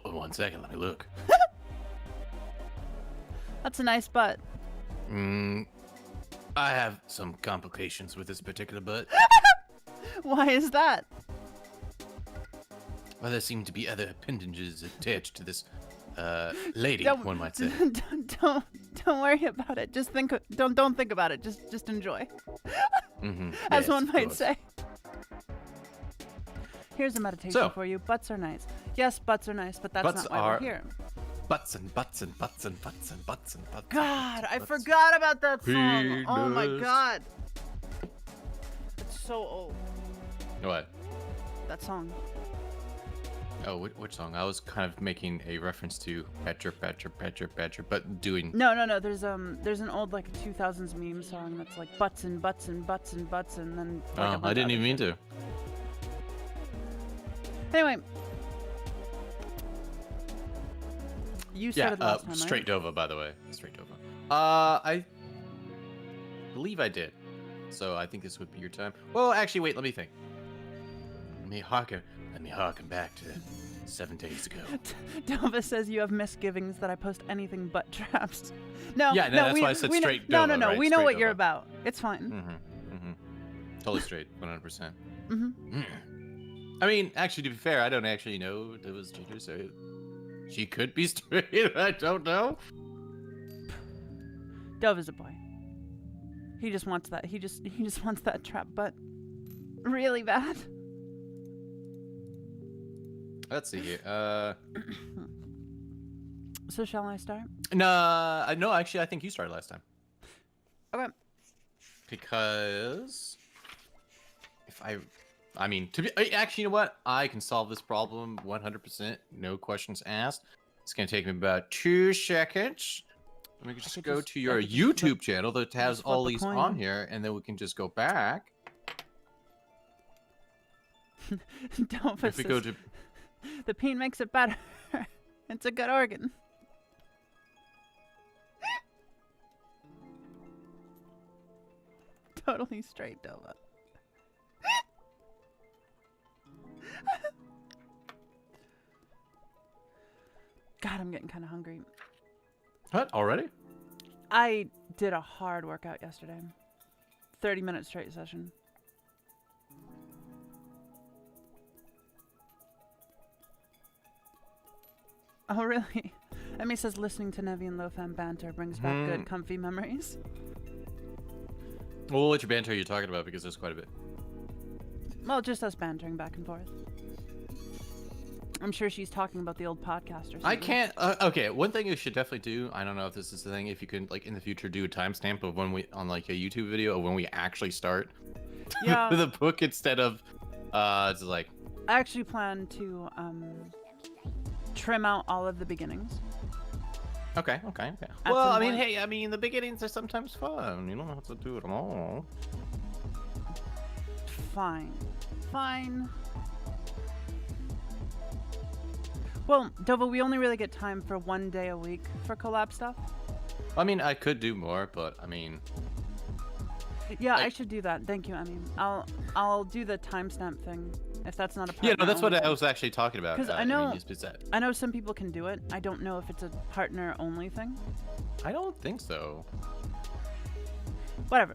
One second, let me look. That's a nice butt. I have some complications with this particular butt. Why is that? Well, there seem to be other appendages attached to this lady, one might say. Don't worry about it. Just don't think about it. Just enjoy. As Yes, one might course. say. Here's a meditation for you. Butts are nice. Yes, butts are nice, but that's not why we're here. Butts and butts and butts and butts and butts and butts. God, I forgot about that song. Oh my Penis. God. It's so old. What? That song. Oh, which song? I was kind of making a reference to Patcher, but doing... No. There's an old like 2000s meme song that's like butts and butts and butts and butts and then. Like, I didn't even mean to. Anyway. You started last time, straight right? Dova, by the way. Straight Dova. I believe I did. So I think this would be your time. Well, actually, wait. Let me think. Let me harken back to 7 days ago. Dova says you have misgivings that I post anything but traps. No, Yeah, no, that's why I said straight No, Dova, right? we know Straight what you're Dova. about. It's fine. Totally straight, 100%. I mean, actually, to be fair, I don't actually know Dova's gender, so she could be straight. I don't know. Dova's a boy. He just wants that. He just wants that trap butt really bad. Let's see here. So shall I start? No, actually, I think you started last time. Okay. Because I mean, actually, you know what? I can solve this problem 100%, no questions asked. It's gonna take me about 2 seconds. Let me just go to your YouTube channel that has all these on here, and then we can just go back. Dova If we go says, to the peen makes it better. It's a good organ. Totally straight, Dova. God, I'm getting kind of hungry. what already? I did a hard workout yesterday. 30-minute straight session. Oh, really? Emmy says listening to Nevi and Lofam banter brings back good, comfy memories. Well, which banter are you talking about? Because there's quite a bit. Well, just us bantering back and forth. I'm sure she's talking about the old podcast or something. I can't. Okay, one thing you should definitely do. I don't know if this is the thing. If you can, like, in the future, do a timestamp of when we on like a YouTube video of when we actually start Yeah. the book instead of it's like. I actually plan to trim out all of the beginnings. Okay. At Well, some I mean, point. hey, I mean, the beginnings are sometimes fun. You don't have to do it all. Fine. Well, Dova, we only really get time for 1 day a week for collab stuff. I mean, I could do more, but I mean. Yeah, I Like- should do that. Thank you, Emmy. I'll do the timestamp thing if that's not a Yeah, no, that's what partner-only I was actually talking about. Because I mean, know- is that- I know some people can do it. I don't know if it's a partner only thing. I don't think so. Whatever.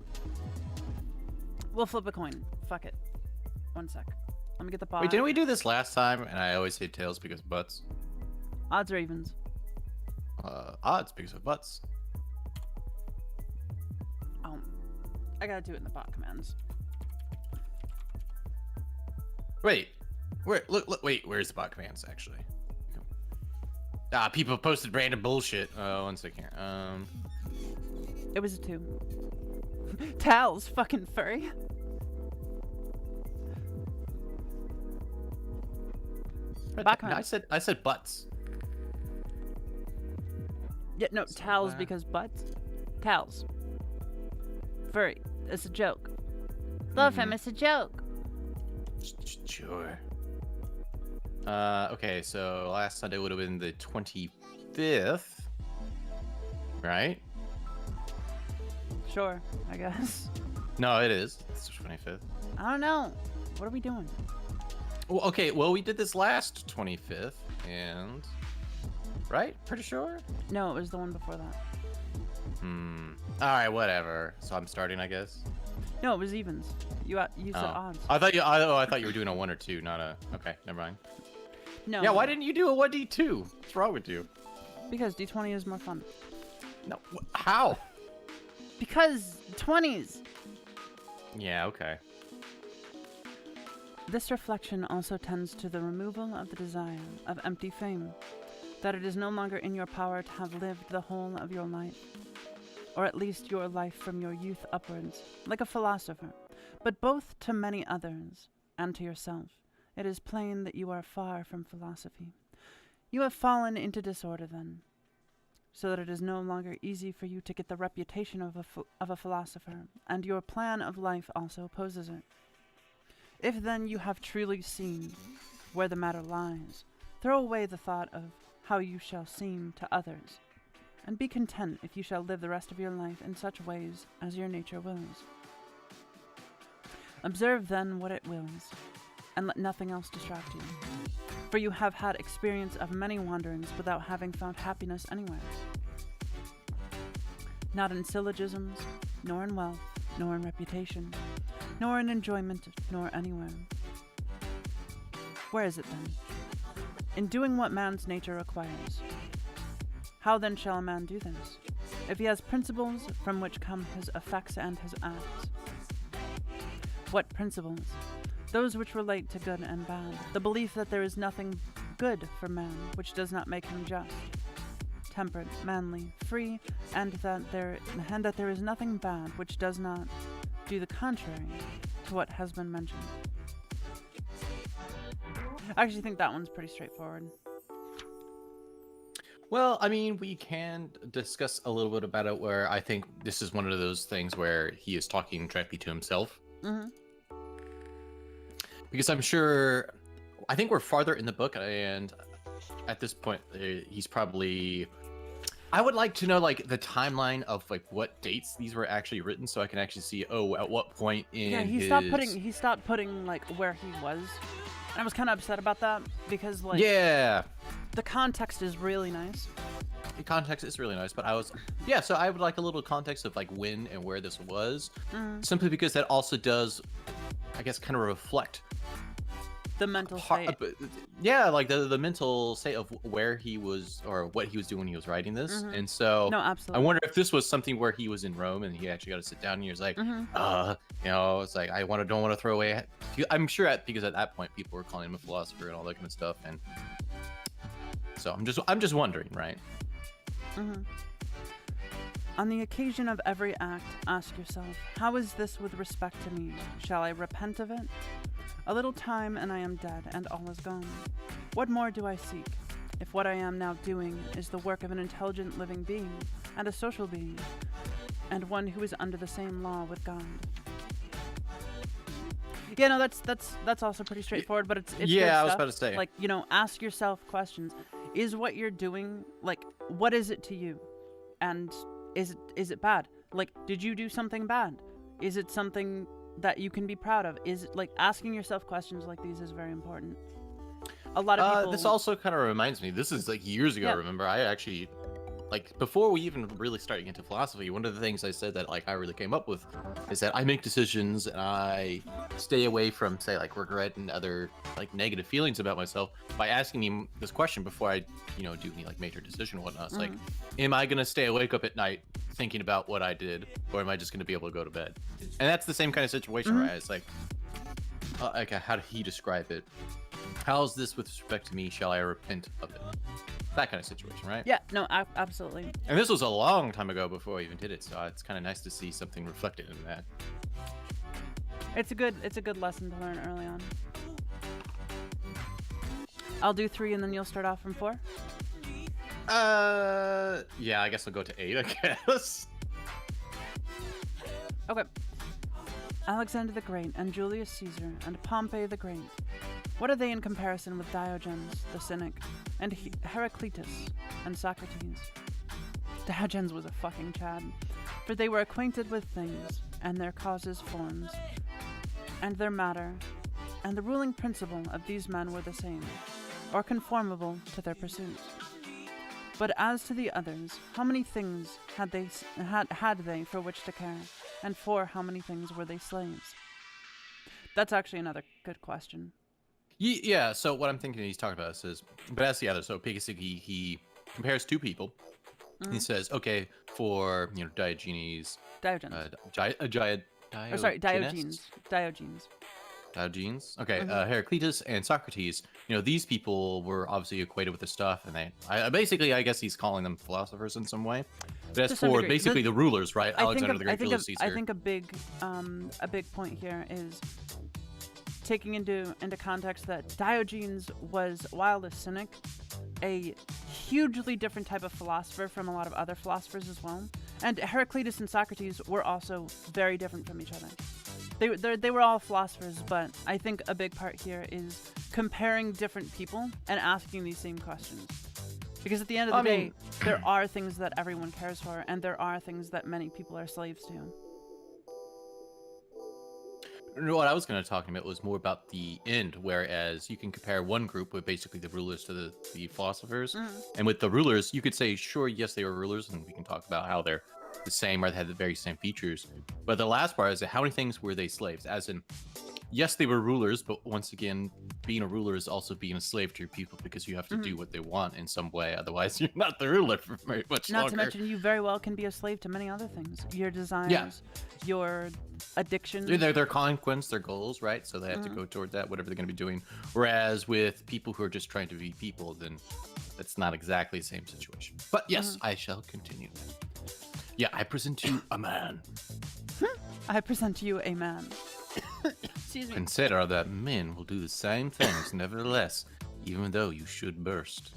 We'll flip a coin. Fuck it. 1 sec. Let me get the bot. Wait, didn't we do this last time? And I always say tails because butts. Odds or evens? Odds because of butts. I gotta do it in the bot commands. Wait, look, wait, where's the bot commands actually? People posted random bullshit. 1 second. It was a 2. Towels, fucking furry. Bot No, commands. I said butts. Yeah, no, towels because butts. Towels. Furry. It's a joke. Love him, it's a joke. Sure. Okay, so last Sunday would have been the 25th, right? Sure, I guess. No, it is. It's the 25th. I don't know. What are we doing? Well, okay, well, we did this last 25th, and... Right? Pretty sure? No, it was the one before that. Alright, whatever. So I'm starting, I guess? No, it was evens. You said odds. I thought you were doing a 1 or 2, not a... Okay, never mind. No. Yeah, why didn't you do a 1d2? What's wrong with you? Because D20 is more fun. No, how? Because 20s! Yeah, okay. This reflection also tends to the removal of the desire of empty fame, that it is no longer in your power to have lived the whole of your life, or at least your life from your youth upwards, like a philosopher, but both to many others and to yourself. It is plain that you are far from philosophy. You have fallen into disorder then, so that it is no longer easy for you to get the reputation of a philosopher, and your plan of life also opposes it. If then you have truly seen where the matter lies, throw away the thought of how you shall seem to others, and be content if you shall live the rest of your life in such ways as your nature wills. Observe then what it wills, and let nothing else distract you, for you have had experience of many wanderings without having found happiness anywhere. Not in syllogisms, nor in wealth, nor in reputation, nor in enjoyment, nor anywhere. Where is it then? In doing what man's nature requires. How then shall a man do this, if he has principles from which come his effects and his acts? What principles? Those which relate to good and bad. The belief that there is nothing good for man which does not make him just, temperate, manly, free, and that there is nothing bad which does not do the contrary to what has been mentioned. I actually think that one's pretty straightforward. Well, I mean, we can discuss a little bit about it, where I think this is one of those things where he is talking directly to himself. Mm-hmm. Because I think we're farther in the book, and at this point, he's probably... I would like to know, like, the timeline of, like, what dates these were actually written, so I can actually see, at what point in he stopped putting, like, where he was. And I was kind of upset about that, because, like... Yeah! The context is really nice. The context is really nice, but so I would like a little context of, like, when and where this was. Simply because that also does, I guess, kind of reflect the mental state. Yeah, like the mental state of where he was, or what he was doing when he was writing this. And so No, absolutely. I wonder if this was something where he was in Rome and he actually got to sit down and he was like, it's like, don't want to throw away. I'm sure because at that point people were calling him a philosopher and all that kind of stuff. And so I'm just wondering, right? On the occasion of every act, ask yourself, how is this with respect to me? Shall I repent of it? A little time and I am dead, and all is gone. What more do I seek, if what I am now doing is the work of an intelligent living being, and a social being, and one who is under the same law with God? Yeah, no, that's also pretty straightforward, but it's yeah, good I was stuff. about to say. Like, ask yourself questions. Is what you're doing, like, what is it to you? And is it bad? Like, did you do something bad? Is it something that you can be proud of? Is it, like, asking yourself questions like these is very important. A lot of people... This also kind of reminds me, this is like years ago, remember? I actually, like, before we even really started into philosophy, one of the things I said that, like, I really came up with is that I make decisions and I stay away from, say, like, regret and other, like, negative feelings about myself by asking him this question before I, do any, like, major decision and whatnot. It's like, am I going to stay awake up at night thinking about what I did, or am I just going to be able to go to bed? And that's the same kind of situation, right? It's like, how did he describe it? How's this with respect to me? Shall I repent of it? That kind of situation, right? Yeah, no, absolutely. And this was a long time ago before I even did it, so it's kind of nice to see something reflected in that. It's a good lesson to learn early on. I'll do 3 and then you'll start off from 4. Yeah, I guess I'll go to 8, I guess. Okay. Alexander the Great and Julius Caesar and Pompey the Great. What are they in comparison with Diogenes the Cynic and Heraclitus and Socrates? Diogenes was a fucking Chad, for they were acquainted with things and their causes forms, and their matter and the ruling principle of these men were the same, or conformable to their pursuits. But as to the others, how many things had they for which to care, and for how many things were they slaves? That's actually another good question. Yeah, so what I'm thinking he's talking about is, but as the other, so basically he compares two people. Mm-hmm. He says, okay, for, Diogenes. Diogenes. Diogenes. Diogenes. Okay, Mm-hmm. Heraclitus and Socrates. These people were obviously equated with the stuff, and I guess he's calling them philosophers in some way. But as for basically the rulers, right? Alexander the Great, Julius Caesar. I think a big point here is taking into context that Diogenes was, while a cynic, a hugely different type of philosopher from a lot of other philosophers as well. And Heraclitus and Socrates were also very different from each other. They were all philosophers, but I think a big part here is comparing different people and asking these same questions. Because at the end of the day, there are things that everyone cares for, and there are things that many people are slaves to. What I was going to talk about was more about the end, whereas you can compare one group with basically the rulers to the philosophers. And with the rulers, you could say, sure, yes, they were rulers, and we can talk about how they're the same or they had the very same features. But the last part is how many things were they slaves? As in, yes, they were rulers, but once again, being a ruler is also being a slave to your people because you have to do what they want in some way. Otherwise, you're not the ruler for very much longer. Not to mention, you very well can be a slave to many other things. Your desires, your addictions. Their conquests, their goals, right? So they have to go toward that, whatever they're going to be doing. Whereas with people who are just trying to be people, then that's not exactly the same situation. But yes, I shall continue. Yeah, I present you a man. I present you a man. Excuse me. Consider that men will do the same things, nevertheless, even though you should burst.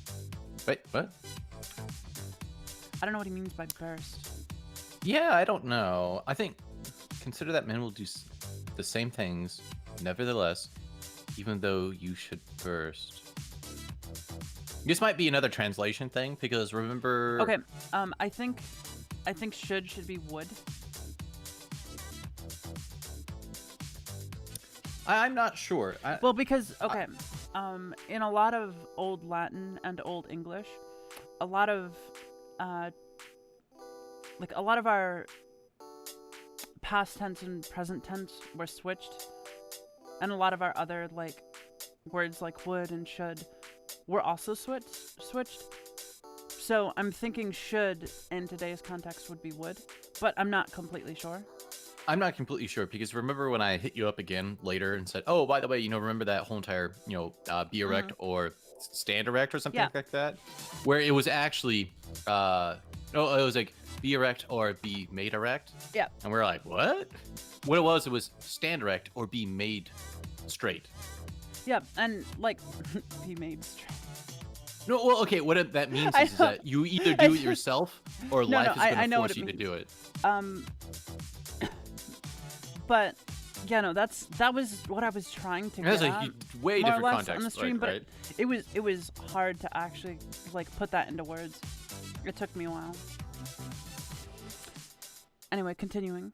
Wait, what? I don't know what he means by burst. Yeah, I don't know. I think consider that men will do the same things, nevertheless, even though you should burst. This might be another translation thing because remember. Okay, I think should be would. I'm not sure. Well, because in a lot of Old Latin and Old English, a lot of our past tense and present tense were switched, and a lot of our other words like would and should were also switched. So I'm thinking should in today's context would be would, but I'm not completely sure. I'm not completely sure because remember when I hit you up again later and said, oh, by the way, remember that whole entire, be erect or stand erect or something like that? Where it was actually, it was like be erect or be made erect. Yeah. And we're like, what? What it was stand erect or be made straight. Yeah, and be made straight. No, well, okay, what that means is that you either do it yourself or life is going to force you to do it. But yeah, no, that was what I was trying to get at. Way more different or less context on the stream, right? But it was hard to actually put that into words. It took me a while. Anyway, continuing.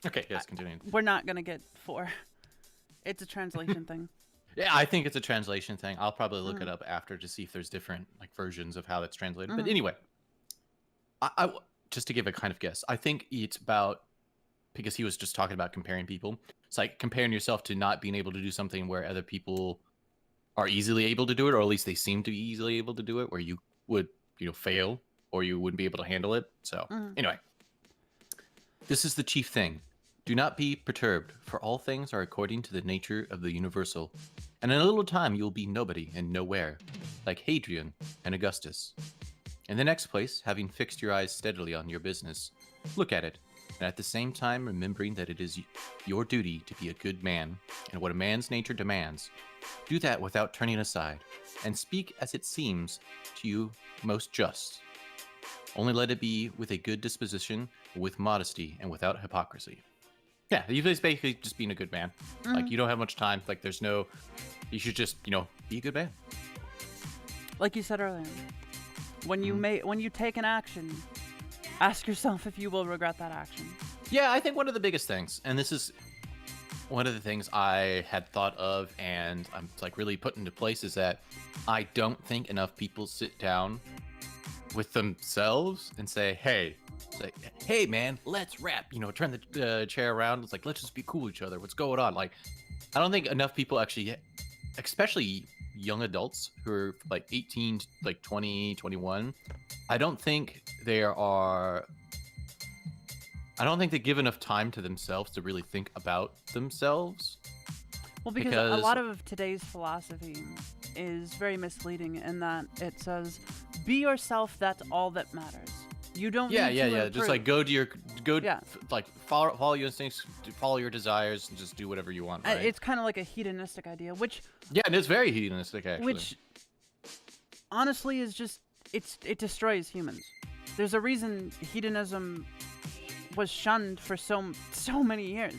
Okay, yes, continuing. We're not gonna get 4. It's a translation thing. Yeah, I think it's a translation thing. I'll probably look it up after to see if there's different versions of how that's translated. But anyway, I just to give a kind of guess, I think it's about because he was just talking about comparing people. It's like comparing yourself to not being able to do something where other people are easily able to do it, or at least they seem to be easily able to do it, where you would fail or you wouldn't be able to handle it. So anyway, this is the chief thing. Do not be perturbed, for all things are according to the nature of the universal. And in a little time you will be nobody and nowhere, like Hadrian and Augustus. In the next place, having fixed your eyes steadily on your business, look at it, and at the same time remembering that it is your duty to be a good man, and what a man's nature demands, do that without turning aside, and speak as it seems to you most just. Only let it be with a good disposition, with modesty, and without hypocrisy. Yeah, he's basically just being a good man. You don't have much time. You should just, be a good man. Like you said earlier, when you take an action, ask yourself if you will regret that action. Yeah, I think one of the biggest things, and this is one of the things I had thought of, and I'm like really put into place, is that I don't think enough people sit down with themselves and say, hey man, let's rap. You know, turn the chair around. It's like, let's just be cool with each other. What's going on? Like, I don't think enough people actually, especially young adults who are like 18, like 20, 21. I don't think they give enough time to themselves to really think about themselves. Well, because a lot of today's philosophy is very misleading in that it says, be yourself, that's all that matters. You don't need to improve. Just like like follow your instincts, follow your desires, and just do whatever you want, right? It's kind of like a hedonistic idea, which... Yeah, and it's very hedonistic, actually. Which, honestly, is just... It destroys humans. There's a reason hedonism was shunned for so many years.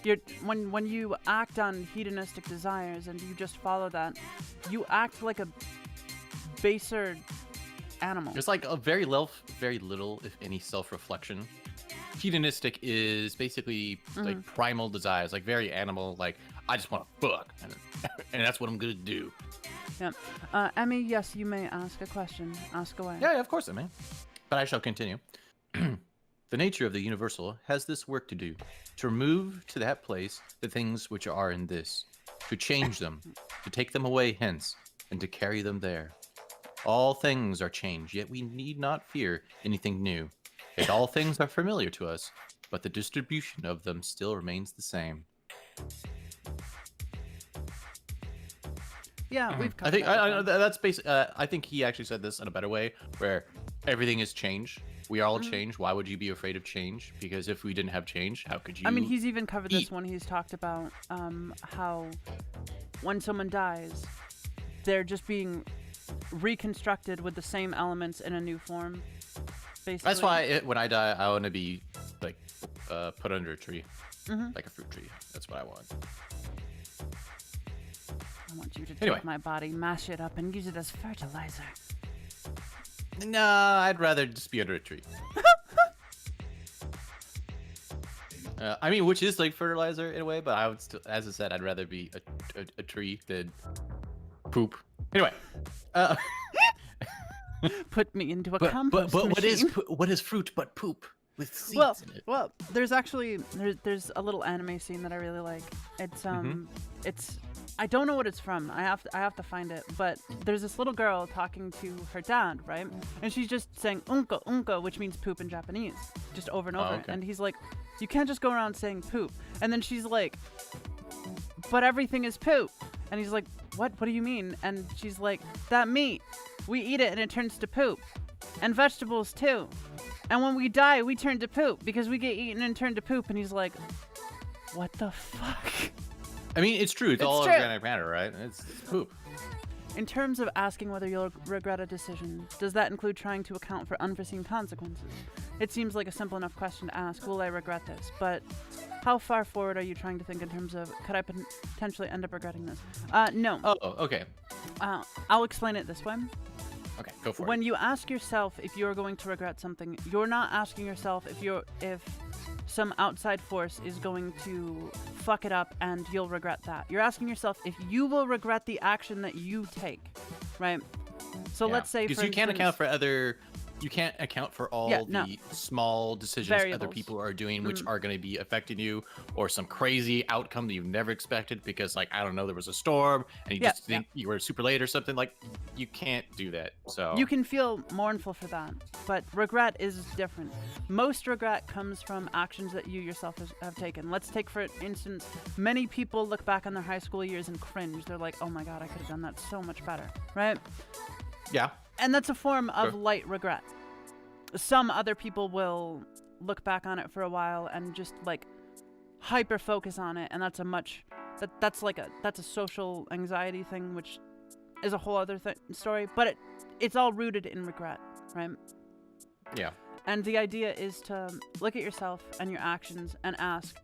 Yeah. When you act on hedonistic desires and you just follow that, you act like a baser animal. There's like a very little, if any, self-reflection. Hedonistic is basically like primal desires, like very animal, like I just want to fuck, and that's what I'm gonna do. Yeah. Emmy, yes, you may ask a question. Ask away. Yeah, of course I may. But I shall continue. The nature of the universal has this work to do, to remove to that place the things which are in this, to change them, to take them away hence, and to carry them there. All things are changed, yet we need not fear anything new. Yet all things are familiar to us, but the distribution of them still remains the same. Yeah, we've I think that's basically. I think he actually said this in a better way, where everything is change. We all change. Why would you be afraid of change? Because if we didn't have change, how could you? I mean, he's even covered this when he's talked about how when someone dies, they're just being reconstructed with the same elements in a new form. Basically. That's why when I die, I want to be like put under a tree, like a fruit tree. That's what I want. I want you to take my body, mash it up, and use it as fertilizer. No, I'd rather just be under a tree. I mean, which is like fertilizer in a way, but I would still, as I said, I'd rather be a tree than poop. Anyway, put me into a compost machine. what is fruit but poop with seeds in it? Well, there's actually there's a little anime scene that I really like. It's it's I don't know what it's from. I have to find it. But there's this little girl talking to her dad, right? And she's just saying unka unka, which means poop in Japanese, just over and over. Okay. And he's like, you can't just go around saying poop. And then she's like, but everything is poop. And he's like, what do you mean? And she's like, that meat, we eat it and it turns to poop. And vegetables too. And when we die, we turn to poop because we get eaten and turn to poop. And he's like, what the fuck? I mean, it's true. It's all true. organic matter, right? It's poop. In terms of asking whether you'll regret a decision, does that include trying to account for unforeseen consequences? It seems like a simple enough question to ask, will I regret this? But how far forward are you trying to think in terms of, could I potentially end up regretting this? No. Oh, okay. I'll explain it this way. Okay, go for it. When you ask yourself if you're going to regret something, you're not asking yourself if some outside force is going to fuck it up and you'll regret that. You're asking yourself if you will regret the action that you take, right? So let's say, because you can't account for all the small decisions variables other people are doing, which are going to be affecting you, or some crazy outcome that you've never expected because, like, I don't know, there was a storm and you just think you were super late or something. Like, you can't do that. So you can feel mournful for that, but regret is different. Most regret comes from actions that you yourself have taken. Let's take, for instance, many people look back on their high school years and cringe. They're like, oh my god, I could have done that so much better, right? Yeah. And that's a form of light regret. Some other people will look back on it for a while and just like hyper focus on it, and that's a social anxiety thing, which is a whole other story. But it's all rooted in regret, right? Yeah. And the idea is to look at yourself and your actions and ask,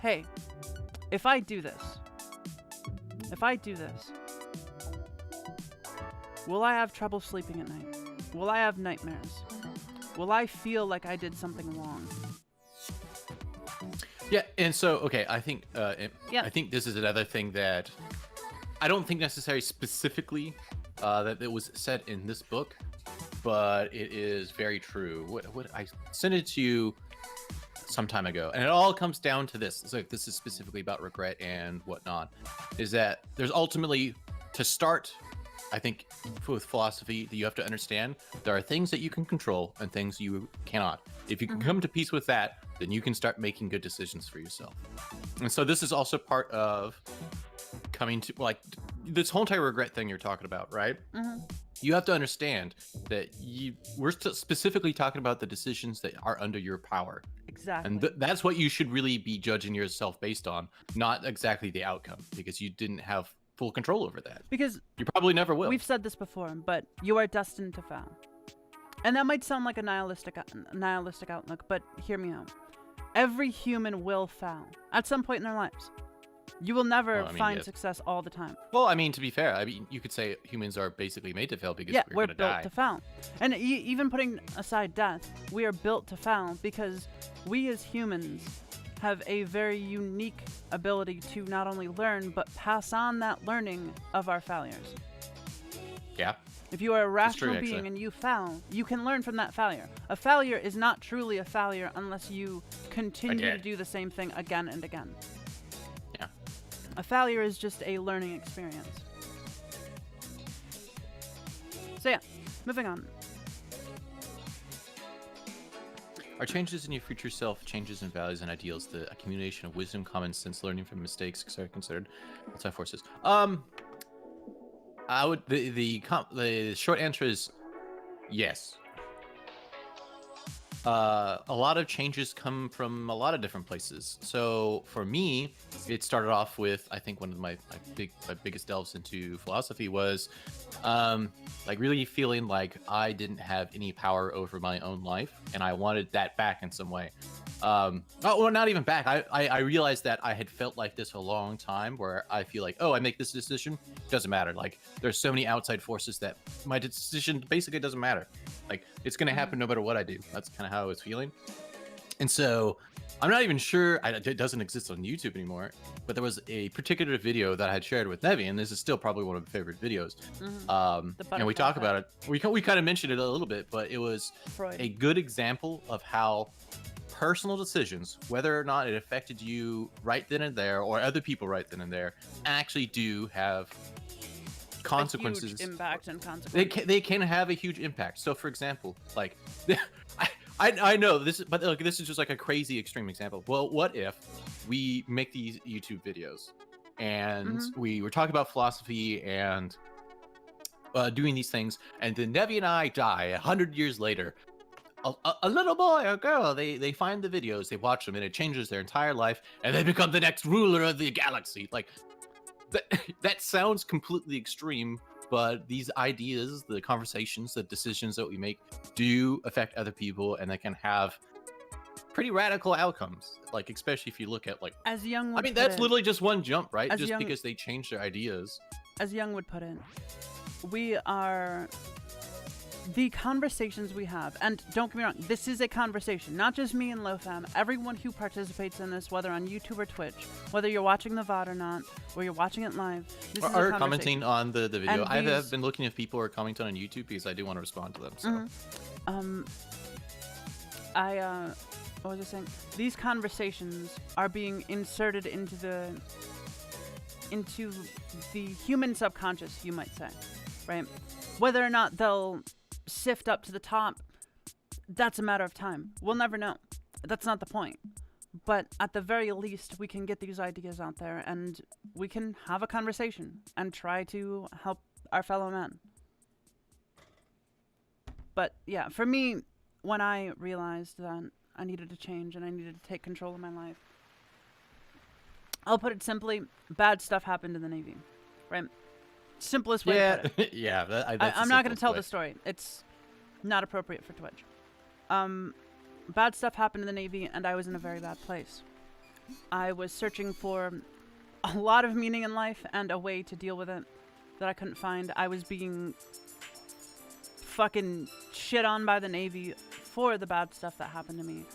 hey, if I do this, will I have trouble sleeping at night? Will I have nightmares? Will I feel like I did something wrong? Yeah, and so okay, I think Yeah. I think this is another thing that I don't think necessarily specifically that it was said in this book, but it is very true. What I sent it to you some time ago, and it all comes down to this. It's like this is specifically about regret and whatnot. Is that there's ultimately to start. I think with philosophy that you have to understand there are things that you can control and things you cannot. If you can come to peace with that, then you can start making good decisions for yourself. And so this is also part of coming to like this whole entire regret thing you're talking about, right? You have to understand that we're specifically talking about the decisions that are under your power. Exactly. And that's what you should really be judging yourself based on, not exactly the outcome, because you didn't have full control over that. Because you probably never will. We've said this before, but you are destined to fail. And that might sound like a nihilistic outlook, but hear me out. Every human will fail at some point in their lives. You will never find success all the time. Well, I mean, to be fair, I mean, you could say humans are basically made to fail because we're going to built die. to fail. And even putting aside death, we are built to fail because we as humans have a very unique ability to not only learn, but pass on that learning of our failures. Yeah. If you are a rational true, being actually. and you fail, you can learn from that failure. A failure is not truly a failure unless you continue to do the same thing again and again. Yeah. A failure is just a learning experience. So yeah, moving on. Are changes in your future self, changes in values and ideals, the accumulation of wisdom, common sense, learning from mistakes, etc., considered outside forces? I would the short answer is yes. A lot of changes come from a lot of different places. So for me, it started off with, I think one of my biggest delves into philosophy was like really feeling like I didn't have any power over my own life, and I wanted that back in some way. Well, not even back. I realized that I had felt like this for a long time, where I feel like, oh, I make this decision, doesn't matter. Like there's so many outside forces that my decision basically doesn't matter. Like it's gonna happen no matter what I do. That's kind of how I was feeling. And so I'm not even sure, it doesn't exist on YouTube anymore, but there was a particular video that I had shared with Nevi, and this is still probably one of my favorite videos. And we talk about it. We kind of mentioned it a little bit, but it was a good example of how personal decisions, whether or not it affected you right then and there, or other people right then and there, actually do have consequences. A huge impact and consequences. They can have a huge impact. So, for example, like, I know this, but look, this is just like a crazy extreme example. Well, what if we make these YouTube videos, and we were talking about philosophy and doing these things, and then Nevi and I die 100 years later. A little boy or girl, they find the videos, they watch them, and it changes their entire life, and they become the next ruler of the galaxy. Like, that sounds completely extreme, but these ideas, the conversations, the decisions that we make do affect other people, and they can have pretty radical outcomes. Like, especially if you look at, like, as Young would I mean, put that's it, literally just one jump, right? as Just Young- because they change their ideas. As Young would put it, we are the conversations we have, and don't get me wrong, this is a conversation, not just me and Lofam. Everyone who participates in this, whether on YouTube or Twitch, whether you're watching the VOD or not, or you're watching it live, this is a Or conversation. commenting on the video. I these- have been looking if people are commenting on YouTube because I do want to respond to them. So. What was I saying? These conversations are being inserted into the human subconscious, you might say, right? Whether or not they'll sift up to the top, that's a matter of time. We'll never know. That's not the point. But at the very least, we can get these ideas out there, and we can have a conversation and try to help our fellow men. But yeah, for me, when I realized that I needed to change and I needed to take control of my life, I'll put it simply, bad stuff happened in the Navy, right? Simplest way to put it. Yeah. I'm not going to tell the story. It's not appropriate for Twitch. Bad stuff happened in the Navy, and I was in a very bad place. I was searching for a lot of meaning in life and a way to deal with it that I couldn't find. I was being fucking shit on by the Navy for the bad stuff that happened to me.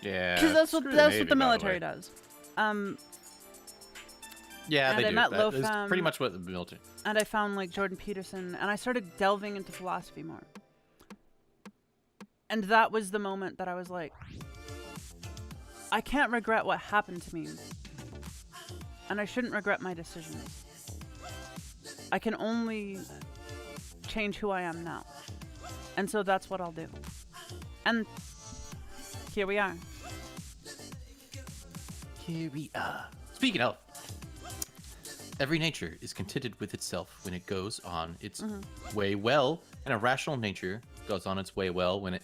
Yeah. Because that's what screw the Navy, by military way. does. Yeah, and they I do. met That is Lofam, pretty much what the military. and I found like Jordan Peterson, and I started delving into philosophy more. And that was the moment that I was like, I can't regret what happened to me, and I shouldn't regret my decisions. I can only change who I am now. And so that's what I'll do. And here we are. Here we are. Speaking of, every nature is contented with itself when it goes on its way well, and a rational nature goes on its way well when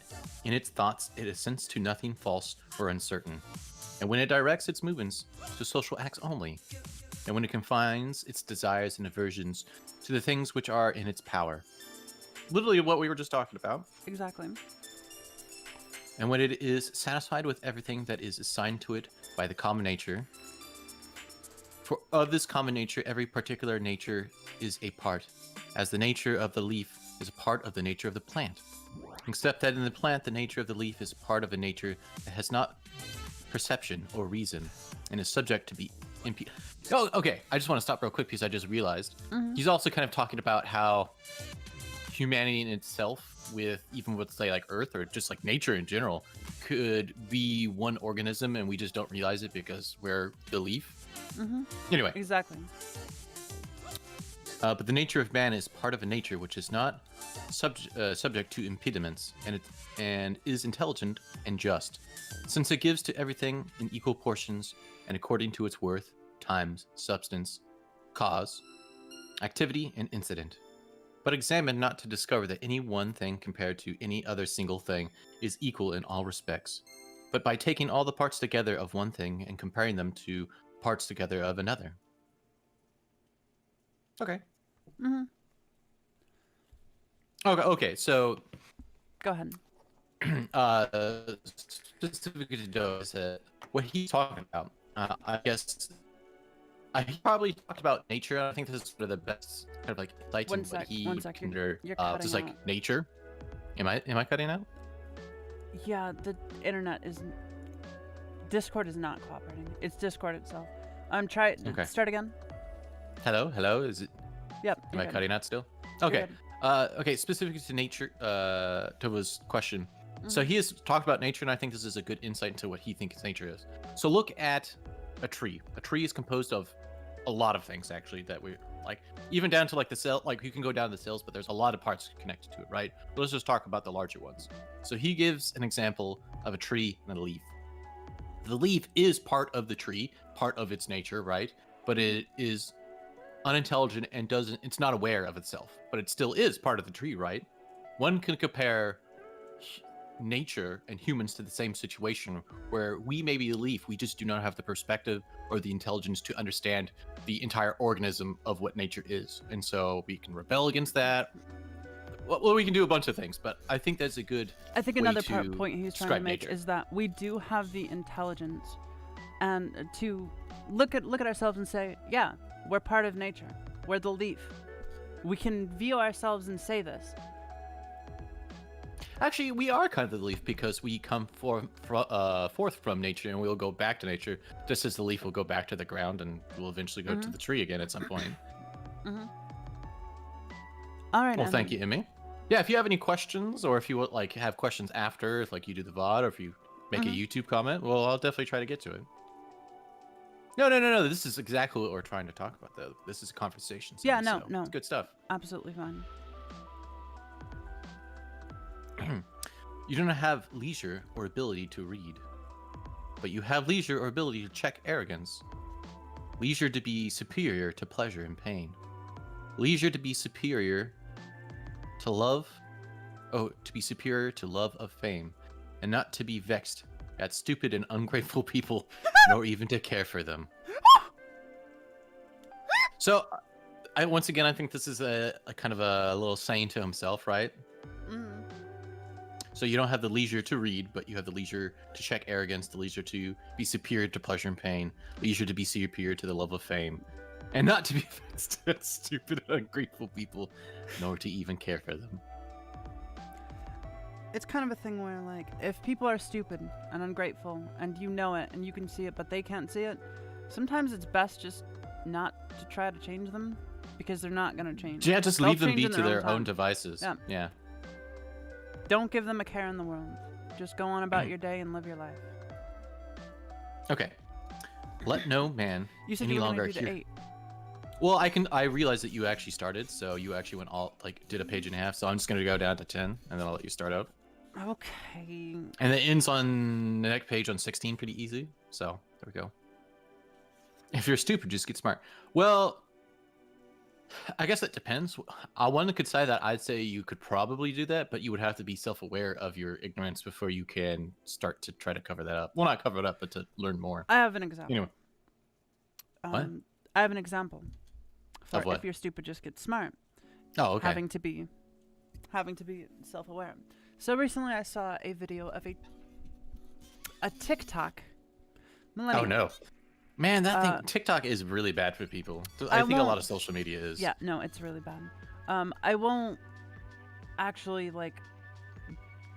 in its thoughts it assents to nothing false or uncertain, and when it directs its movements to social acts only, and when it confines its desires and aversions to the things which are in its power. Literally what we were just talking about. Exactly. And when it is satisfied with everything that is assigned to it by the common nature. For of this common nature, every particular nature is a part, as the nature of the leaf is a part of the nature of the plant. Except that in the plant, the nature of the leaf is part of a nature that has not perception or reason, and is subject to be Oh, okay. I just want to stop real quick because I just realized he's also kind of talking about how humanity in itself, with even with say like Earth or just like nature in general, could be one organism, and we just don't realize it because we're the leaf. Anyway, Exactly. but the nature of man is part of a nature which is not subject to impediments, and is intelligent and just, since it gives to everything in equal portions and according to its worth, times, substance, cause, activity, and incident. But examine not to discover that any one thing compared to any other single thing is equal in all respects, but by taking all the parts together of one thing and comparing them to parts together of another. Okay. Okay, so Go ahead. specifically to know is that what he's talking about, I guess he probably talked about nature. I think this is one of the best kind of like insights in what he one sec, considered you're cutting just like out. nature. Am I cutting out? Yeah, the internet is... Discord is not cooperating. It's Discord itself. Okay. Start again. Hello, is it? Yep. Am I you're good. cutting out still? You're Okay. good. Okay, specifically to nature, to his question. So he has talked about nature, and I think this is a good insight into what he thinks nature is. So look at a tree. A tree is composed of a lot of things, actually, that we like, even down to like the cell. Like you can go down the cells, but there's a lot of parts connected to it, right? But let's just talk about the larger ones. So he gives an example of a tree and a leaf. The leaf is part of the tree, part of its nature, right? But it is unintelligent and it's not aware of itself, but it still is part of the tree, right? One can compare nature and humans to the same situation where we may be a leaf, we just do not have the perspective or the intelligence to understand the entire organism of what nature is, and so we can rebel against that. Well, we can do a bunch of things, but I think that's a good I think way another to point he's trying to describe make nature. is that we do have the intelligence, and to look at ourselves and say, yeah, we're part of nature. We're the leaf. We can view ourselves and say this. Actually, we are kind of the leaf because we come forth from nature, and we'll go back to nature, just as the leaf will go back to the ground and will eventually go to the tree again at some point. All right. Well, thank you, Emmy. Yeah, if you have any questions, or if you would like have questions after, if like you do the VOD, or if you make a YouTube comment, well, I'll definitely try to get to it. No. This is exactly what we're trying to talk about, though. This is a conversation. Yeah, so no. It's good stuff. Absolutely fine. You do not have leisure or ability to read, but you have leisure or ability to check arrogance. Leisure to be superior to pleasure and pain. Leisure to be superior to love. Oh, to be superior to love of fame, and not to be vexed at stupid and ungrateful people, nor even to care for them. So, I think this is a kind of a little saying to himself, right? So you don't have the leisure to read, but you have the leisure to check arrogance, the leisure to be superior to pleasure and pain, leisure to be superior to the love of fame, and not to be vexed at stupid and ungrateful people, nor to even care for them. it's kind of a thing where, like, if people are stupid and ungrateful and you know it and you can see it but they can't see it, sometimes it's best just not to try to change them because they're not going to change. Yeah, just They'll leave them change be in to their own time. devices. Yeah. Yeah. Don't give them a care in the world. Just go on about your day and live your life. Okay. Let no man You said any you were longer going to do hear. the 8. Well, I realized that you actually started, so you actually went did a page and a half. So I'm just gonna go down to 10, and then I'll let you start out. Okay. And it ends on the next page on 16, pretty easy. So there we go. If you're stupid, just get smart. Well, I guess it depends. One could say that I'd say you could probably do that, but you would have to be self-aware of your ignorance before you can start to try to cover that up. Well, not cover it up, but to learn more. I have an example. Anyway. What? I have an example. For Of what? if you're stupid, just get smart. Oh, okay. Having to be self-aware. So recently I saw a video of a TikTok millennial. Oh no. Man, that thing TikTok is really bad for people. I think a lot of social media is. Yeah, no, it's really bad. I won't actually like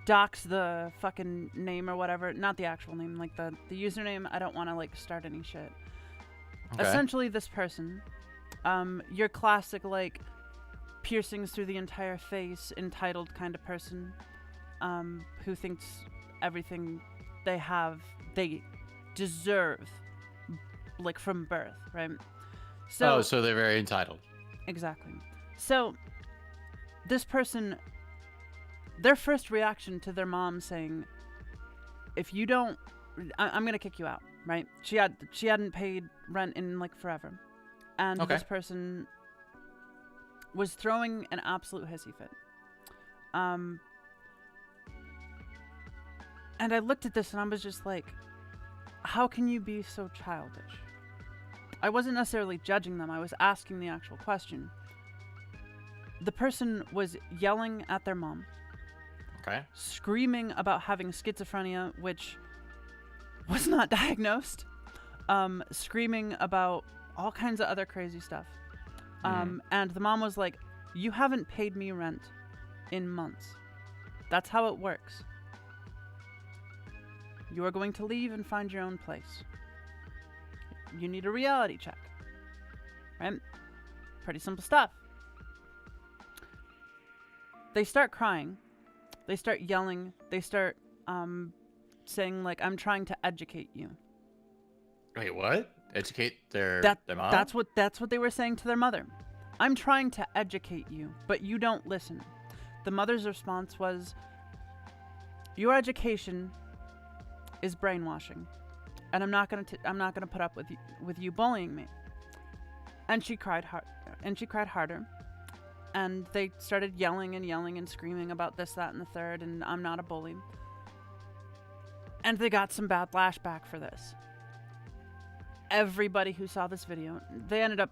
dox the fucking name or whatever. Not the actual name, like the username. I don't want to like start any shit. Okay. Essentially, this person, your classic like piercings through the entire face, entitled kind of person, who thinks everything they deserve, like from birth, right? So so they're very entitled. exactly. So this person, their first reaction to their mom saying, "If you don't, I'm gonna kick you out." Right? She hadn't paid rent in like forever, and Okay. this person was throwing an absolute hissy fit. And I looked at this and I was just like, how can you be so childish? I wasn't necessarily judging them. I was asking the actual question. The person was yelling at their mom, Okay. screaming about having schizophrenia, which was not diagnosed, screaming about all kinds of other crazy stuff. And the mom was like, "You haven't paid me rent in months. That's how it works. You are going to leave and find your own place. You need a reality check." Right? Pretty simple stuff. They start crying. They start yelling. They start saying, like, "I'm trying to educate you." Wait, what? Educate their mom? That's what they were saying to their mother. "I'm trying to educate you, but you don't listen." The mother's response was, "Your education is brainwashing, and I'm not gonna put up with you bullying me." And she cried harder, and they started yelling and screaming about this, that, and the third, and "I'm not a bully." And they got some bad lashback for this. Everybody who saw this video, they ended up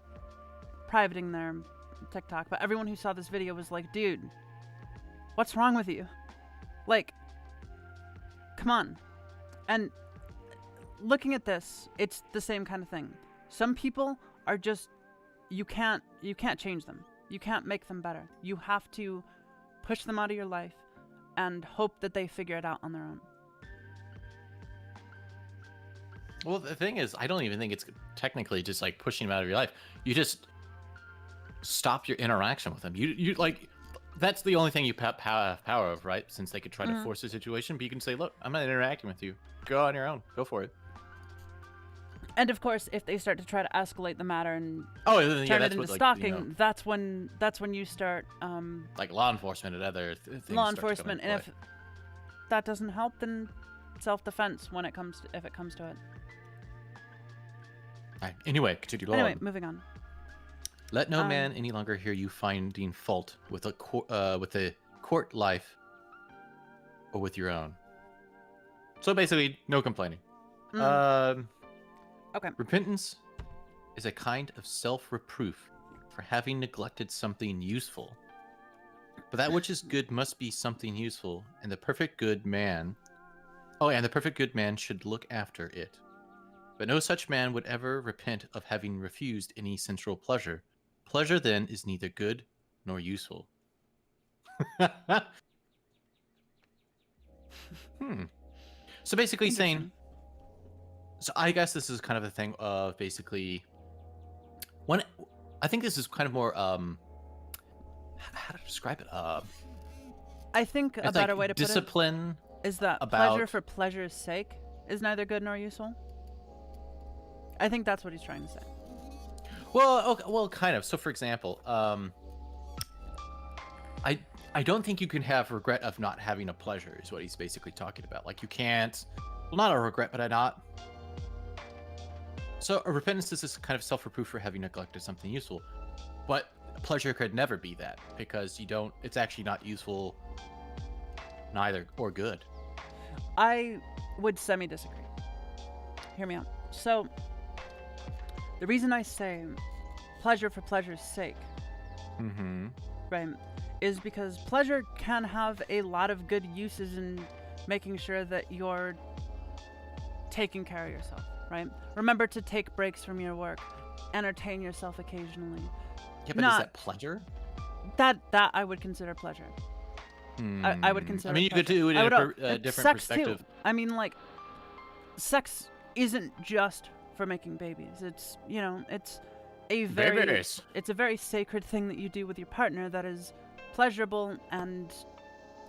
privating their TikTok, but everyone who saw this video was like, "Dude, what's wrong with you? Like, come on." And looking at this, it's the same kind of thing. Some people are just, you can't change them. You can't make them better. You have to push them out of your life and hope that they figure it out on their own. Well, the thing is, I don't even think it's technically just like pushing them out of your life. You just stop your interaction with them. You like, that's the only thing you have power of, right? Since they could try to force the situation, but you can say, "Look, I'm not interacting with you. Go on your own. Go for it." And of course, if they start to try to escalate the matter and that's turn it into what, like, stalking, that's when you start like law enforcement and other things. law start to come enforcement. into And play. if that doesn't help, then self-defense if it comes to it. Right. Anyway, continue Anyway, on. moving on. Let no man any longer hear you finding fault with a court life or with your own. So basically, no complaining. Okay. Repentance is a kind of self-reproof for having neglected something useful. But that which is good must be something useful, and the perfect good man should look after it. But no such man would ever repent of having refused any sensual pleasure. Pleasure then is neither good nor useful. So basically saying, Interesting. so I guess this is kind of a thing of basically, when I think this is kind of more how to describe it? I think a It's better like way to put it discipline is that about pleasure for pleasure's sake is neither good nor useful. I think that's what he's trying to say. Well, okay, well, kind of. So, for example, I don't think you can have regret of not having a pleasure. Is what he's basically talking about. Like you can't, well, not a regret, but a not. So, a repentance is this kind of self-reproof for having neglected something useful, but pleasure could never be that because you don't. It's actually not useful, neither or good. I would semi-disagree. Hear me out. So, the reason I say pleasure for pleasure's sake, right, is because pleasure can have a lot of good uses in making sure that you're taking care of yourself, right? Remember to take breaks from your work, entertain yourself occasionally. Yeah, but is that pleasure? That I would consider pleasure. I would consider. I mean, you could pleasure. do it I in would- a different sex perspective. Too. I mean, like, sex isn't just for making babies. It's, you know, it's a very Babies. it's a very sacred thing that you do with your partner that is pleasurable and,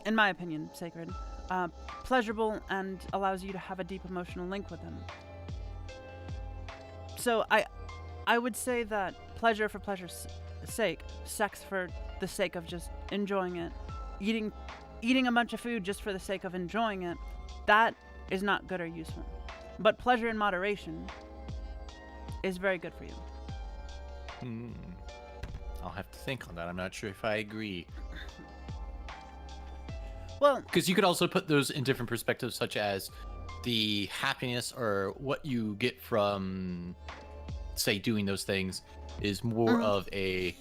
in my opinion, sacred, pleasurable and allows you to have a deep emotional link with them. So I would say that pleasure for pleasure's sake, sex for the sake of just enjoying it, eating a bunch of food just for the sake of enjoying it, that is not good or useful. But pleasure in moderation is very good for you. I'll have to think on that. I'm not sure if I agree. Well, Because you could also put those in different perspectives, such as the happiness or what you get from, say, doing those things is more of a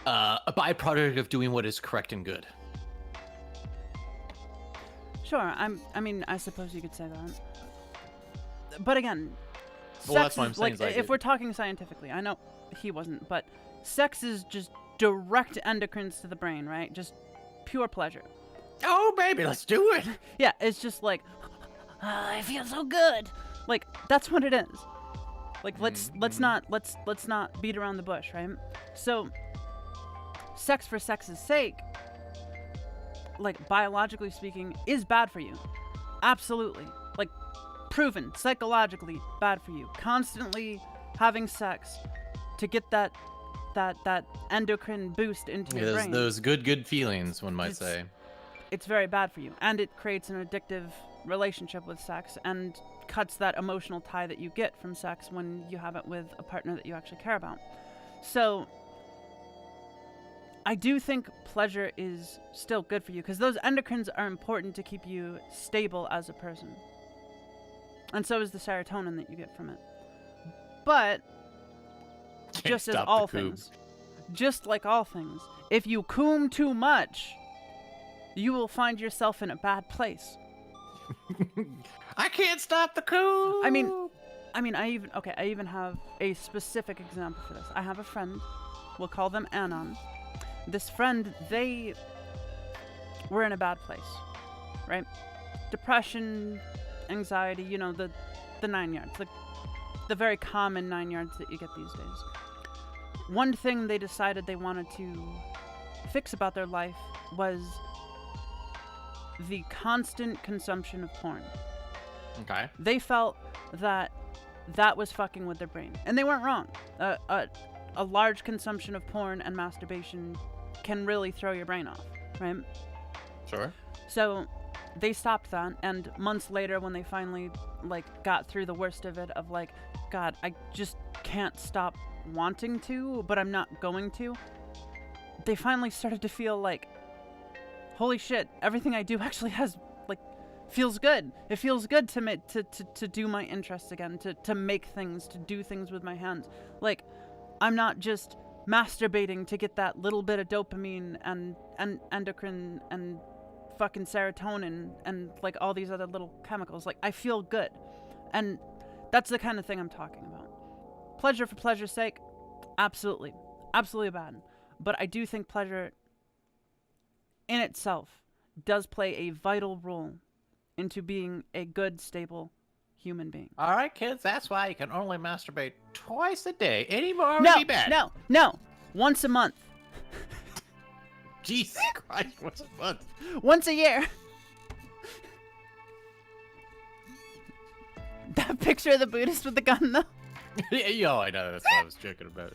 byproduct of doing what is correct and good. sure. I mean, I suppose you could say that. But again, Well, sex that's what I'm is, saying, like, is like if it- we're talking scientifically, I know he wasn't, but sex is just direct endocrines to the brain, right? Just pure pleasure. Oh, baby, let's do it. Yeah, it's just like, I feel so good. Like, that's what it is. Like, let's not beat around the bush, right? So, sex for sex's sake, like, biologically speaking, is bad for you. Absolutely. Like, proven psychologically bad for you. Constantly having sex to get that endocrine boost into your brain. Those good feelings, one might It's- say. It's very bad for you, and it creates an addictive relationship with sex and cuts that emotional tie that you get from sex when you have it with a partner that you actually care about. So I do think pleasure is still good for you because those endocrines are important to keep you stable as a person. And so is the serotonin that you get from it. But Can't just as stop the all coob. things, just like all things, if you coom too much, you will find yourself in a bad place. I can't stop the coup. I mean, I even have a specific example for this. I have a friend, we'll call them Anon. This friend, they were in a bad place, right? Depression, anxiety, you know, the 9 yards, the very common 9 yards that you get these days. One thing they decided they wanted to fix about their life was the constant consumption of porn. Okay. They felt that was fucking with their brain. And they weren't wrong. A large consumption of porn and masturbation can really throw your brain off, right? Sure. So they stopped that, and months later when they finally, like, got through the worst of it, of like, God, I just can't stop wanting to, but I'm not going to, they finally started to feel like, holy shit, everything I do actually has, like, feels good. It feels good to do my interests again, to make things, to do things with my hands. Like, I'm not just masturbating to get that little bit of dopamine and endocrine and fucking serotonin and, like, all these other little chemicals. Like, I feel good. And that's the kind of thing I'm talking about. Pleasure for pleasure's sake, absolutely. Absolutely bad. But I do think pleasure in itself does play a vital role into being a good, stable human being. All right, kids, that's why you can only masturbate twice a day. Any more No, would be bad. no. Once a month. Jesus Christ, once a month. Once a year. That picture of the Buddhist with the gun, though. Yo, I know, that's what I was joking about.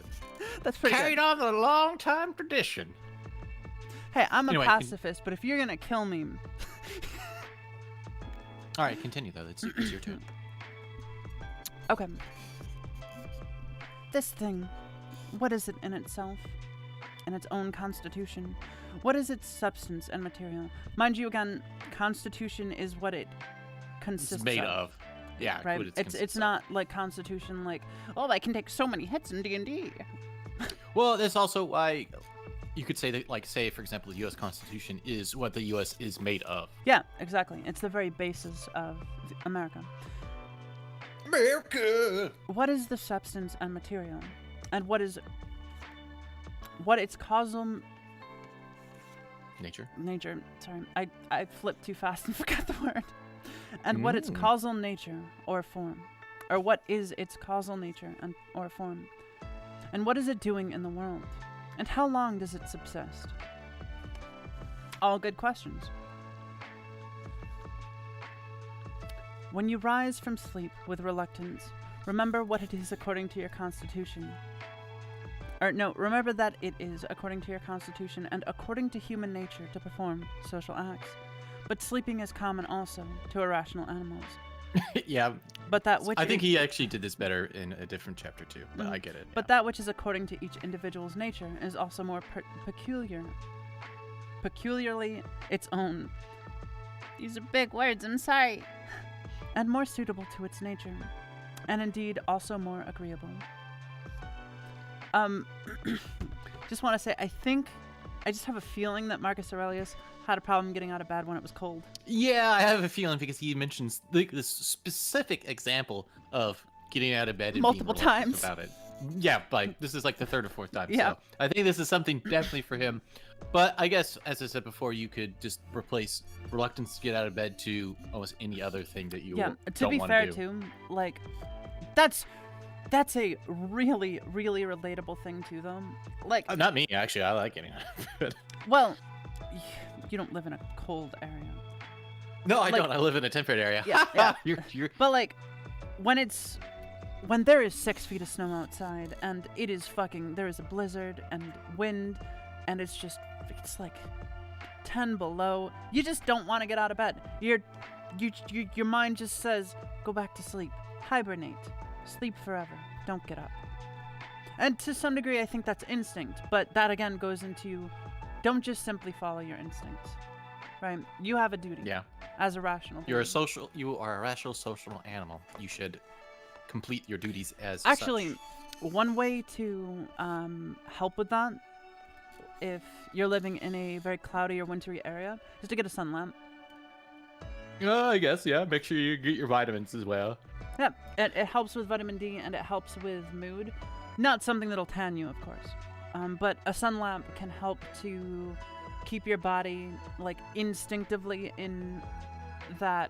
That's pretty Carried good. on the long time tradition. Hey, I'm a Anyway, pacifist, but if you're gonna kill me... All right, continue, though. It's your turn. Okay. This thing, what is it in itself? In its own constitution? What is its substance and material? Mind you, again, constitution is what it consists It's made of. Yeah, right? what It's not like constitution like, oh, I can take so many hits in D&D. Well, there's also why you could say that, like, say, for example, the U.S. Constitution is what the U.S. is made of. Yeah, exactly. It's the very basis of America. America! What is the substance and material? And what its causal Nature. sorry, I flipped too fast and forgot the word. And what its causal nature or form, or what is its causal nature and or form, and what is it doing in the world, and how long does it subsist? All good questions. When you rise from sleep with reluctance, remember what it is according to your constitution. Or no, remember that it is according to your constitution and according to human nature to perform social acts. But sleeping is common also to irrational animals. Yeah. But that which I think he actually did this better in a different chapter too, but I get it. But that which is according to each individual's nature is also more peculiarly its own. These are big words, I'm sorry. And more suitable to its nature, and indeed also more agreeable. Just want to say, I just have a feeling that Marcus Aurelius had a problem getting out of bed when it was cold. Yeah, I have a feeling because he mentions this specific example of getting out of bed and Multiple being reluctant times. about it. Yeah, like this is like the third or fourth time. Yeah. So I think this is something definitely for him. But I guess, as I said before, you could just replace reluctance to get out of bed to almost any other thing that you Yeah, to don't be want fair to do. too, like that's a really, really relatable thing too, though. Like, Not me, actually. I like getting out of bed. well, you don't live in a cold area. No, I Like- don't. I live in a temperate area. Yeah, yeah. You're But like, when there is 6 feet of snow outside and it is there is a blizzard and wind, and it's like 10 below, you just don't want to get out of bed. Your mind just says, go back to sleep, hibernate, sleep forever, don't get up. And to some degree, I think that's instinct, but that again goes into, don't just simply follow your instincts, right? You have a duty. Yeah. As a rational You being. are a rational social animal. You should complete your duties as Actually, such. one way to help with that, if you're living in a very cloudy or wintry area, is to get a sun lamp. I guess, yeah. Make sure you get your vitamins as well. Yeah, it helps with vitamin D and it helps with mood. Not something that'll tan you, of course. But a sun lamp can help to keep your body, like, instinctively in that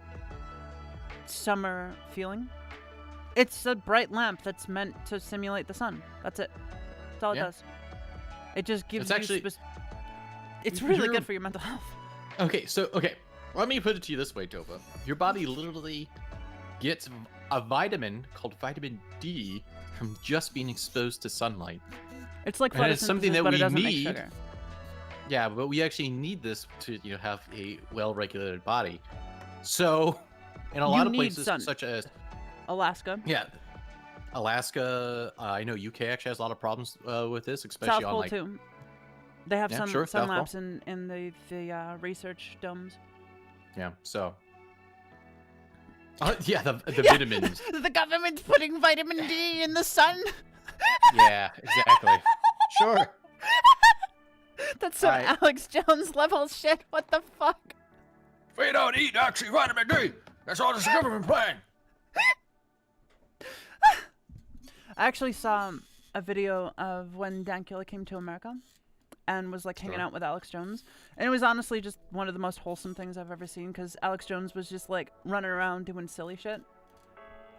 summer feeling. It's a bright lamp that's meant to simulate the sun. That's it. That's all it Yeah. does. It just gives It's actually- it's really you're- good for your mental health. Okay. Let me put it to you this way, Toba. Your body literally gets a vitamin called vitamin D from just being exposed to sunlight. It's like And it's something photosynthesis, that but it we doesn't make need. sugar. Yeah, but we actually need this to have a well-regulated body. So, in a lot of need places, sun. such as Alaska. Alaska, I know UK actually has a lot of problems with this, South especially on Pole like too. They have Yeah, sun sure, South lamps in the research domes. yeah. So, yeah, the Yeah. vitamins. The government's putting vitamin D in the sun. Yeah, exactly. Sure. That's some Alright. Alex Jones level shit. What the fuck? We don't eat actually vitamin D. That's all this government plan. I actually saw a video of when Dankula came to America, and was like hanging Sure. out with Alex Jones. And it was honestly just one of the most wholesome things I've ever seen, because Alex Jones was just like running around doing silly shit.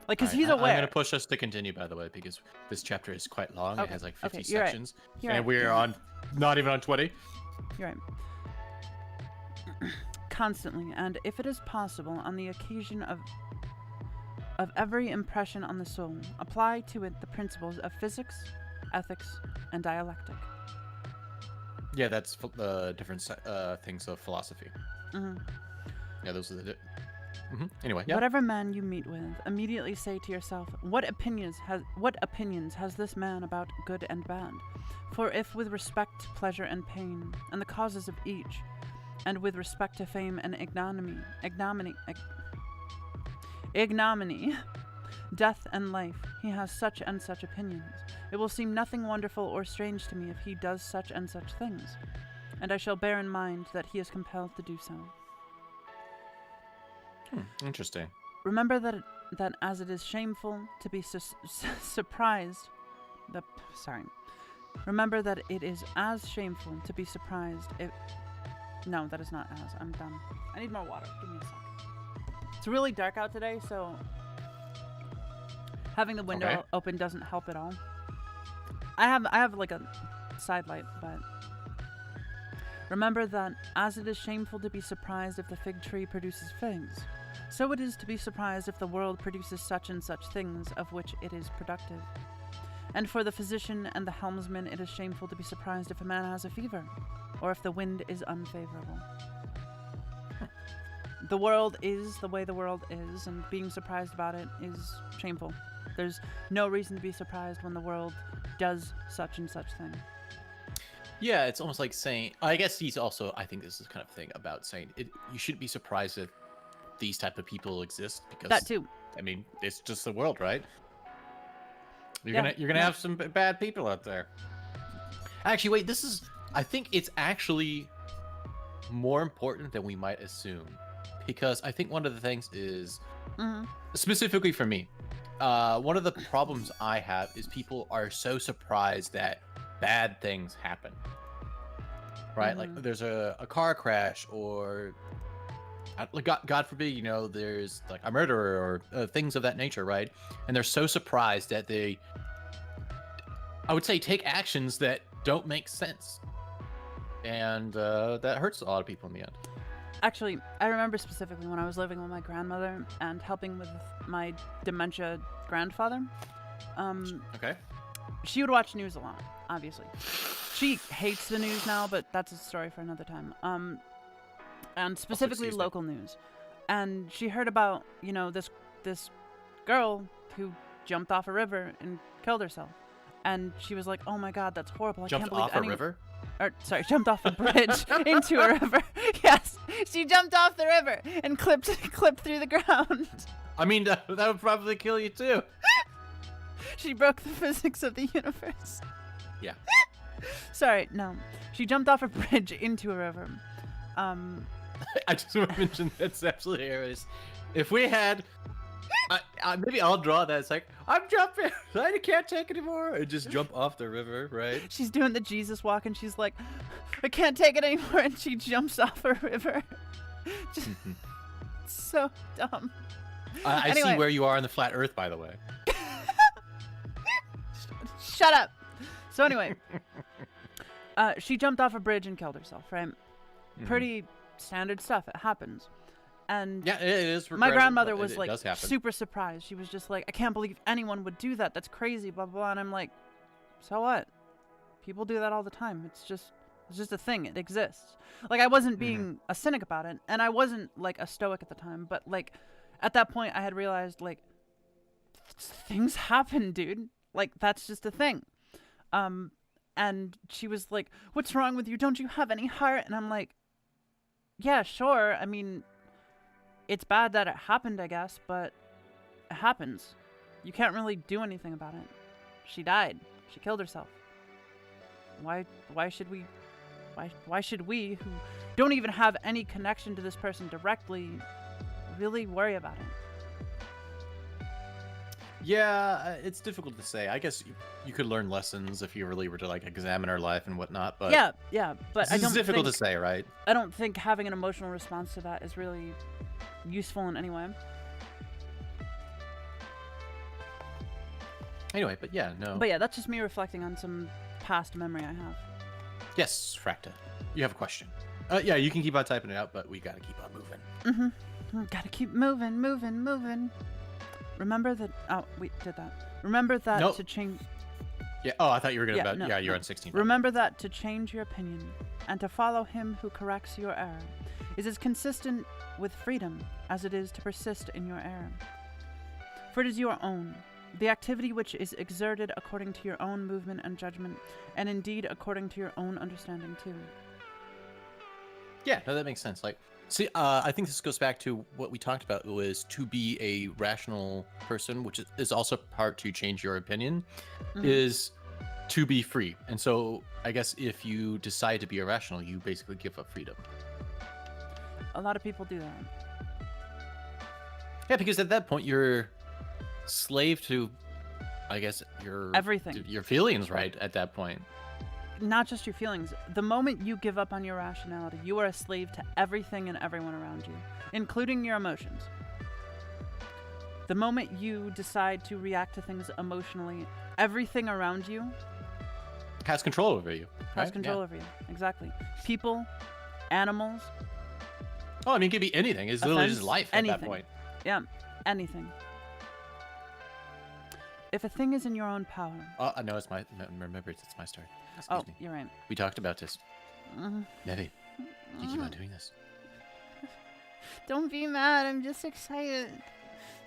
Like, because he's aware. I'm going to push us to continue, by the way, because this chapter is quite long. Okay. It has like 50 Okay, you're right. sections. You're And right. we're on, not even on 20. You're right. Constantly, and if it is possible, on the occasion of every impression on the soul, apply to it the principles of physics, ethics, and dialectic. Yeah, that's the different things of philosophy. Mm-hmm. Yeah, those are the... Anyway, yeah. Whatever man you meet with, immediately say to yourself, what opinions has this man about good and bad? For if with respect to pleasure and pain, and the causes of each, and with respect to fame and ignominy, death and life, he has such and such opinions, it will seem nothing wonderful or strange to me if he does such and such things, and I shall bear in mind that he is compelled to do so. Interesting. Remember that as it is shameful to be surprised... Remember that it is as shameful to be surprised if... No, that is not as. I'm done. I need more water. Give me a sec. It's really dark out today, so... having the window open doesn't help at all. I have like a side light, but... Remember that as it is shameful to be surprised if the fig tree produces figs, so it is to be surprised if the world produces such and such things of which it is productive. And for the physician and the helmsman, it is shameful to be surprised if a man has a fever, or if the wind is unfavorable. The world is the way the world is, and being surprised about it is shameful. There's no reason to be surprised when the world does such and such thing. Yeah, it's almost like saying... I guess he's also... I think this is kind of thing about saying you shouldn't be surprised that these type of people exist, because... That too. I mean, it's just the world, right? You're Yeah, gonna have some bad people out there. Actually, wait, this is... I think it's actually more important than we might assume, because I think one of the things is, specifically for me, one of the problems I have is people are so surprised that bad things happen, right? Like there's a car crash, or God forbid, you know, there's like a murderer or things of that nature, right? And they're so surprised that they, I would say, take actions that don't make sense, and that hurts a lot of people in the end. Actually, I remember specifically when I was living with my grandmother and helping with my dementia grandfather. Okay. She would watch news a lot, obviously. She hates the news now, but that's a story for another time. And specifically local news. And she heard about, you know, this girl who jumped off a river and killed herself. And she was like, "Oh my God, that's horrible! I can't believe Jumped off a river? Sorry, jumped off a bridge into a river." Yes, she jumped off the river and clipped through the ground. I mean, that would probably kill you too. She broke the physics of the universe. Yeah. Sorry, no. She jumped off a bridge into a river. I just want to mention that's absolutely hilarious. If we had... maybe I'll draw that. It's like, I'm jumping. I can't take anymore. And just jump off the river, right? She's doing the Jesus walk, and she's like, I can't take it anymore. And she jumps off a river. Just so dumb. I Anyway. see where you are on the flat earth, by the way. Shut up. So anyway, she jumped off a bridge and killed herself, right? Pretty standard stuff. It happens. And yeah, it is. My grandmother was it like does happen. super surprised. She was just like, I can't believe anyone would do that. That's crazy, blah, blah, blah. And I'm like, so what? People do that all the time. It's just a thing. It exists. Like, I wasn't being a cynic about it, and I wasn't like a stoic at the time, but like at that point I had realized, like, things happen, dude. Like, that's just a thing. And she was like, what's wrong with you? Don't you have any heart? And I'm like, yeah, sure. I mean, it's bad that it happened, I guess, but it happens. You can't really do anything about it. She died. She killed herself. Why should we, who don't even have any connection to this person directly, really worry about it? Yeah, it's difficult to say. I guess you could learn lessons if you really were to like examine our life and whatnot, but yeah, but this is difficult to say, right? I don't think having an emotional response to that is really useful in any way. Anyway, but yeah, no. But yeah, that's just me reflecting on some past memory I have. Yes, Fracta, you have a question. Yeah, you can keep on typing it out, but we gotta keep on moving. Gotta keep moving. Remember that. Oh, we did that. Remember that Nope. to change. Yeah. Oh, I thought you were gonna. Yeah, you're no. on 16. Remember that to change your opinion and to follow him who corrects your error is as consistent with freedom as it is to persist in your error. For it is your own, the activity which is exerted according to your own movement and judgment, and indeed according to your own understanding too. Yeah, no, that makes sense. Like, see, I think this goes back to what we talked about, was to be a rational person, which is also part to change your opinion, is to be free. And so I guess if you decide to be irrational, you basically give up freedom. A lot of people do that. Yeah, because at that point you're slave to, I guess, Everything. your feelings, right? At that point. Not just your feelings. The moment you give up on your rationality, you are a slave to everything and everyone around you, including your emotions. The moment you decide to react to things emotionally, everything around you Has control over you. has right? control Yeah. over you. Exactly. People, animals, Oh, I mean, it could be anything. It's literally just offense, life at anything. that point. Yeah, anything. If a thing is in your own power. No, it's my. No, remember, it's my start. Oh, you're right. We talked about this. Mhm. Nevi, you keep on doing this. Don't be mad. I'm just excited.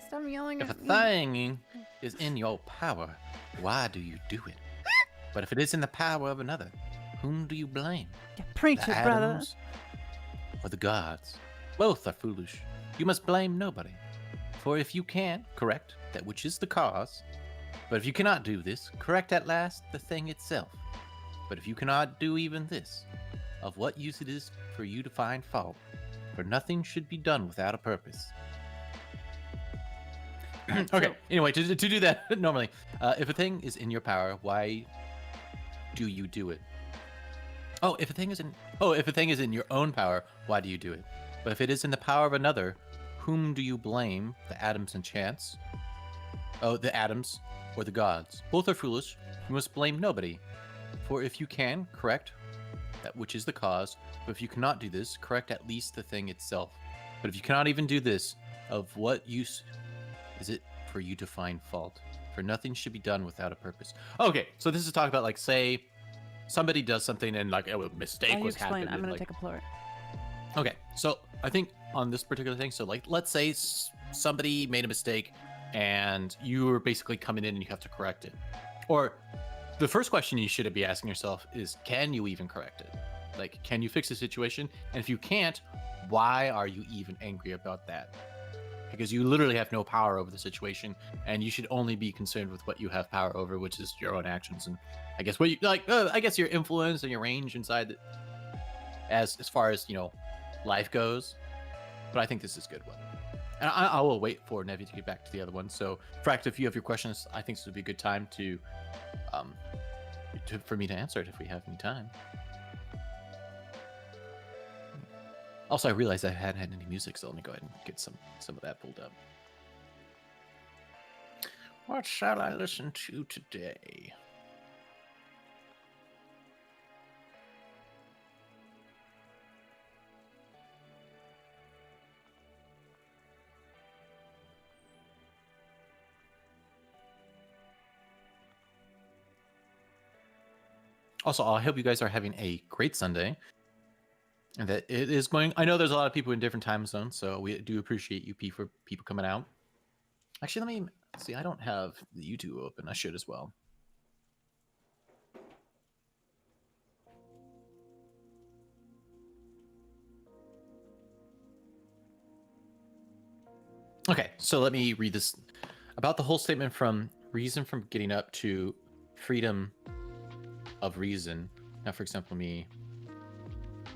Stop yelling If a at me. thing is in your power, why do you do it? But if it is in the power of another, whom do you blame? Yeah, preach The it, brother. atoms or the gods? Both are foolish. You must blame nobody. For if you can, correct that which is the cause. But if you cannot do this, correct at last the thing itself. But if you cannot do even this, of what use it is for you to find fault, for nothing should be done without a purpose. Okay, anyway, to do that normally, if a thing is in your power, why do you do it? If a thing is in your own power, why do you do it? But if it is in the power of another, whom do you blame? The atoms and chance? Oh, the atoms or the gods? Both are foolish. You must blame nobody. For if you can, correct that which is the cause. But if you cannot do this, correct at least the thing itself. But if you cannot even do this, of what use is it for you to find fault? For nothing should be done without a purpose. Okay, so this is talking about, like, say somebody does something and like a mistake While you was explain, happened. I'm going like, to take a plort. Okay, so I think on this particular thing, so like, let's say somebody made a mistake and you were basically coming in and you have to correct it. Or the first question you should be asking yourself is, can you even correct it? Like, can you fix the situation? And if you can't, why are you even angry about that? Because you literally have no power over the situation, and you should only be concerned with what you have power over, which is your own actions. And I guess what you like, I guess your influence and your range inside, as far as, you know, life goes. But I think this is a good one. And I will wait for Nevi to get back to the other one. So, Fract, if you have your questions, I think this would be a good time for me to answer it if we have any time. Also, I realized I hadn't had any music, so let me go ahead and get some of that pulled up. What shall I listen to today? Also, I hope you guys are having a great Sunday. And that it is going. I know there's a lot of people in different time zones, so we do appreciate you for people coming out. Actually, let me see. I don't have the YouTube open. I should as well. Okay, so let me read this about the whole statement from reason from getting up to freedom of reason. Now, for example,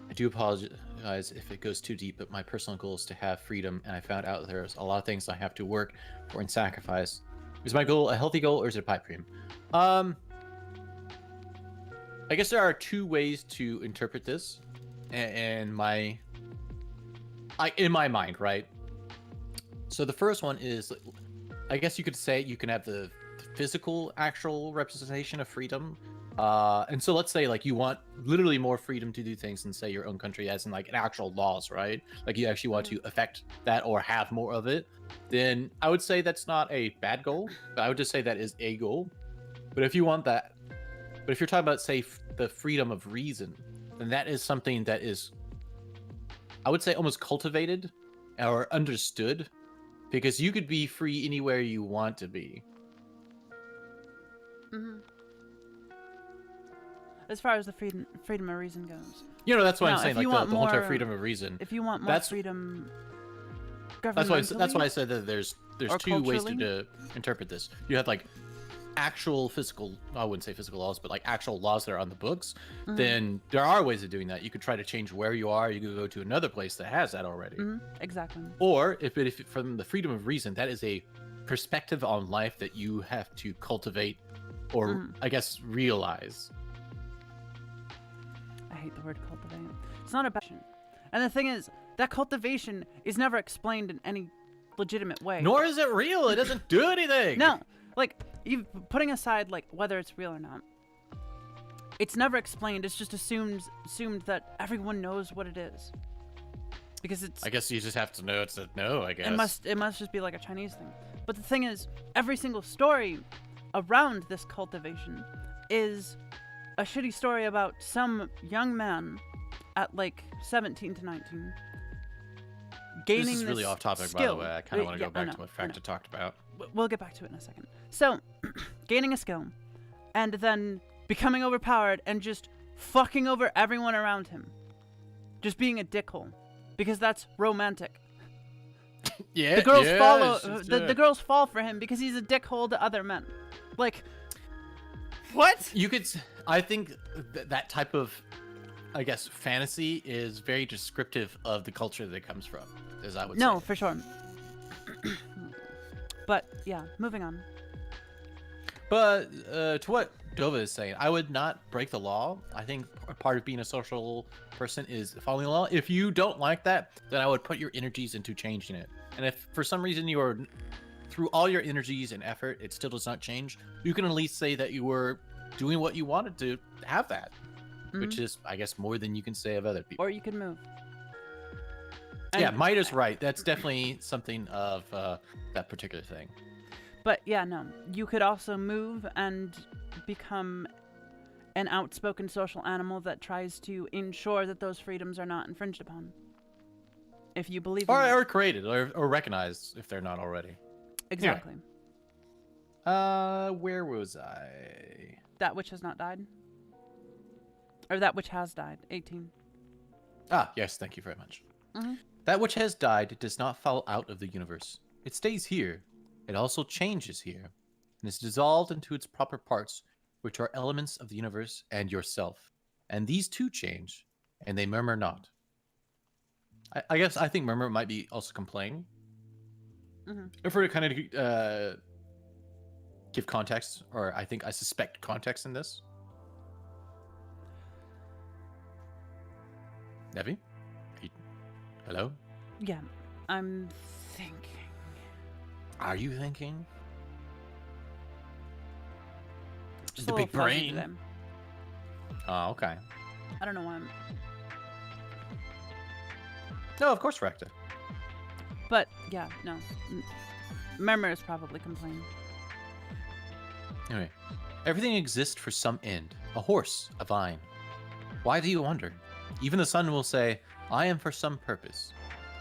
I do apologize if it goes too deep, but my personal goal is to have freedom, and I found out there's a lot of things I have to work for and sacrifice. Is my goal a healthy goal or is it a pipe dream? I guess there are two ways to interpret this, and in my mind, right? So the first one is, I guess you could say you can have the physical, actual representation of freedom. And so let's say like you want literally more freedom to do things than say your own country, as in like actual laws, right? Like you actually want to affect that or have more of it. Then I would say that's not a bad goal, but I would just say that is a goal. But if you want that, but if you're talking about say the freedom of reason, then that is something that is, I would say, almost cultivated or understood, because you could be free anywhere you want to be. Mm-hmm. As far as the freedom of reason goes. You know, that's why I'm saying like the whole entire more- freedom of reason. If you want more That's- freedom, That's why governmentally, I said that there's or two ways culturally? to interpret this. You have like actual physical, I wouldn't say physical laws, but like actual laws that are on the books. Mhm. Then there are ways of doing that. You could try to change where you are. You could go to another place that has that already. Exactly. Or if from the freedom of reason, that is a perspective on life that you have to cultivate, or I guess realize. I hate the word cultivate. It's not a passion. And the thing is, that cultivation is never explained in any legitimate way. Nor is it real. It doesn't do anything. No, like, you putting aside like whether it's real or not, it's never explained. It's just assumed that everyone knows what it is, because it's. I guess you just have to know it's a no. I guess It must just be like a Chinese thing. But the thing is, every single story around this cultivation is a shitty story about some young man at like 17 to 19 gaining This is really this off topic, skill. by the way. I kind of want to Yeah, go back I to know, what I know. Fracta talked about. We'll get back to it in a second. So, gaining a skill, and then becoming overpowered and just fucking over everyone around him. Just being a dickhole. Because that's romantic. Yeah, The girls follow. it's just, The girls fall for him because he's a dickhole to other men. Like, what? You could. I think that type of, I guess, fantasy is very descriptive of the culture that it comes from, as I would say. no, for sure. But yeah, moving on. But to what Dova is saying, I would not break the law. I think part of being a social person is following the law. If you don't like that, then I would put your energies into changing it. And if for some reason you are, through all your energies and effort, it still does not change, you can at least say that you were doing what you wanted to have that, which is, I guess, more than you can say of other people. Or you can move. Yeah, And- might is right. That's definitely something of that particular thing. But yeah, no. You could also move and become an outspoken social animal that tries to ensure that those freedoms are not infringed upon. If you believe in that. Or created, or recognized if they're not already. Exactly. Where was I? That which has not died. Or that which has died. 18. Ah, yes, thank you very much. Mhm. That which has died does not fall out of the universe. It stays here. It also changes here, and is dissolved into its proper parts, which are elements of the universe and yourself. And these too change, and they murmur not. I think murmur might be also complain. If we're to kind of give context, or I suspect context in this. Nevi? Hello? Yeah. I'm thinking. Are you thinking? Just The a big little fuzzy brain. today. Oh, okay. I don't know why I'm. No, of course, Fracta. But yeah, no. Murmur is probably complaining. Anyway, everything exists for some end. A horse, a vine. Why do you wonder? Even the sun will say, I am for some purpose.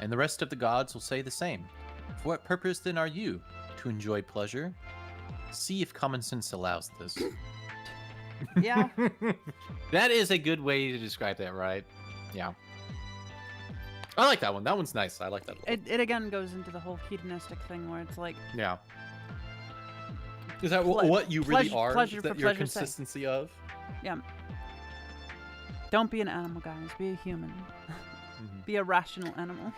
And the rest of the gods will say the same. For what purpose then are you? To enjoy pleasure? See if common sense allows this. Yeah. That is a good way to describe that, right? Yeah. I like that one. That one's nice. I like that. It again goes into the whole hedonistic thing where it's like, Yeah. Is that Ple- what you really pleasure- are? pleasure Is for that your pleasure's sake. consistency of? yeah. Don't be an animal, guys. Be a human. Mhm. Be a rational animal.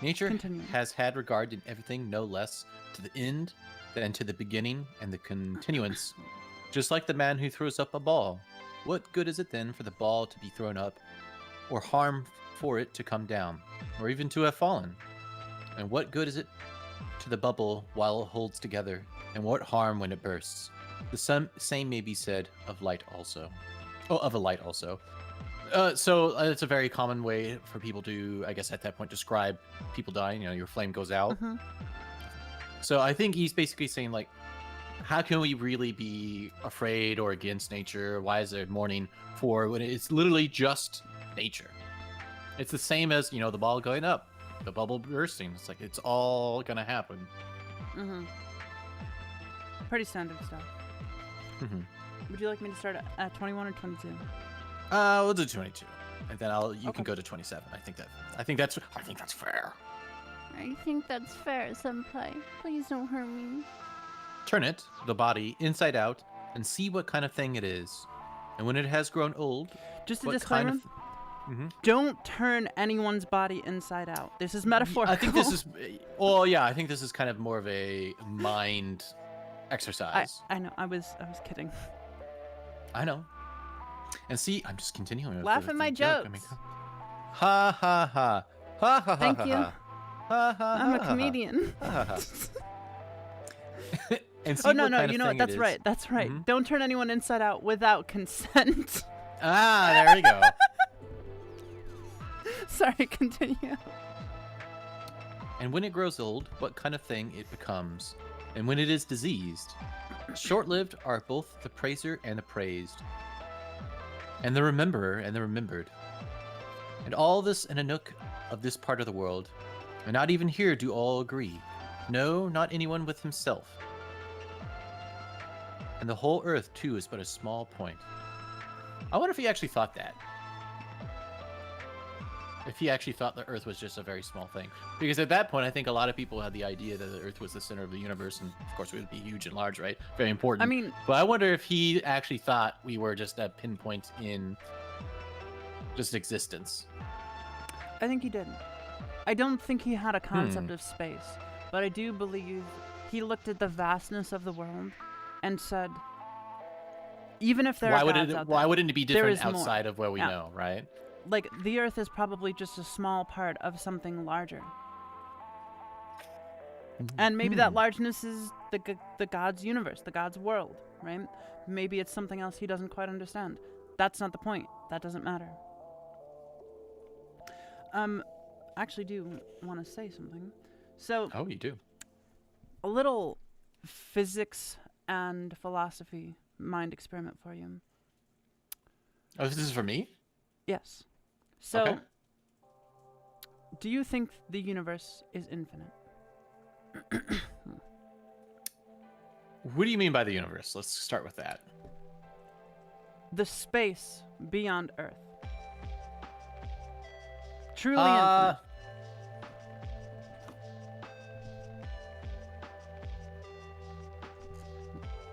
Nature Continue. has had regard in everything no less to the end than to the beginning and the continuance, just like the man who throws up a ball. What good is it then for the ball to be thrown up, or harm for it to come down, or even to have fallen? And what good is it to the bubble while it holds together, and what harm when it bursts? The same may be said of light also. Oh, of a light also. So it's a very common way for people to, I guess, at that point, describe people dying. Your flame goes out. Mm-hmm. So I think he's basically saying, like, how can we really be afraid or against nature? Why is there mourning for when it's literally just nature? It's the same as, the ball going up, the bubble bursting. It's like, it's all gonna happen. Mm-hmm. Pretty standard stuff. Mm-hmm. Would you like me to start at 21 or 22? We'll do 22, and then you Okay. can go to 27. I think that's fair. I think that's fair, Senpai. Please don't hurt me. Turn it, the body, inside out, and see what kind of thing it is. And when it has grown old, Just a what disclaimer. kind of... Mhm. Don't turn anyone's body inside out. This is metaphorical. I think this is... Well, yeah, I think this is kind of more of a mind exercise. I know. I was kidding. I know. And see, I'm just continuing. with Laugh the at my joke. jokes. Ha ha ha. Ha ha ha. Thank ha, you. ha. Ha, ha, I'm a ha, ha, comedian. ha, ha, ha. And see Oh no, what no. kind of You know what? thing it That's is. right. That's right. Mhm. Don't turn anyone inside out without consent. Ah, there we go. Sorry. Continue. And when it grows old, what kind of thing it becomes. And when it is diseased, short-lived are both the praiser and the praised, and the rememberer and the remembered. And all this in a nook of this part of the world, and not even here do all agree. No, not anyone with himself. And the whole earth, too, is but a small point. I wonder if he actually thought that. If he actually thought the Earth was just a very small thing. Because at that point, I think a lot of people had the idea that the Earth was the center of the universe, and of course it would be huge and large, right? Very important. I mean, But I wonder if he actually thought we were just a pinpoint in just existence. I think he did. I don't think he had a concept of space, but I do believe he looked at the vastness of the world and said, even if there are gods out Why there, wouldn't it be there different is more. outside of where we Yeah. know, right? like the Earth is probably just a small part of something larger. And maybe that largeness is the God's universe, the God's world, right? Maybe it's something else he doesn't quite understand. That's not the point. That doesn't matter. Actually do want to say something. So, Oh, you do. a little physics and philosophy mind experiment for you. Oh, this is for me? Yes. So, Okay. do you think the universe is infinite? What do you mean by the universe? Let's start with that. The space beyond Earth. Truly infinite.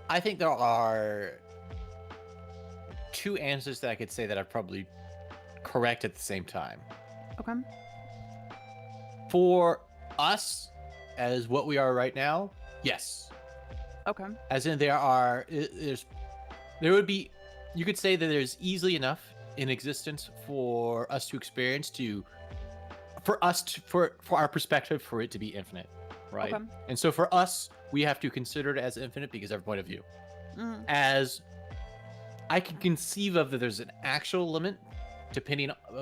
I think there are two answers that I could say that are probably correct at the same time. Okay. For us, as what we are right now, yes. Okay. As in, there would be, you could say that there's easily enough in existence for us to experience for our perspective, for it to be infinite, right? Okay. And so for us, we have to consider it as infinite because of our point of view. Mhm. As I can conceive of that there's an actual limit,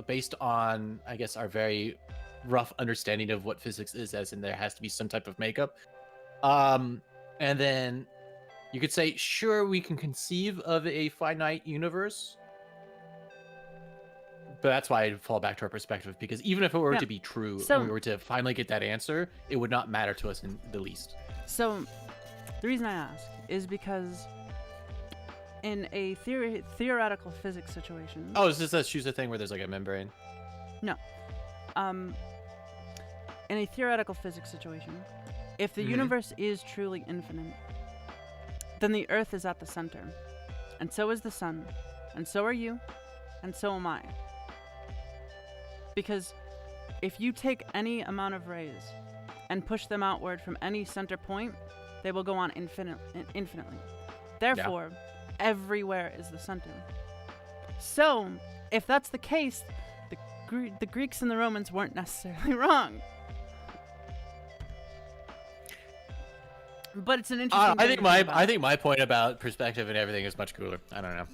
based on, I guess, our very rough understanding of what physics is, as in there has to be some type of makeup. And then you could say, sure, we can conceive of a finite universe. But that's why I fall back to our perspective, because even if it were Yeah. to be true, So- and we were to finally get that answer, it would not matter to us in the least. So, the reason I ask is because in a theoretical physics situation, Oh, is this a choose a thing where there's like a membrane? in a theoretical physics situation, if the Mhm. universe is truly infinite, then the Earth is at the center, and so is the sun, and so are you, and so am I. Because if you take any amount of rays and push them outward from any center point, they will go on infinitely. Therefore, everywhere is the center. So, if that's the case, the Greeks and the Romans weren't necessarily wrong. But it's an interesting. I think my point about perspective and everything is much cooler. I don't know.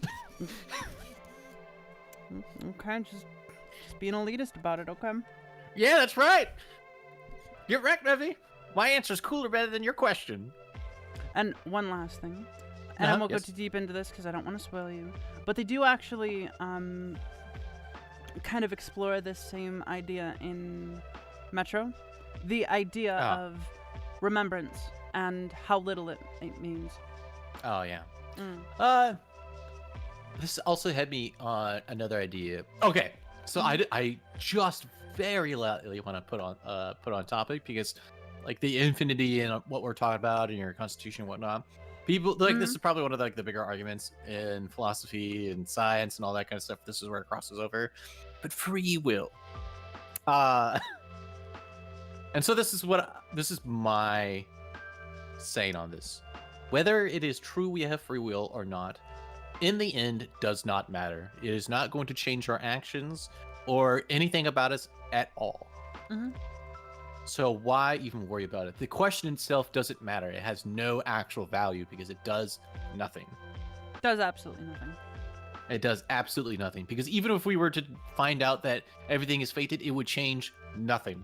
Okay, just being elitist about it. Okay. Yeah, that's right. You're right, Nevi. My answer's cooler better than your question. And one last thing, and I won't go too deep into this because I don't want to spoil you. But they do actually kind of explore this same idea in Metro, the idea of remembrance and how little it means. Oh yeah. This also had me on another idea. Okay, so I just very lightly want to put on topic because like the infinity and what we're talking about in your constitution and whatnot. People like this is probably one of the bigger arguments in philosophy and science and all that kind of stuff. This is where it crosses over. But free will. And so this is my saying on this. Whether it is true we have free will or not, in the end does not matter. It is not going to change our actions or anything about us at all. So why even worry about it? The question itself doesn't matter. It has no actual value because it does nothing. Does absolutely nothing. It does absolutely nothing because even if we were to find out that everything is fated, it would change nothing.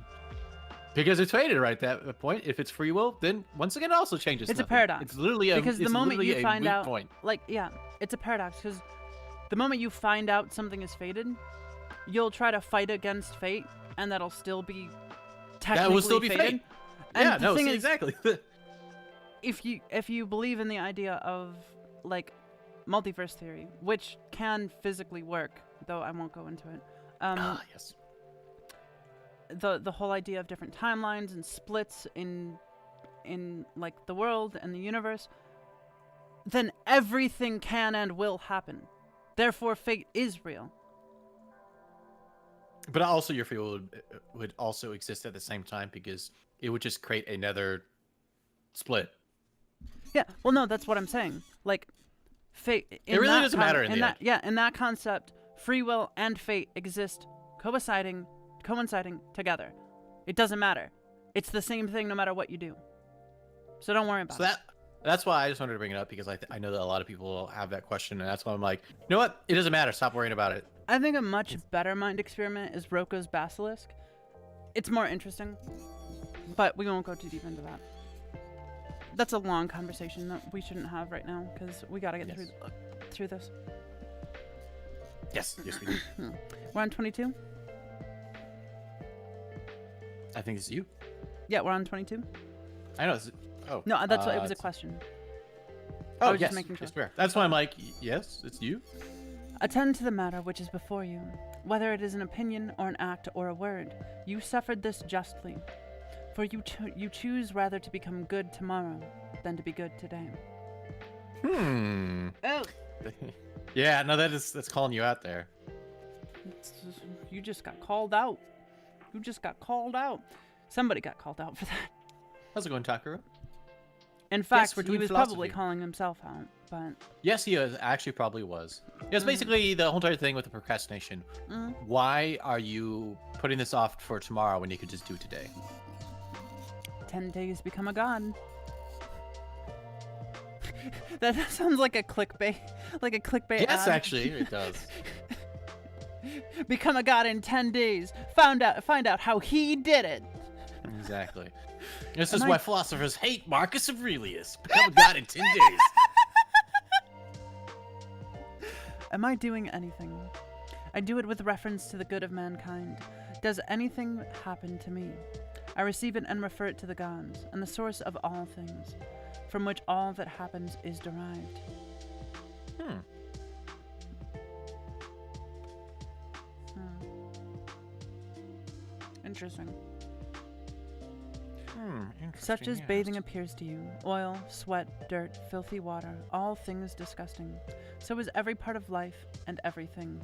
Because it's fated right at that point. If it's free will, then once again it also changes It's nothing. a paradox. It's literally because the moment you find out, point. It's a paradox because the moment you find out something is fated, you'll try to fight against fate, and that'll still be technically that will still be fated. fate. And Yeah, the no, thing see, is, exactly. if you believe in the idea of like multiverse theory, which can physically work, though I won't go into it. Yes. The whole idea of different timelines and splits in like the world and the universe, then everything can and will happen. Therefore, fate is real. But also your free will would also exist at the same time because it would just create another split. Yeah, well, no, that's what I'm saying. Like, fate. It really doesn't matter in the end. Yeah, in that concept, free will and fate exist coinciding together. It doesn't matter. It's the same thing no matter what you do. So don't worry about it. That's why I just wanted to bring it up because I know that a lot of people have that question, and that's why I'm like, you know what? It doesn't matter. Stop worrying about it. I think a much better mind experiment is Roko's basilisk. It's more interesting, but we won't go too deep into that. That's a long conversation that we shouldn't have right now because we gotta get through this. Yes, we do. We're on 22? I think it's you. Yeah, we're on 22. I know. Oh. No, that's what it was a question. Oh, I was yes. just making sure. Yes, fair. That's why I'm like, yes, it's you. Attend to the matter which is before you, whether it is an opinion or an act or a word. You suffered this justly, for you choose rather to become good tomorrow than to be good today. Oh. Yeah, no, that's calling you out there. You just got called out. You just got called out. Somebody got called out for that. How's it going, Takara? In fact, we're he doing was philosophy. probably calling himself out, but... Yes, he actually probably was. Yeah, it's basically the whole entire thing with the procrastination. Why are you putting this off for tomorrow when you could just do it today? 10 days become a god. that sounds like a clickbait. Like a clickbait Yes, ad. actually, it does. Become a god in 10 days. Find out how he did it. Exactly. This is why philosophers hate Marcus Aurelius. Become a god in 10 days. Am I doing anything? I do it with reference to the good of mankind. Does anything happen to me? I receive it and refer it to the gods, and the source of all things, from which all that happens is derived. Interesting. Such as bathing appears to you, oil, sweat, dirt, filthy water, all things disgusting. So is every part of life and everything.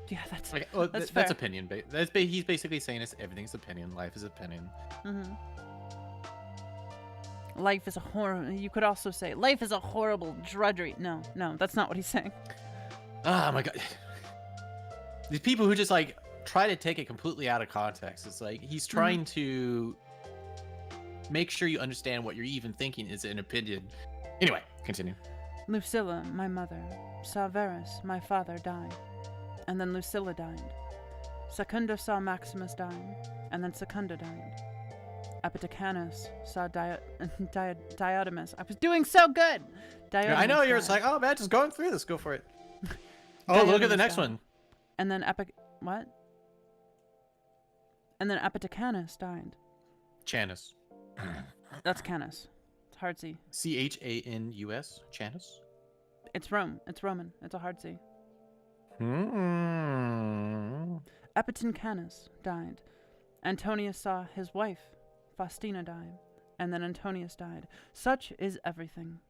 Yeah, that's Okay, well, that's that's fair. opinion. He's basically saying everything's opinion. Life is opinion. life is a horror. You could also say life is a horrible drudgery. No, that's not what he's saying. Oh my god. These people who just like try to take it completely out of context. It's like he's trying to make sure you understand what you're even thinking is an opinion. Anyway, continue. Lucilla, my mother, saw Verus, my father, die, and then Lucilla died. Secunda saw Maximus die, and then Secunda died. Epitacanus saw Diotimus. I was doing so good! Yeah, I know, you're just like, oh man, just going through this, go for it. Oh, look at the next one. And then what? And then Epitacanus died. Chanus. That's Canis. It's hard C. Chanus? Chanus? It's Rome. It's Roman. It's a hard C. Epitancanus died. Antonius saw his wife, Faustina, die, and then Antonius died. Such is everything.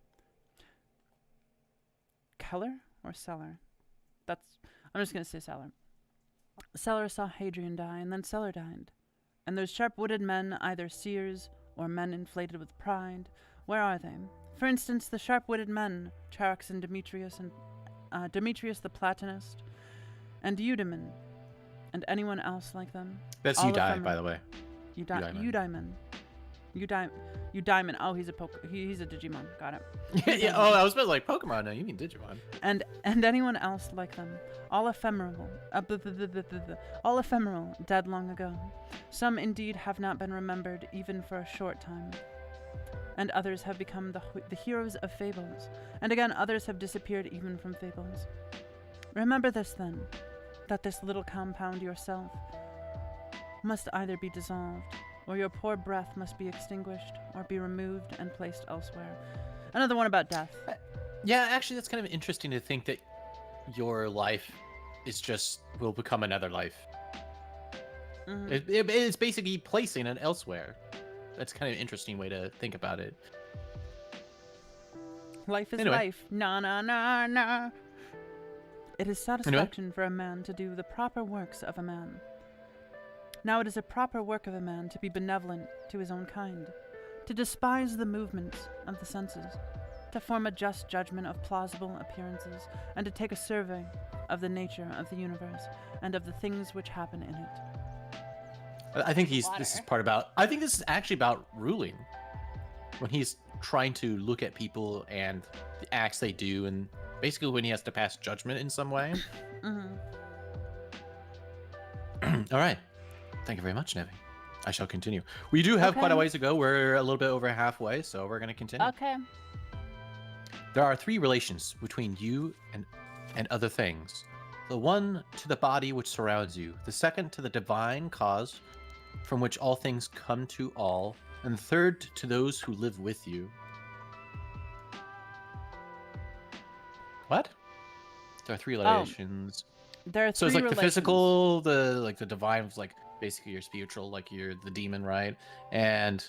Keller or Celer? I'm just going to say Celer. Celer saw Hadrian die, and then Celer died. And those sharp-witted men, either seers or men inflated with pride, where are they? For instance, the sharp-witted men, Charax and Demetrius the Platonist, and Eudaemon, and anyone else like them. That's Eudaimon, by the way. Eudaimon. Oh, he's a Digimon. Got it. Yeah. Oh, I was about like Pokemon. No, you mean Digimon. And anyone else like them, all ephemeral, all ephemeral, dead long ago. Some indeed have not been remembered even for a short time, and others have become the heroes of fables, and again others have disappeared even from fables. Remember this then, that this little compound yourself must either be dissolved, or your poor breath must be extinguished, or be removed and placed elsewhere. Another one about death. Yeah, actually, that's kind of interesting to think that your life will become another life. Mm-hmm. It's basically placing it elsewhere. That's kind of an interesting way to think about it. Life is life. Na. It is satisfaction for a man to do the proper works of a man. Now it is a proper work of a man to be benevolent to his own kind, to despise the movements of the senses, to form a just judgment of plausible appearances, and to take a survey of the nature of the universe and of the things which happen in it. I think this is actually about ruling. When he's trying to look at people and the acts they do, and basically when he has to pass judgment in some way. All right. Thank you very much, Nevi. I shall continue. We do have quite a ways to go. We're a little bit over halfway, so we're going to continue. Okay. There are three relations between you and other things. The one to the body which surrounds you, the second to the divine cause from which all things come to all, and the third to those who live with you. What? There are three relations. There are so three it's like relations. The physical, the divine was like basically your spiritual, like you're the demon, right? And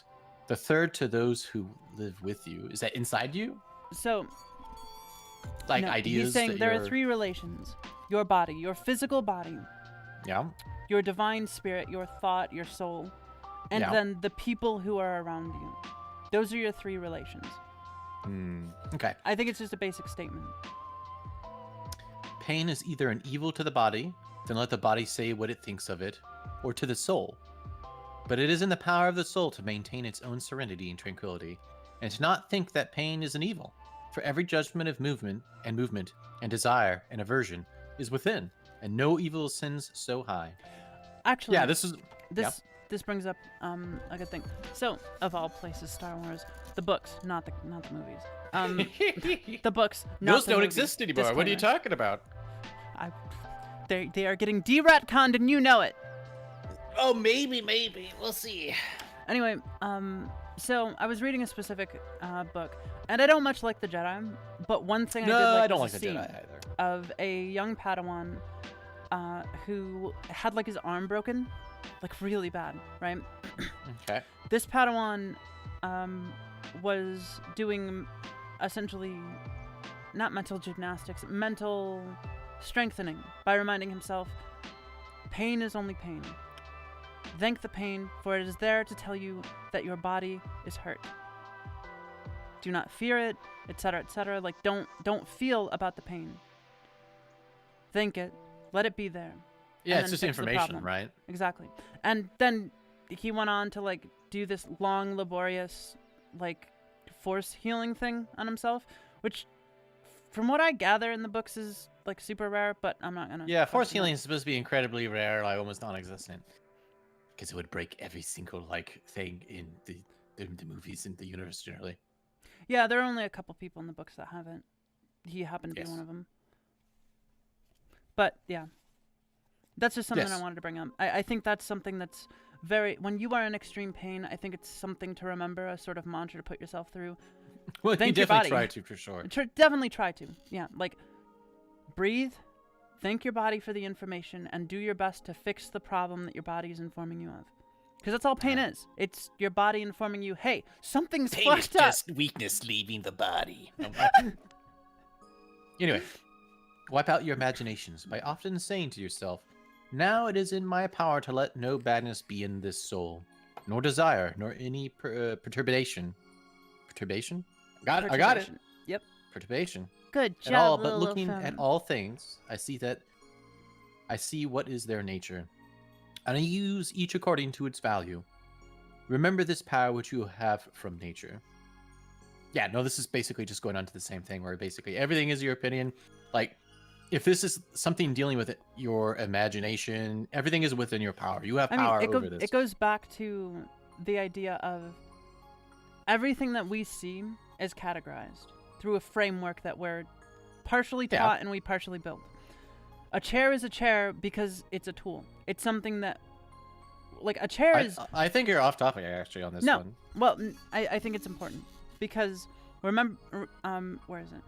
the third to those who live with you. Is that inside you? So, like no, ideas. He's saying there are three relations: your body, your physical body, yeah, your divine spirit, your thought, your soul, and then the people who are around you. Those are your three relations. Okay. I think it's just a basic statement. Pain is either an evil to the body, then let the body say what it thinks of it, or to the soul. But it is in the power of the soul to maintain its own serenity and tranquility, and to not think that pain is an evil. For every judgment of movement and desire and aversion is within, and no evil sins so high. Actually, yeah, this brings up a good thing. So, of all places, Star Wars, the books, not the movies. The books. Not Those the don't movies. exist anymore. Disclaimer. What are you talking about? They are getting de-retconned, and you know it. Oh, maybe. We'll see. Anyway, so I was reading a specific book, and I don't much like the Jedi, but one thing I don't like the Jedi either. Of a young Padawan who had like his arm broken, like really bad, right? Okay. This Padawan was doing essentially not mental gymnastics, mental strengthening by reminding himself, pain is only pain. Thank the pain, for it is there to tell you that your body is hurt. do not fear it, etc., etc. Like, don't feel about the pain. Think it, let it be there. Yeah, and it's then just fix the information, problem. right? Exactly. And then he went on to like do this long, laborious, like force healing thing on himself, which, from what I gather in the books, is like super rare. But I'm not gonna. Yeah, force question healing that. is supposed to be incredibly rare, like almost non-existent, because it would break every single like thing in the movies in the universe generally. Yeah, there are only a couple people in the books that haven't. He happened to be Yes. one of them. But yeah, that's just something Yes. I wanted to bring up. I think that's something that's very, when you are in extreme pain, I think it's something to remember, a sort of mantra to put yourself through. Well, you Thank your definitely body. try to, for sure. Definitely try to. Yeah, like breathe, thank your body for the information, and do your best to fix the problem that your body is informing you of. Because that's all pain is. It's your body informing you, hey, something's Pain is fucked up. just weakness leaving the body. Anyway, wipe out your imaginations by often saying to yourself, now it is in my power to let no badness be in this soul, nor desire, nor any perturbation. Perturbation? I got it. Perturbation. Yep. Perturbation. Good At all, job, but little looking at femme. all things, I see what is their nature, and I use each according to its value. Remember this power which you have from nature. Yeah, no, this is basically just going on to the same thing, where basically everything is your opinion. Like, if this is something dealing with your imagination, everything is within your power. You have power over this. It goes back to the idea of everything that we see is categorized through a framework that we're partially taught and we partially build. A chair is a chair because it's a tool. It's something that, like, a chair is... I think you're off topic, actually, on this one. Well, I think it's important because, remember, where is it?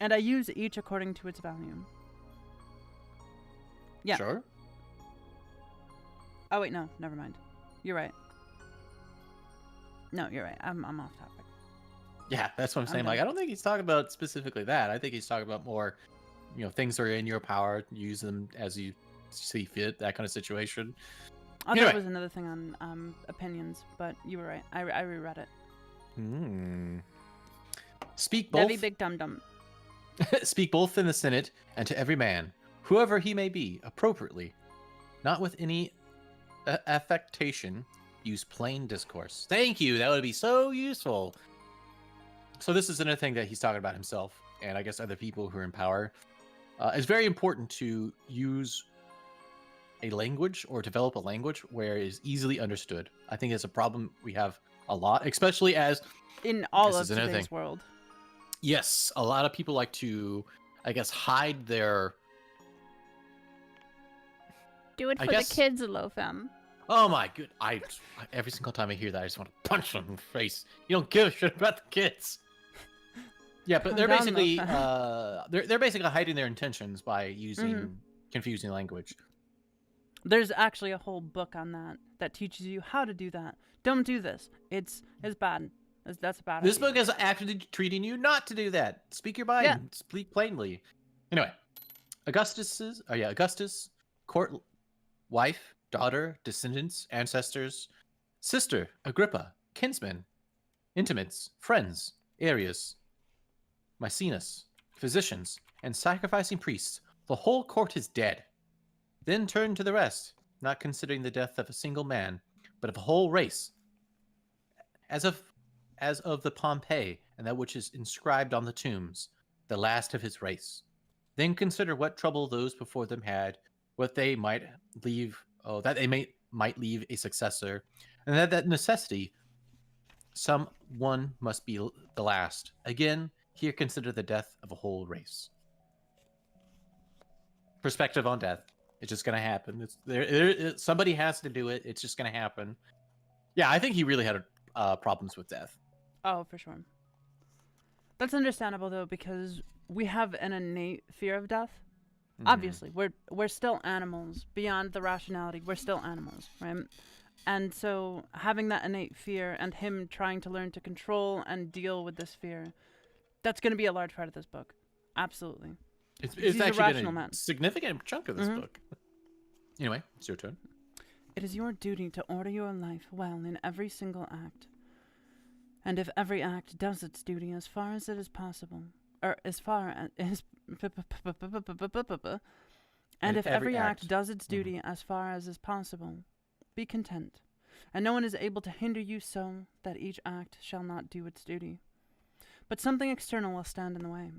And I use each according to its value. Yeah. Sure. Oh, wait, no, never mind. You're right. No, you're right. I'm off topic. Yeah, that's what I'm saying. done. Like, I don't think he's talking about specifically that. I think he's talking about more, things that are in your power. Use them as you see fit, that kind of situation. I Anyway. thought it was another thing on opinions, but you were right. I reread it. Speak both. Debbie Big Dum Dum. Speak both in the Senate and to every man, whoever he may be, appropriately, not with any affectation. Use plain discourse. Thank you. That would be so useful. So this is another thing that he's talking about himself, and I guess other people who are in power. It's very important to use a language or develop a language where it is easily understood. I think it's a problem we have a lot, especially as In all This of is another today's thing. world. yes, a lot of people like to, I guess, hide their. Do it I for guess- the kids, Lofam. Oh my good! Every single time I hear that, I just want to punch them in the face. You don't give a shit about the kids. Yeah, but Calm they're down, basically Lofam. they're basically hiding their intentions by using confusing language. There's actually a whole book on that teaches you how to do that. Don't do this. It's bad. That's a bad This idea. book is actually treating you not to do that. Speak your mind. Yeah. Speak plainly. Anyway, Augustus, court, wife, daughter, descendants, ancestors, sister, Agrippa, kinsmen, intimates, friends, Arius, Maecenas, physicians, and sacrificing priests. The whole court is dead. Then turn to the rest, not considering the death of a single man, but of a whole race. As of the Pompeii, and that which is inscribed on the tombs, the last of his race. Then consider what trouble those before them had, what they might leave, that they might leave a successor, and that necessity, some one must be the last. Again, here consider the death of a whole race. Perspective on death. It's just gonna happen. Somebody has to do it. It's just gonna happen. Yeah, I think he really had problems with death. Oh, for sure. That's understandable though, because we have an innate fear of death. Obviously, we're still animals. Beyond the rationality, we're still animals, right? And so having that innate fear and him trying to learn to control and deal with this fear, that's going to be a large part of this book. Absolutely. It's He's a actually rational been a man. significant chunk of this book. Anyway, it's your turn. It is your duty to order your life well in every single act, And if every act does its duty as far as it is possible, or as far as and if every act does its duty as far as is possible, be content, and no one is able to hinder you so that each act shall not do its duty. But something external will stand in the way.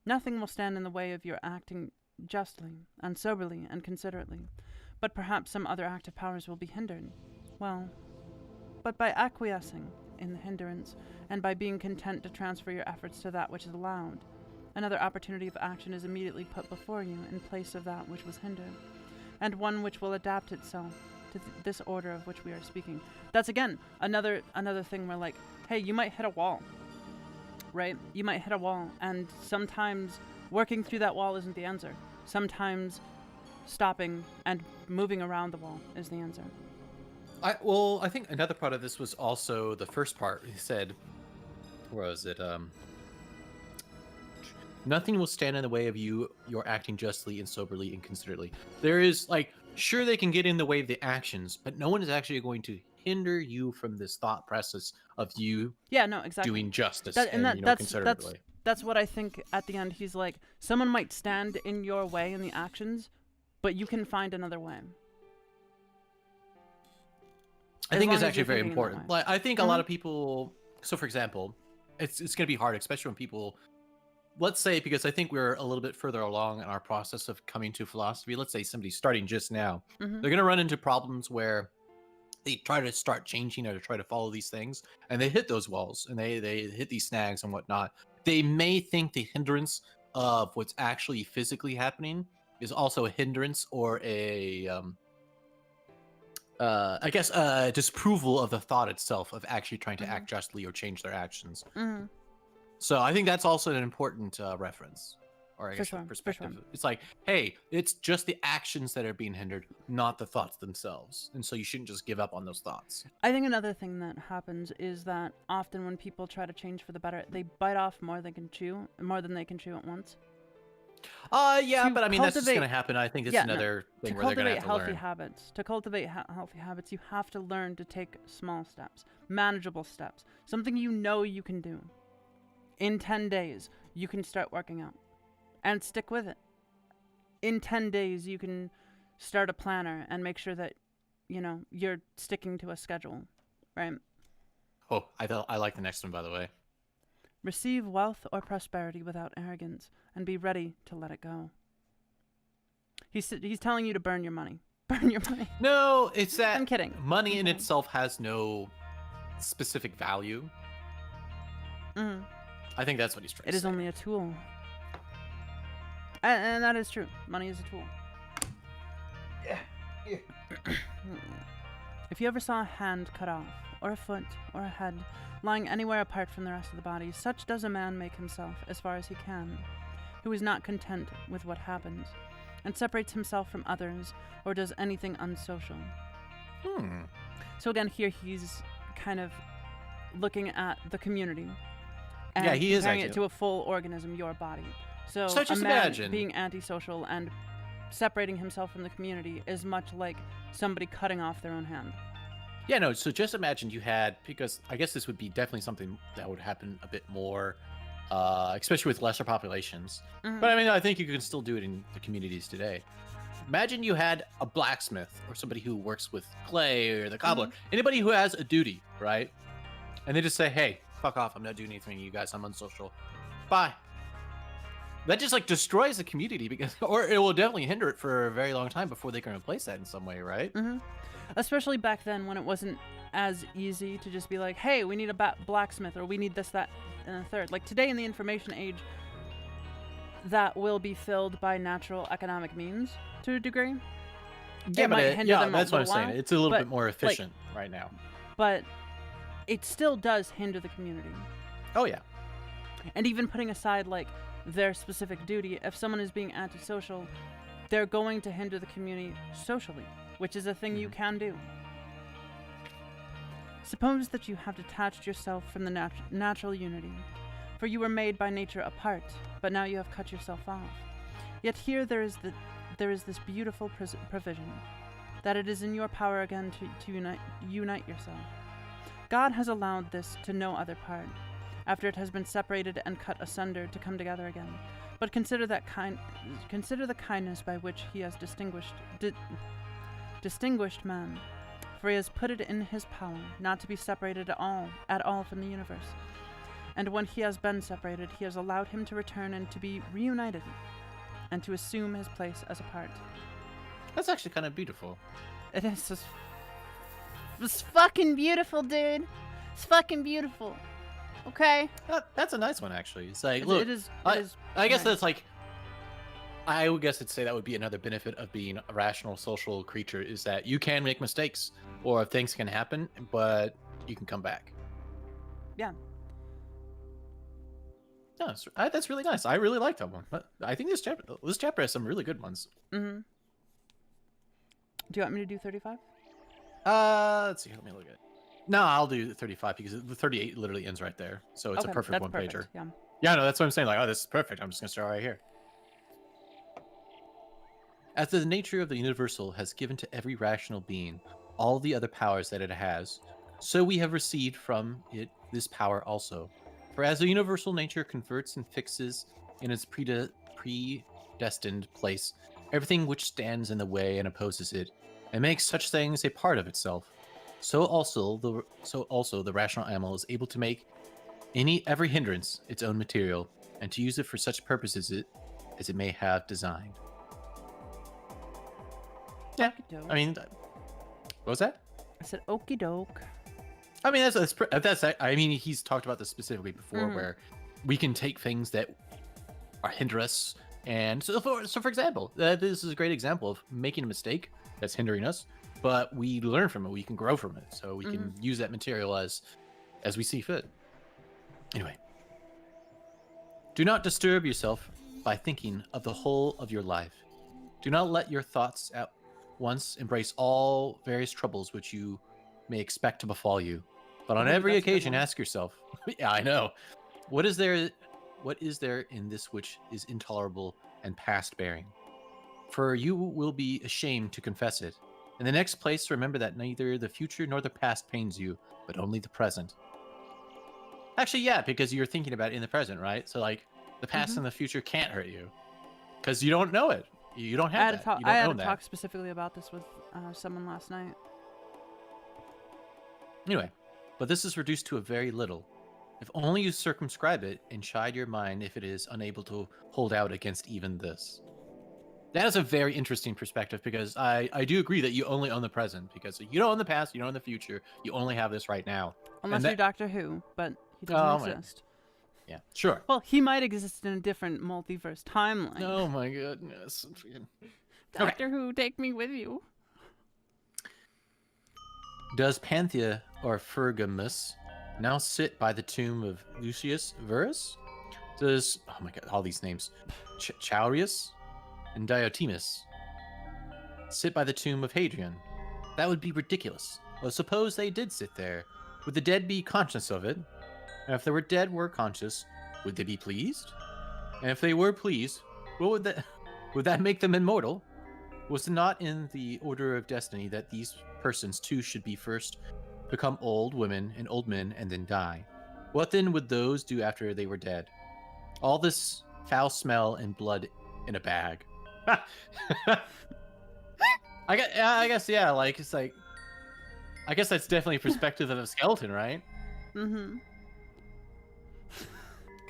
Nothing will stand in the way of your acting justly and soberly and considerately, but perhaps some other active powers will be hindered. Well, but by acquiescing in the hindrance, and by being content to transfer your efforts to that which is allowed, another opportunity of action is immediately put before you in place of that which was hindered, and one which will adapt itself to this order of which we are speaking. That's again another thing where, like, hey, you might hit a wall, right? You might hit a wall, and sometimes working through that wall isn't the answer. Sometimes stopping and moving around the wall is the answer. I think another part of this was also the first part. He said, where was it? Nothing will stand in the way of you're acting justly and soberly and considerately. There is, like, sure, they can get in the way of the actions, but no one is actually going to hinder you from this thought process of you doing justice considerately. That's what I think at the end. He's like, someone might stand in your way in the actions, but you can find another way. I think it's actually very important. Like, I think a lot of people, so for example, it's going to be hard, especially when people, let's say, because I think we're a little bit further along in our process of coming to philosophy. Let's say somebody's starting just now. They're going to run into problems where they try to start changing or to try to follow these things, and they hit those walls and they hit these snags and whatnot. They may think the hindrance of what's actually physically happening is also a hindrance or a I guess disapproval of the thought itself of actually trying to act justly or change their actions. So I think that's also an important reference, or I guess perspective. Sure. It's like, hey, it's just the actions that are being hindered, not the thoughts themselves. And so you shouldn't just give up on those thoughts. I think another thing that happens is that often when people try to change for the better, they bite off more than they can chew at once. Yeah, but I mean, that's just going to happen. I think it's another thing where they're going to have to learn. To cultivate healthy habits, you have to learn to take small steps, manageable steps, something you know you can do. In 10 days, you can start working out and stick with it. In 10 days, you can start a planner and make sure that, you know, you're sticking to a schedule, right? Oh, I like the next one, by the way. Receive wealth or prosperity without arrogance, and be ready to let it go. He's telling you to burn your money. Burn your money. No, it's that I'm kidding. Money in itself has no specific value. I think that's what he's trying to say. It is only a tool. And that is true. Money is a tool. Yeah. If you ever saw a hand cut off, or a foot, or a head, lying anywhere apart from the rest of the body, such does a man make himself as far as he can, who is not content with what happens, and separates himself from others, or does anything unsocial. So again, here he's kind of looking at the community, and he is comparing it to a full organism, your body. So just a man imagine being antisocial and separating himself from the community is much like somebody cutting off their own hand. Yeah, no, so just imagine you had, because I guess this would be definitely something that would happen a bit more, especially with lesser populations. But I mean, I think you can still do it in the communities today. Imagine you had a blacksmith or somebody who works with clay or the cobbler, anybody who has a duty, right? And they just say, hey, fuck off, I'm not doing anything, you guys, I'm unsocial. Bye. That just, like, destroys the community, because, or it will definitely hinder it for a very long time before they can replace that in some way, right? Especially back then when it wasn't as easy to just be like, hey, we need a blacksmith, or we need this, that, and a third. Like today in the information age, that will be filled by natural economic means to a degree. Yeah, that's what I'm saying. It's a little bit more efficient right now. But it still does hinder the community. Oh, yeah. And even putting aside, like, their specific duty, if someone is being antisocial, they're going to hinder the community socially, which is a thing you can do. Suppose that you have detached yourself from the natural unity, for you were made by nature apart, but now you have cut yourself off. Yet here there is this beautiful provision, that it is in your power again to unite yourself. God has allowed this to no other part, after it has been separated and cut asunder to come together again. But consider the kindness by which he has distinguished man, for he has put it in his power not to be separated at all from the universe. And when he has been separated, he has allowed him to return and to be reunited, and to assume his place as a part. That's actually kind of beautiful. It is just It's fucking beautiful, dude. It's fucking beautiful. Okay? That's a nice one, actually. It's like, It- look, it is- I it is guess nice. that's like, I would guess I'd say that would be another benefit of being a rational social creature is that you can make mistakes or things can happen, but you can come back. Yeah. No, that's really nice. I really like that one. But I think this chapter has some really good ones. Mm-hmm. Do you want me to do 35? Let's see. Let me look at it. No, I'll do 35 because the 38 literally ends right there. So it's a perfect that's one-pager. perfect, yeah. Yeah, no, that's what I'm saying. Like, oh, this is perfect. I'm just going to start right here. As the nature of the universal has given to every rational being all the other powers that it has, so we have received from it this power also. For as the universal nature converts and fixes in its predestined place everything which stands in the way and opposes it, and makes such things a part of itself, so also the rational animal is able to make every hindrance its own material, and to use it for such purposes as it may have designed. Yeah, Okey-doke. I mean, what was that? I said okie doke. I mean, that's. I mean, he's talked about this specifically before, where we can take things that hinder us, and so for example, this is a great example of making a mistake that's hindering us, but we learn from it. We can grow from it, so we can use that material as we see fit. Anyway, do not disturb yourself by thinking of the whole of your life. Do not let your thoughts at once embrace all various troubles which you may expect to befall you, but on Ooh, every that's a good occasion one. ask yourself, yeah, I know, what is there in this which is intolerable and past bearing? For you will be ashamed to confess it. In the next place, remember that neither the future nor the past pains you, but only the present. Actually, yeah, because you're thinking about it in the present, right? So like the past and the future can't hurt you because you don't know it. You don't have that. You don't I had know a that. talk specifically about this with someone last night. Anyway, but this is reduced to a very little. If only you circumscribe it and chide your mind if it is unable to hold out against even this. That is a very interesting perspective because I do agree that you only own the present because you don't own the past, you don't own the future, you only have this right now. Unless And you're Doctor Who, but he doesn't Oh, my- exist. Yeah, sure. Well, he might exist in a different multiverse timeline. Oh my goodness. Doctor Who, take me with you. Does Panthea or Fergamus now sit by the tomb of Lucius Verus? Does, oh my god, all these names, Chaurius and Diotimus sit by the tomb of Hadrian? That would be ridiculous. Well, suppose they did sit there. Would the dead be conscious of it? And if the dead were conscious, would they be pleased? And if they were pleased, what would that make them immortal? Was it not in the order of destiny that these persons too should be first become old women and old men and then die? What then would those do after they were dead? All this foul smell and blood in a bag. I guess yeah, like it's like I guess that's definitely a perspective of a skeleton, right? Mm-hmm.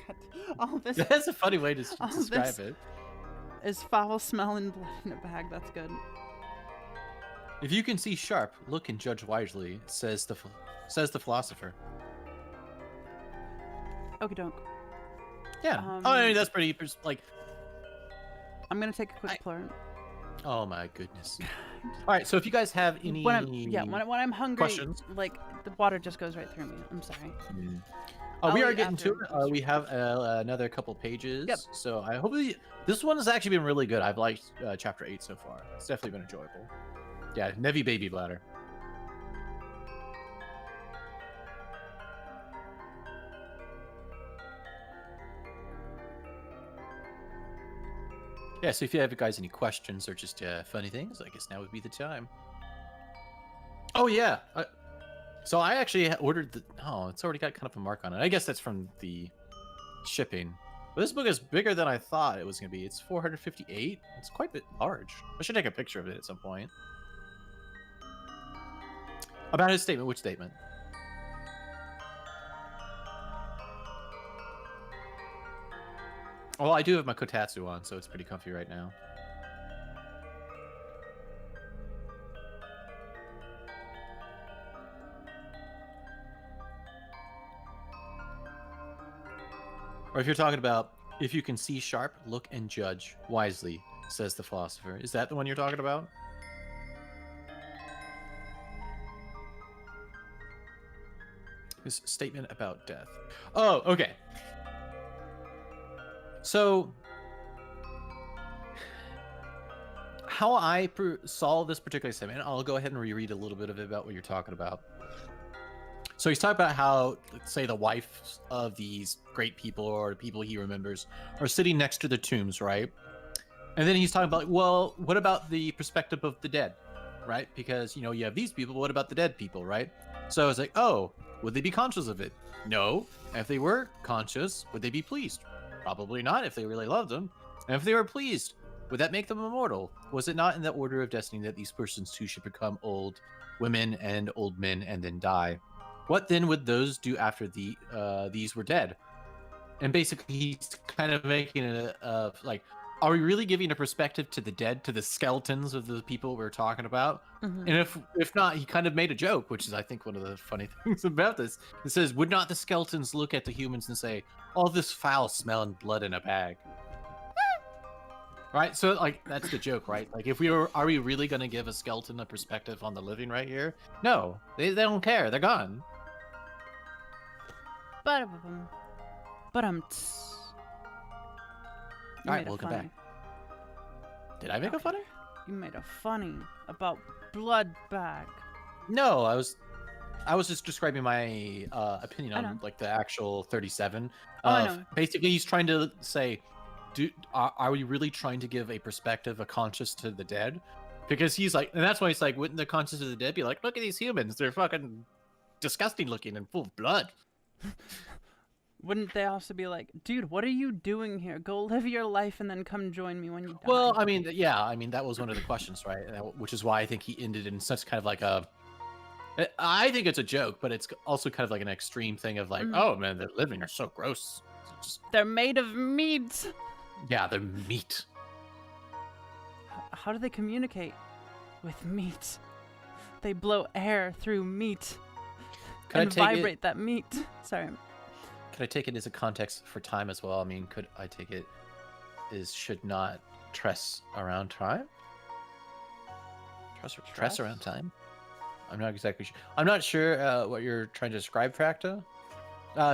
God, all this That's a funny way to All describe this- it. is foul smell and blood in a bag. That's good. If you can see sharp, look and judge wisely, says the philosopher. Okie doke. Yeah. Oh, I mean, that's pretty like. I'm gonna take a quick plur. Oh my goodness. All right. So if you guys have any When I'm hungry, questions? like the water just goes right through me. I'm sorry. Oh, we I'll are eat getting to after. it. We have another couple pages. Yep. So I hope this one has actually been really good. I've liked chapter 8 so far. It's definitely been enjoyable. Yeah, Nevi baby bladder. Yeah, so if you have guys any questions or just funny things, I guess now would be the time. Oh yeah, So I actually ordered the. Oh, it's already got kind of a mark on it. I guess that's from the shipping. But this book is bigger than I thought it was going to be. It's 458. It's quite a bit large. I should take a picture of it at some point. About his statement. Which statement? Well, I do have my kotatsu on, so it's pretty comfy right now. Or if you're talking about, if you can see sharp, look and judge wisely, says the philosopher. Is that the one you're talking about? His statement about death. Oh, okay. So, how I saw this particular statement, I'll go ahead and reread a little bit of it about what you're talking about. So he's talking about how, let's say, the wives of these great people or people he remembers are sitting next to the tombs, right? And then he's talking about, well, what about the perspective of the dead, right? Because, you know, you have these people, but what about the dead people, right? So it's like, oh, would they be conscious of it? No. If they were conscious, would they be pleased? Probably not if they really loved them. And if they were pleased, would that make them immortal? Was it not in the order of destiny that these persons too should become old women and old men and then die? What then would those do after these were dead? And basically, he's kind of making it like, are we really giving a perspective to the dead, to the skeletons of the people we're talking about? Mm-hmm. And if not, he kind of made a joke, which is, I think, one of the funny things about this. It says, would not the skeletons look at the humans and say, all this foul smell and blood in a bag? Right? So, like, that's the joke, right? Like, if are we really going to give a skeleton a perspective on the living right here? No, they don't care. They're gone. But All right, welcome back. Did I make a funny? You made a funny about blood bag. No, I was just describing my opinion on like the actual 37. I know. Basically, he's trying to say, are we really trying to give a perspective, a conscious to the dead? Because he's like, and that's why he's like, wouldn't the conscious of the dead be like, look at these humans, they're fucking disgusting looking and full of blood. Wouldn't they also be like, dude, what are you doing here? Go live your life and then come join me when you die. Well, I mean, yeah, I mean, that was one of the questions, right? Which is why I think he ended in such kind of like a, I think it's a joke, but it's also kind of like an extreme thing of like, oh man, the living are so gross. They're made of meat. Yeah, they're meat. How do they communicate? With meat. They blow air through meat. And vibrate that meat. Sorry. Could I take it as a context for time as well? I mean, could I take it as should not tress around time? Tress around time? I'm not exactly sure. I'm not sure what you're trying to describe, Fracta.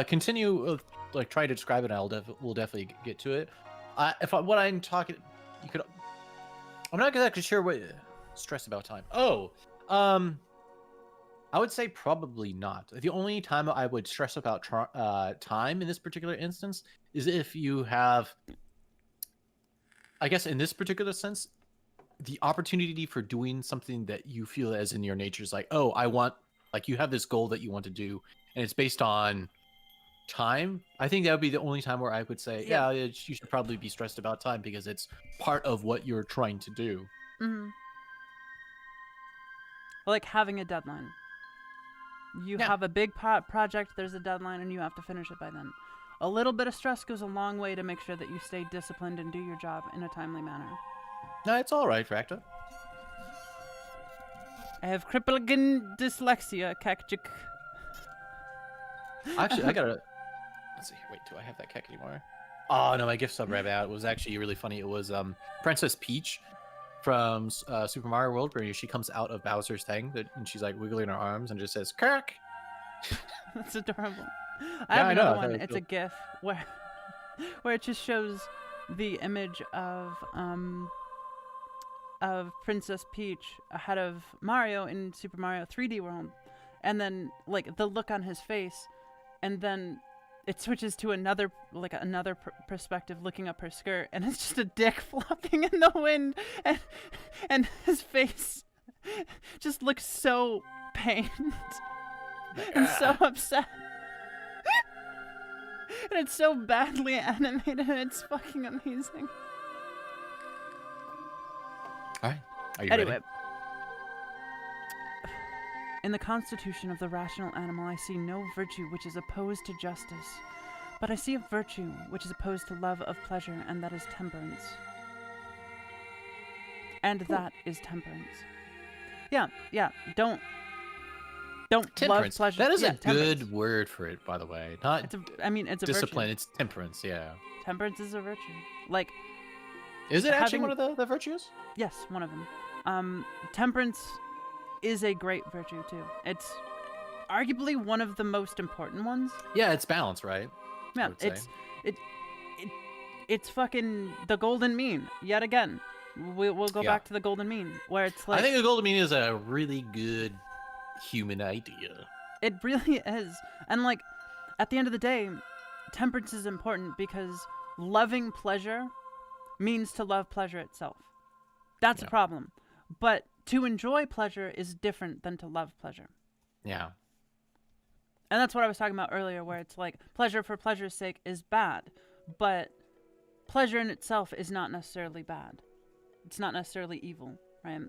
Continue like trying to describe it, and we'll definitely get to it. What I'm talking, you could. I'm not exactly sure what stress about time. Oh, I would say probably not. The only time I would stress about time in this particular instance is if you have, I guess in this particular sense, the opportunity for doing something that you feel as in your nature is like, oh, I want, like you have this goal that you want to do, and it's based on time. I think that would be the only time where I would say, yeah, you should probably be stressed about time because it's part of what you're trying to do. Mm-hmm. Like having a deadline. You have a big project, there's a deadline, and you have to finish it by then. A little bit of stress goes a long way to make sure that you stay disciplined and do your job in a timely manner. No, it's all right, Fracta. I have crippling dyslexia, Kakjik. Actually, I gotta... Let's see. Wait, do I have that kek anymore? Oh, no, my gift sub right out. It was actually really funny. It was Princess Peach from Super Mario World, where she comes out of Bowser's thing, and she's like wiggling her arms and just says, Kirk! That's adorable. I have another one. It's a GIF where it just shows the image of Princess Peach ahead of Mario in Super Mario 3D World, and then like the look on his face, and then it switches to another perspective looking up her skirt, and it's just a dick flopping in the wind, and his face just looks so pained. and so upset. And it's so badly animated, and it's fucking amazing. Alright. Are you Anyway. ready? In the constitution of the rational animal, I see no virtue which is opposed to justice, but I see a virtue which is opposed to love of pleasure, and that is temperance. And that is temperance. Yeah. Don't love Temperance. pleasure. That is yeah, a good word for it, by the way. Not it's a discipline, virtue. it's temperance, yeah. Temperance is a virtue. Like, Is it actually having- one of the virtues? yes, one of them. Temperance is a great virtue too. It's arguably one of the most important ones. Yeah, it's balance, right? I Yeah, would say. it's fucking the golden mean yet again. We'll go Yeah. back to the golden mean, where it's like I think the golden mean is a really good human idea. it really is. And like at the end of the day, temperance is important because loving pleasure means to love pleasure itself. That's a Yeah. problem. But to enjoy pleasure is different than to love pleasure. Yeah. And that's what I was talking about earlier, where it's like pleasure for pleasure's sake is bad, but pleasure in itself is not necessarily bad. It's not necessarily evil, right?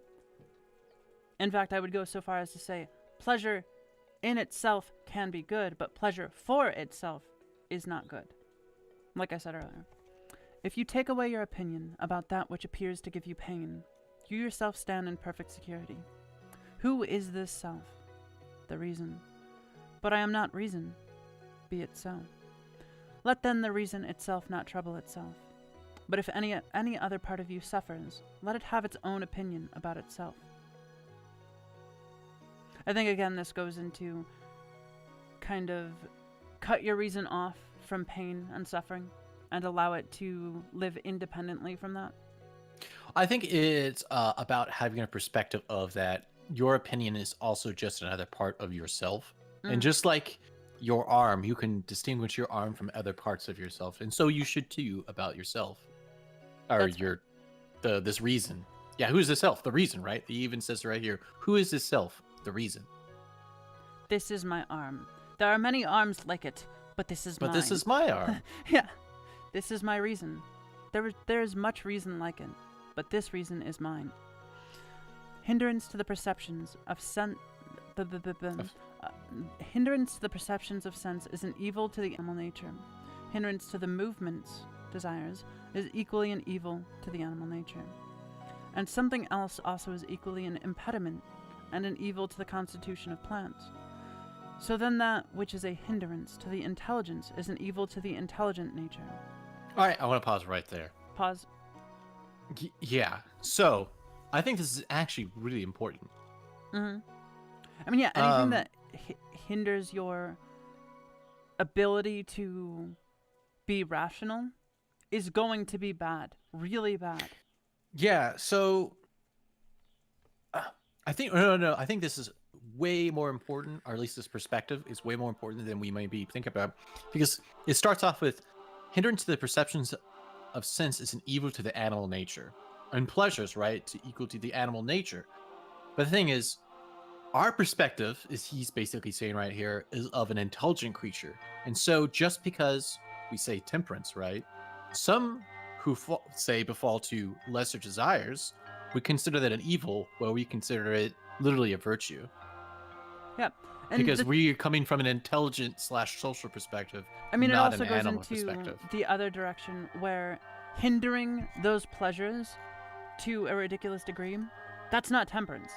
In fact, I would go so far as to say pleasure in itself can be good, but pleasure for itself is not good. Like I said earlier. If you take away your opinion about that which appears to give you pain, you yourself stand in perfect security. Who is this self? The reason. But I am not reason. Be it so. Let then the reason itself not trouble itself. But if any other part of you suffers, let it have its own opinion about itself. I think again this goes into kind of cut your reason off from pain and suffering and allow it to live independently from that. I think it's about having a perspective of that your opinion is also just another part of yourself. And just like your arm, you can distinguish your arm from other parts of yourself. And so you should too about yourself. Or That's this reason. Yeah, who is the self? The reason, right? He even says right here, who is this self? The reason. This is my arm. There are many arms like it, but this is mine. But this is my arm. Yeah. This is my reason. There is much reason like it, but this reason is mine. Hindrance to the perceptions of sense. Hindrance to the perceptions of sense is an evil to the animal nature. Hindrance to the movements, desires, is equally an evil to the animal nature. And something else also is equally an impediment and an evil to the constitution of plants. So then that which is a hindrance to the intelligence is an evil to the intelligent nature. All right, I want to pause right there. Pause. Yeah. So, I think this is actually really important. Mm-hmm. I mean, yeah, anything that hinders your ability to be rational is going to be bad. Really bad. Yeah, so I think no. I think this is way more important, or at least this perspective is way more important than we may be thinking about, because it starts off with hindrance to the perceptions of sense is an evil to the animal nature, and pleasures, right, to equal to the animal nature. But the thing is, our perspective, is he's basically saying right here, is of an intelligent creature, and so just because we say temperance, right, some who say befall to lesser desires would consider that an evil, while we consider it literally a virtue. Yeah. And Because we're coming from an intelligent / social perspective, I mean, it not also an goes animal into perspective. the other direction where hindering those pleasures to a ridiculous degree, that's not temperance.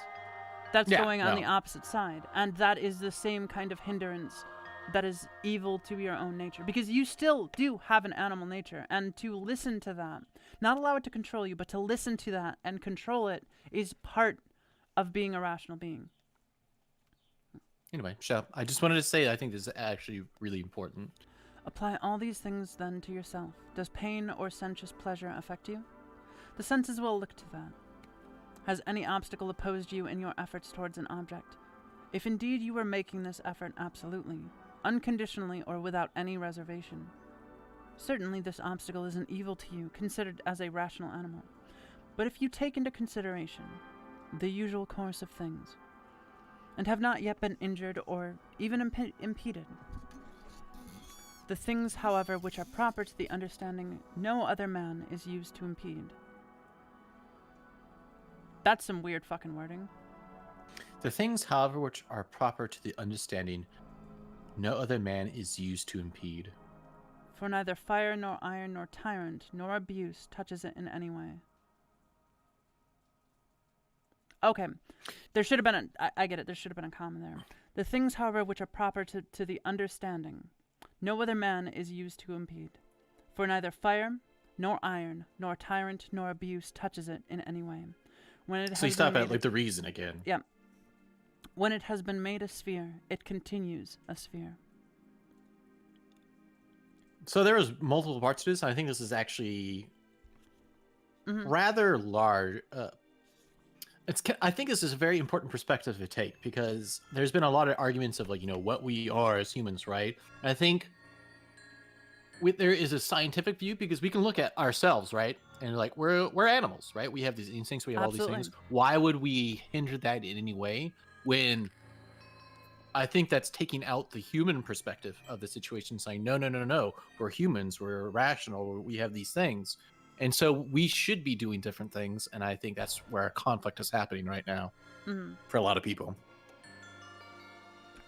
That's going on the opposite side. And that is the same kind of hindrance that is evil to your own nature. Because you still do have an animal nature. And to listen to that, not allow it to control you, but to listen to that and control it is part of being a rational being. Anyway, Shep, I just wanted to say I think this is actually really important. Apply all these things then to yourself. Does pain or sensuous pleasure affect you? The senses will look to that. Has any obstacle opposed you in your efforts towards an object? If indeed you were making this effort absolutely, unconditionally or without any reservation, certainly this obstacle is an evil to you, considered as a rational animal. But if you take into consideration the usual course of things, and have not yet been injured or even impeded. The things, however, which are proper to the understanding no other man is used to impede. That's some weird fucking wording. The things, however, which are proper to the understanding no other man is used to impede. For neither fire nor iron nor tyrant nor abuse touches it in any way. Okay, there should have been I get it, there should have been a comma there. The things, however, which are proper to the understanding no other man is used to impede. For neither fire nor iron nor tyrant nor abuse touches it in any way. When it So you has stop been at like the reason again. Yeah. When it has been made a sphere, it continues a sphere. So there was multiple parts to this. I think this is actually rather large. I think this is a very important perspective to take because there's been a lot of arguments of like, what we are as humans, right? And I think there is a scientific view because we can look at ourselves, right? And like we're animals, right? We have these instincts, we have Absolutely. all these things. Why would we hinder that in any way when I think that's taking out the human perspective of the situation, saying, no, we're humans, we're rational, we have these things. And so we should be doing different things. And I think that's where a conflict is happening right now for a lot of people.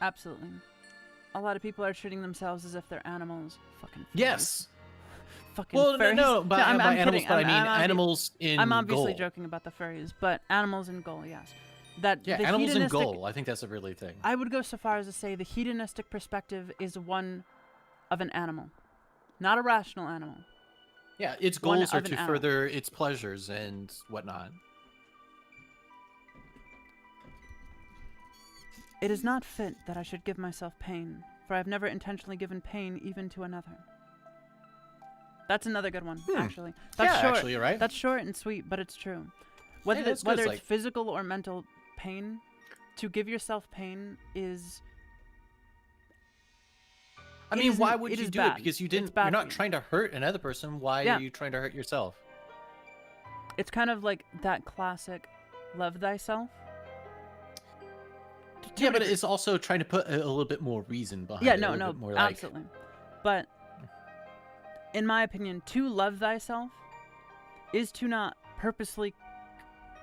Absolutely. A lot of people are treating themselves as if they're animals. Fucking furries. Yes. Fucking Well, furries. no, by I'm animals, kidding. but I mean animals in I'm obviously goal. joking about the furries, but animals in goal, yes. Yeah, The animals in hedonistic- goal. I think that's a really thing. I would go so far as to say the hedonistic perspective is one of an animal, not a rational animal. Yeah, its One goals are of an to animal. further its pleasures and whatnot. It is not fit that I should give myself pain, for I have never intentionally given pain even to another. That's another good one, actually. That's Yeah, short. actually, you're right. That's short and sweet, but it's true. Whether Yeah, that's good. whether It's it's like- physical or mental pain, to give yourself pain is. I it mean, is- why would it you is do bad. it? Because It's you're bad not for you. trying to hurt another person. Why Yeah. are you trying to hurt yourself? It's kind of like that classic, love thyself. To Yeah, a but degree. it's also trying to put a little bit more reason behind Yeah, it. no, a little bit more absolutely. But in my opinion, to love thyself is to not purposely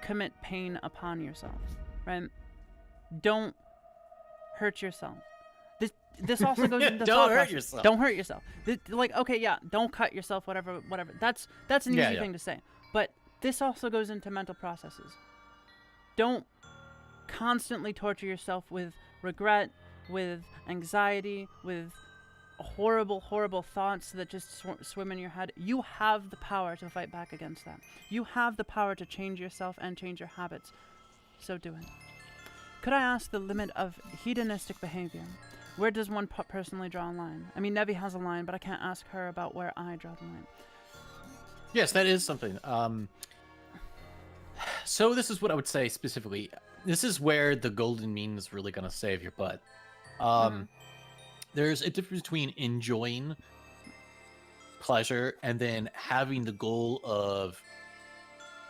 commit pain upon yourself, right? Don't hurt yourself. This also goes into Don't thought hurt process. yourself. Don't hurt yourself. Like, okay, yeah, don't cut yourself, whatever. That's an Yeah, easy yeah. thing to say. But this also goes into mental processes. Don't constantly torture yourself with regret, with anxiety, with horrible, horrible thoughts that just swim in your head. You have the power to fight back against that. You have the power to change yourself and change your habits. So do it. Could I ask the limit of hedonistic behavior? Where does one personally draw a line? I mean, Nevi has a line, but I can't ask her about where I draw the line. Yes, that is something. So this is what I would say specifically. This is where the golden mean is really going to save your butt. There's a difference between enjoying pleasure and then having the goal of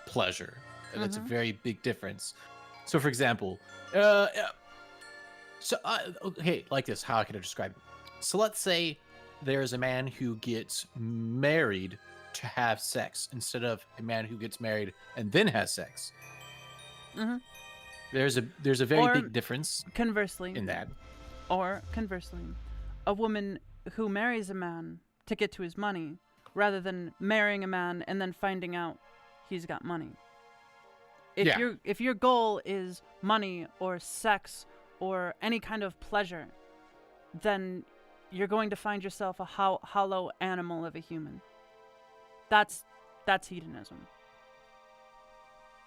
pleasure. And that's a very big difference. So, for example, okay, like this, how can I describe it? So let's say there's a man who gets married to have sex instead of a man who gets married and then has sex. There's a very big difference Conversely, in that. Or conversely, a woman who marries a man to get to his money rather than marrying a man and then finding out he's got money. If your goal is money or sex or any kind of pleasure, then you're going to find yourself a hollow animal of a human. That's hedonism.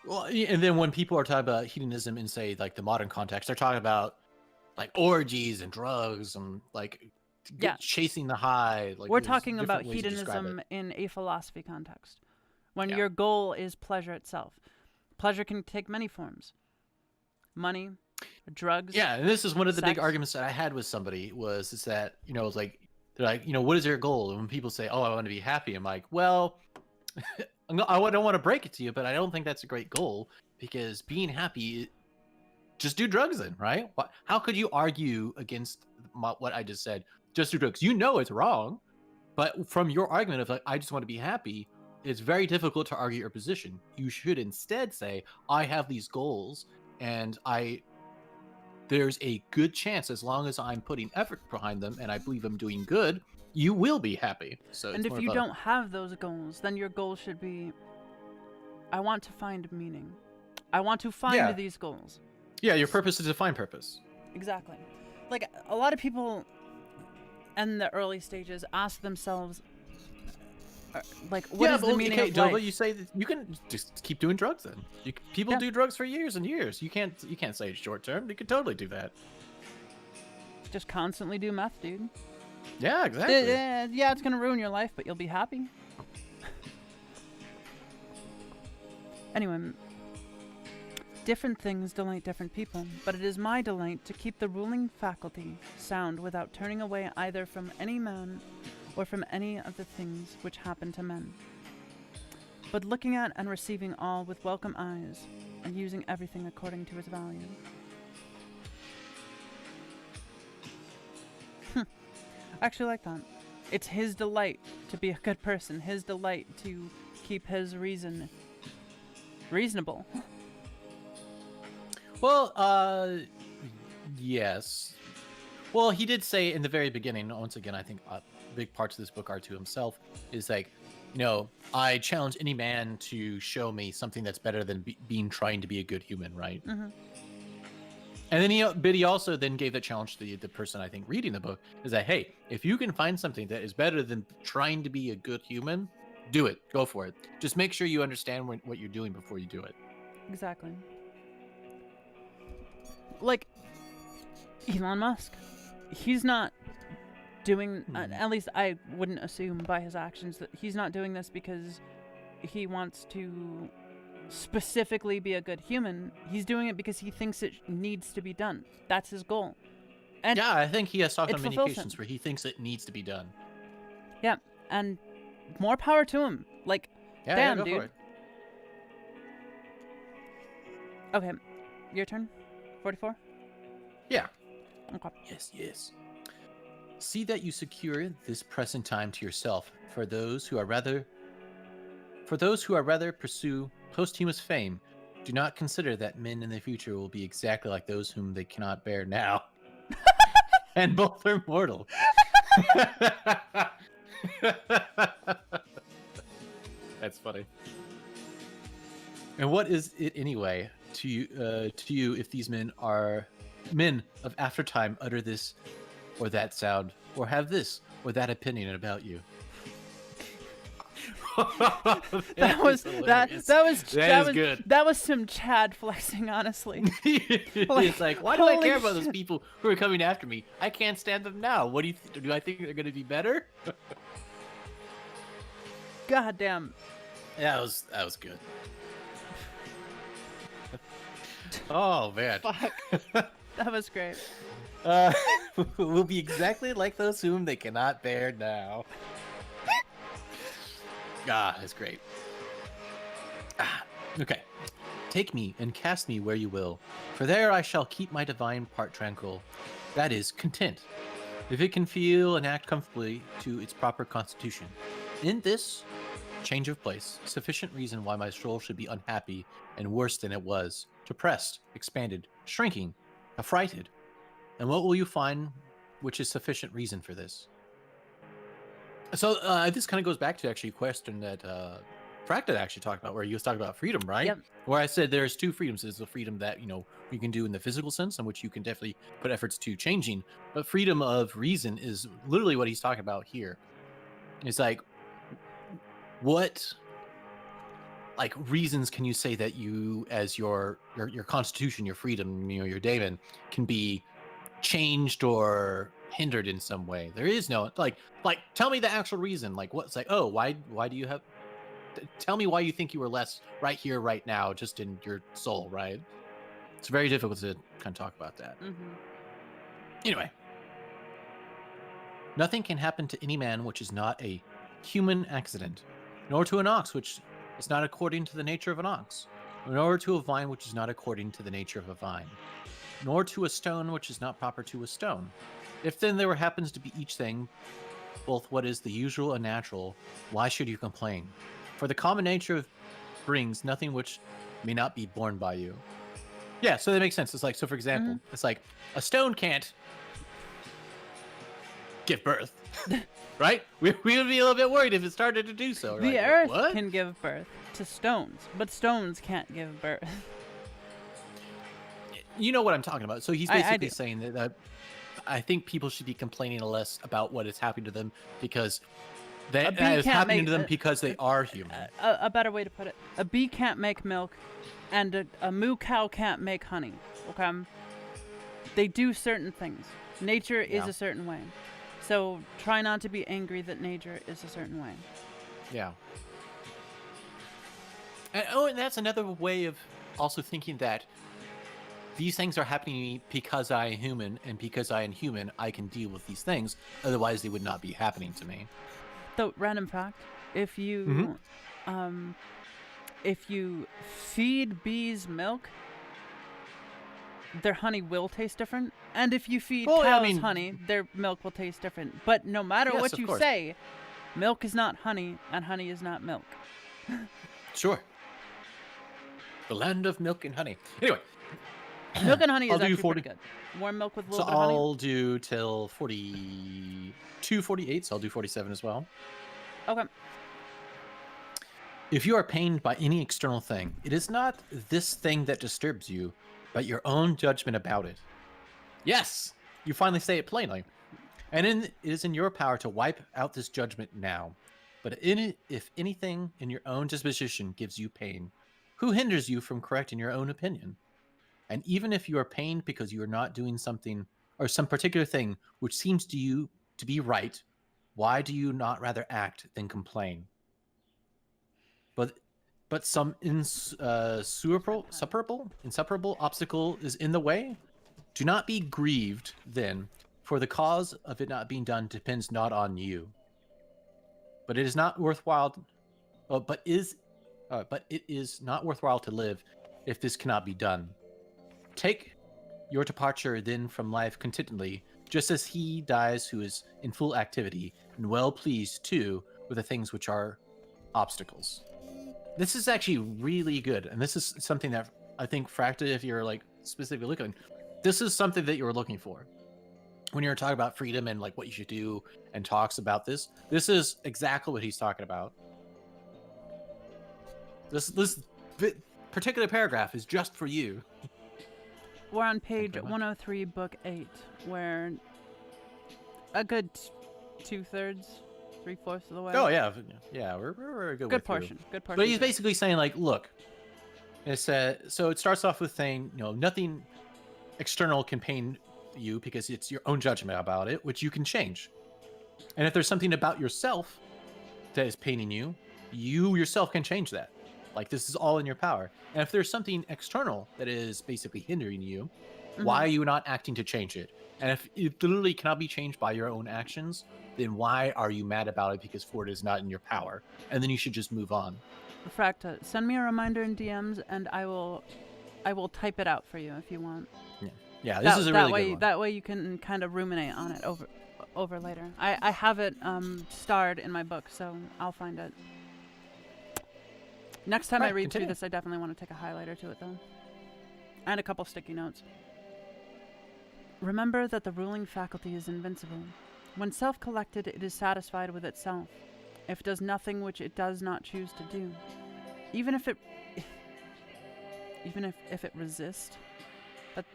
Well, and then when people are talking about hedonism in, say, like the modern context, they're talking about like orgies and drugs and like chasing the high. Like, we're there's talking about different ways to describe hedonism it. in a philosophy context, when Yeah. your goal is pleasure itself. Pleasure can take many forms: money, drugs. Yeah, and this is one of the big sex. arguments that I had with somebody is that it's like they're like, what is your goal? And when people say, "Oh, I want to be happy," I'm like, well, I don't want to break it to you, but I don't think that's a great goal because being happy just do drugs then, right? How could you argue against what I just said? Just do drugs. You know it's wrong, but from your argument of like, I just want to be happy, it's very difficult to argue your position. You should instead say, I have these goals, and there's a good chance, as long as I'm putting effort behind them and I believe I'm doing good, you will be happy. So And if you don't have those goals, then your goal should be, I want to find meaning. I want to find these goals. Yeah, your purpose is to find purpose. Exactly. Like, a lot of people in the early stages ask themselves, like, what is the meaning of life? You say that you can just keep doing drugs then. People do drugs for years and years. You can't say it's short term. You could totally do that. Just constantly do meth, dude. Yeah, exactly. Yeah, it's gonna ruin your life, but you'll be happy. Anyway, different things delight different people, but it is my delight to keep the ruling faculty sound without turning away either from any man or from any of the things which happen to men, but looking at and receiving all with welcome eyes, and using everything according to its value. I actually like that. It's his delight to be a good person, his delight to keep his reason reasonable. Well, yes. Well, he did say in the very beginning, once again, I think big parts of this book are to himself, is like, I challenge any man to show me something that's better than trying to be a good human, right? Mm-hmm. And then he also then gave that challenge to the person, I think, reading the book, is that, hey, if you can find something that is better than trying to be a good human, do it. Go for it. Just make sure you understand what you're doing before you do it. Exactly. Like, Elon Musk. He's not doing, at least I wouldn't assume by his actions, that he's not doing this because he wants to specifically be a good human. He's doing it because he thinks it needs to be done. That's his goal. And yeah, I think he has talked on many occasions him. where he thinks it needs to be done. Yeah, and more power to him. Like, damn, go dude. for it. Okay, your turn. 44? Yeah. Okay. Yes. See that you secure this present time to yourself. For those who are rather pursue posthumous fame, do not consider that men in the future will be exactly like those whom they cannot bear now. And both are mortal. That's funny. And what is it anyway to you if these men are men of aftertime utter this or that sound, or have this or that opinion about you? that was good. That was some Chad flexing, honestly. It's like, why do I care about those people who are coming after me? I can't stand them now. What do you do? I think they're going to be better? God damn. Yeah, that was good. Oh man. Fuck. That was great. Will be exactly like those whom they cannot bear now. That's great. Okay. Take me and cast me where you will, for there I shall keep my divine part tranquil, that is, content, if it can feel and act comfortably to its proper constitution. In this change of place, sufficient reason why my soul should be unhappy and worse than it was, depressed, expanded, shrinking, affrighted. And what will you find which is sufficient reason for this? So this kind of goes back to actually a question that Fractal actually talked about, where he was talking about freedom, right? Yep. Where I said there's two freedoms. There's the freedom that, you can do in the physical sense, in which you can definitely put efforts to changing. But freedom of reason is literally what he's talking about here. It's like, what reasons can you say that you, as your constitution, your freedom, your daemon, can be changed or hindered in some way? There is no tell me the actual reason. What's why do you have, tell me why you think you were less right here right now, just in your soul, right? It's very difficult to kind of talk about that. Anyway, nothing can happen to any man which is not a human accident, nor to an ox which is not according to the nature of an ox. nor to a vine which is not according to the nature of a vine, nor to a stone which is not proper to a stone. If then there happens to be each thing, both what is the usual and natural, why should you complain? For the common nature of brings nothing which may not be borne by you. Yeah, so that makes sense. It's like, so for example, it's like a stone can't give birth, right? We would be a little bit worried if it started to do so. The Like, earth what? can give birth to stones, but stones can't give birth. You know what I'm talking about. So he's I basically do. saying that I think people should be complaining less about what is happening to them because that bee is can't happening make- to them because they are human. A better way to put it: a bee can't make milk, and a moo cow can't make honey. Okay, they do certain things. Nature is Yeah. a certain way, so try not to be angry that nature is a certain way. Yeah. And that's another way of also thinking that these things are happening to me because I am human, and because I am human, I can deal with these things. Otherwise, they would not be happening to me. So, random fact: if you feed bees milk, their honey will taste different. And if you feed Well, I cows mean- honey, their milk will taste different. But no matter Yes, what of you course. say, milk is not honey, and honey is not milk. Sure. The land of milk and honey. Anyway, Milk and honey I'll is do actually 40. pretty good. Warm milk with a So little bit of honey. I'll do till 42, 48. So I'll do 47 as well. Okay. If you are pained by any external thing, it is not this thing that disturbs you, but your own judgment about it. Yes, you finally say it plainly. And it is in your power to wipe out this judgment now. But if anything in your own disposition gives you pain, who hinders you from correcting your own opinion? And even if you are pained because you are not doing something or some particular thing which seems to you to be right, why do you not rather act than complain? But some insuperable obstacle is in the way? Do not be grieved then, for the cause of it not being done depends not on you. But it is not worthwhile. But it is not worthwhile to live if this cannot be done. Take your departure then from life contentedly, just as he dies who is in full activity and well pleased too with the things which are obstacles. This is actually really good, and this is something that I think Fracta, if you're like specifically looking, this is something that you were looking for when you're talking about freedom and like what you should do, and talks about this. This is exactly what he's talking about. This particular paragraph is just for you. We're on page very much. 103, book 8, where a good 2/3, 3/4 of the way. Oh yeah, we're a good. Good portion. Good portion. But he's basically saying like, look, it's so it starts off with saying, nothing external can pain you because it's your own judgment about it, which you can change. And if there's something about yourself that is paining you, you yourself can change that. Like, this is all in your power. And if there's something external that is basically hindering you, why are you not acting to change it? And if it literally cannot be changed by your own actions, then why are you mad about it because for it is not in your power? And then you should just move on. Fracta, send me a reminder in DMs, and I will type it out for you if you want. Yeah, this is a really way, good one. That way you can kind of ruminate on it over later. I have it starred in my book, so I'll find it. Next time I Right, read continue. through this, I definitely want to take a highlighter to it, though. And a couple sticky notes. Remember that the ruling faculty is invincible. When self-collected, it is satisfied with itself. If it does nothing which it does not choose to do, even if it resists, but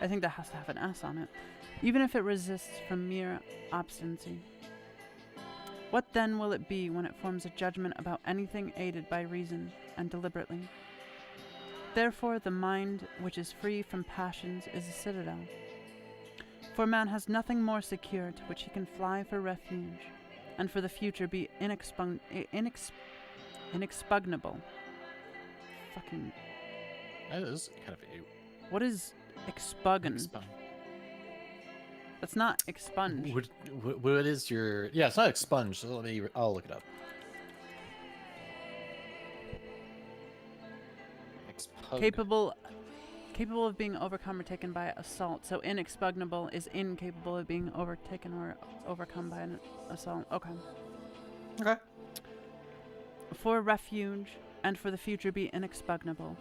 I think that has to have an S on it. Even if it resists from mere obstinacy. What then will it be when it forms a judgment about anything aided by reason and deliberately? Therefore, the mind which is free from passions is a citadel. For man has nothing more secure to which he can fly for refuge, and for the future be inexpugnable. Fucking. That is kind of What is expugn? That's not expunge. What is your? Yeah, it's not expunge. So I'll look it up. Pug. Capable of being overcome or taken by assault. So inexpugnable is incapable of being overtaken or overcome by an assault. Okay. Okay. For refuge and for the future be inexpugnable.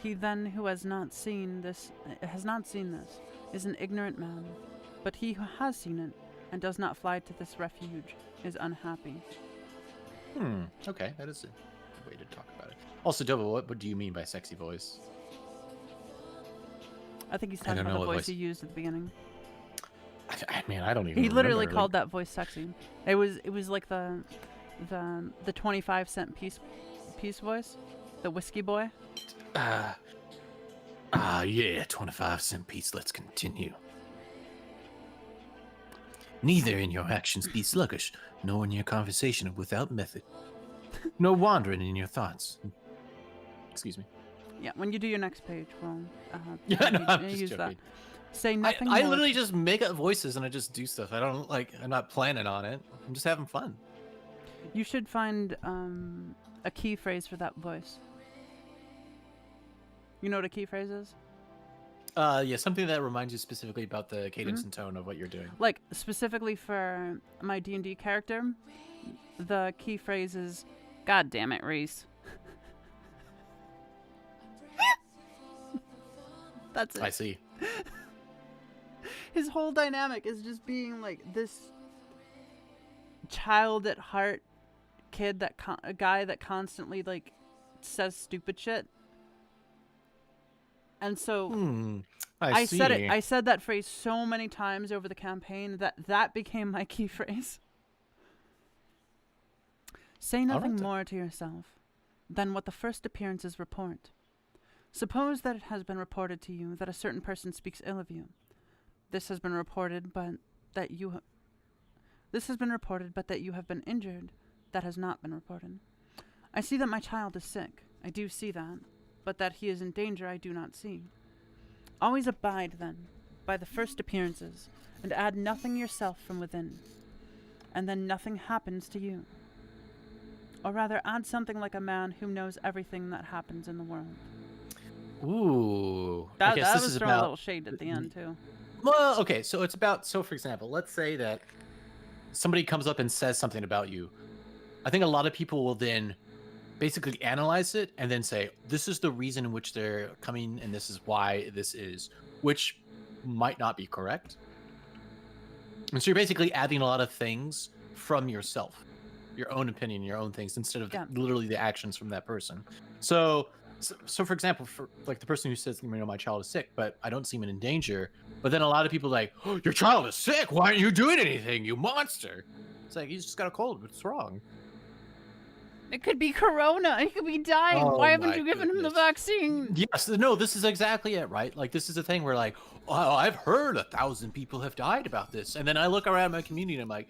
He then who has not seen this, is an ignorant man, but he who has seen it and does not fly to this refuge is unhappy. Okay, that is a good way to talk about it. Also, Doba, what do you mean by sexy voice? I think he's talking about the voice he used at the beginning. I don't even. He literally remember, called that voice sexy. It was like the 25-cent piece voice, the whiskey boy. Yeah, 25-cent piece. Let's continue. Neither in your actions be sluggish, nor in your conversation without method. No wandering in your thoughts. Excuse me. Yeah, when you do your next page, we'll I'm just use joking. that. Say nothing I more. literally just make up voices and I just do stuff. I'm not planning on it. I'm just having fun. You should find a key phrase for that voice. You know what a key phrase is? Yeah, something that reminds you specifically about the cadence and tone of what you're doing. Like, specifically for my D&D character, the key phrase is, "God damn it, Reese." That's it. I see. His whole dynamic is just being like this child at heart kid a guy that constantly like says stupid shit. And so I see. I said that phrase so many times over the campaign that became my key phrase. Say nothing more to yourself than what the first appearances report. Suppose that it has been reported to you that a certain person speaks ill of you. This has been reported, but that you have been injured. That has not been reported. I see that my child is sick. I do see that. But that he is in danger I do not see. Always abide, then, by the first appearances, and add nothing yourself from within. And then nothing happens to you. Or rather, add something like a man who knows everything that happens in the world. Ooh. That, I guess that this was is throwing a about... little shade at the end, too. Well, okay, so it's about... So, for example, let's say that somebody comes up and says something about you. I think a lot of people will then basically analyze it and then say, this is the reason in which they're coming and this is why this is, which might not be correct. And so you're basically adding a lot of things from yourself, your own opinion, your own things, instead of literally the actions from that person. So for example, for like the person who says, my child is sick, but I don't see him in danger. But then a lot of people are like, oh, your child is sick. Why aren't you doing anything, you monster? It's like, he's just got a cold. What's wrong? It could be corona. He could be dying. Why haven't you given him the vaccine? Yes. No, this is exactly it, right? Like, this is the thing where, like, oh, I've heard 1,000 people have died about this. And then I look around my community and I'm like,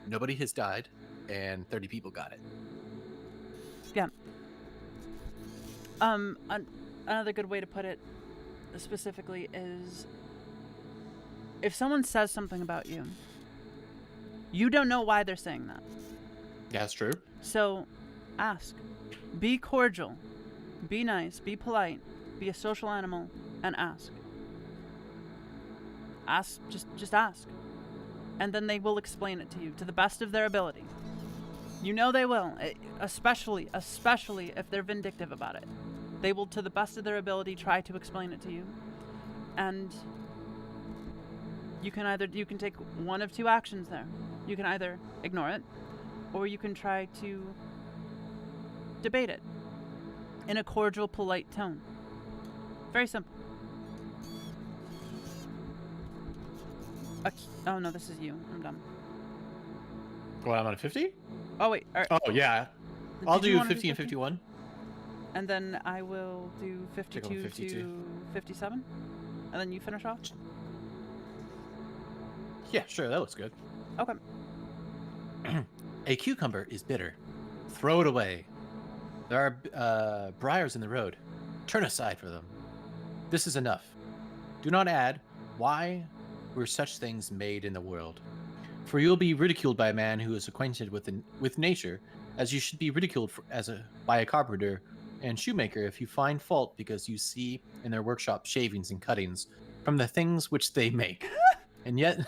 nobody has died and 30 people got it. Yeah. Another good way to put it specifically is if someone says something about you, you don't know why they're saying that. Yeah, that's true. So ask. Be cordial. Be nice. Be polite. Be a social animal and ask. Ask. Just ask. And then they will explain it to you to the best of their ability. You know they will, especially if they're vindictive about it. They will, to the best of their ability, try to explain it to you. And you can take one of two actions there. You can either ignore it, or you can try to debate it in a cordial, polite tone. Very simple. Oh no, this is you. I'm done. Well, I'm on 50? Oh wait. Oh yeah. I'll do 50 and 51. And then I will do 52 to 57. And then you finish off? Yeah, sure. That looks good. Okay. A cucumber is bitter. Throw it away. There are briars in the road. Turn aside for them. This is enough. Do not add, why were such things made in the world? For you will be ridiculed by a man who is acquainted with nature, as you should be ridiculed by a carpenter and shoemaker if you find fault because you see in their workshop shavings and cuttings from the things which they make. And yet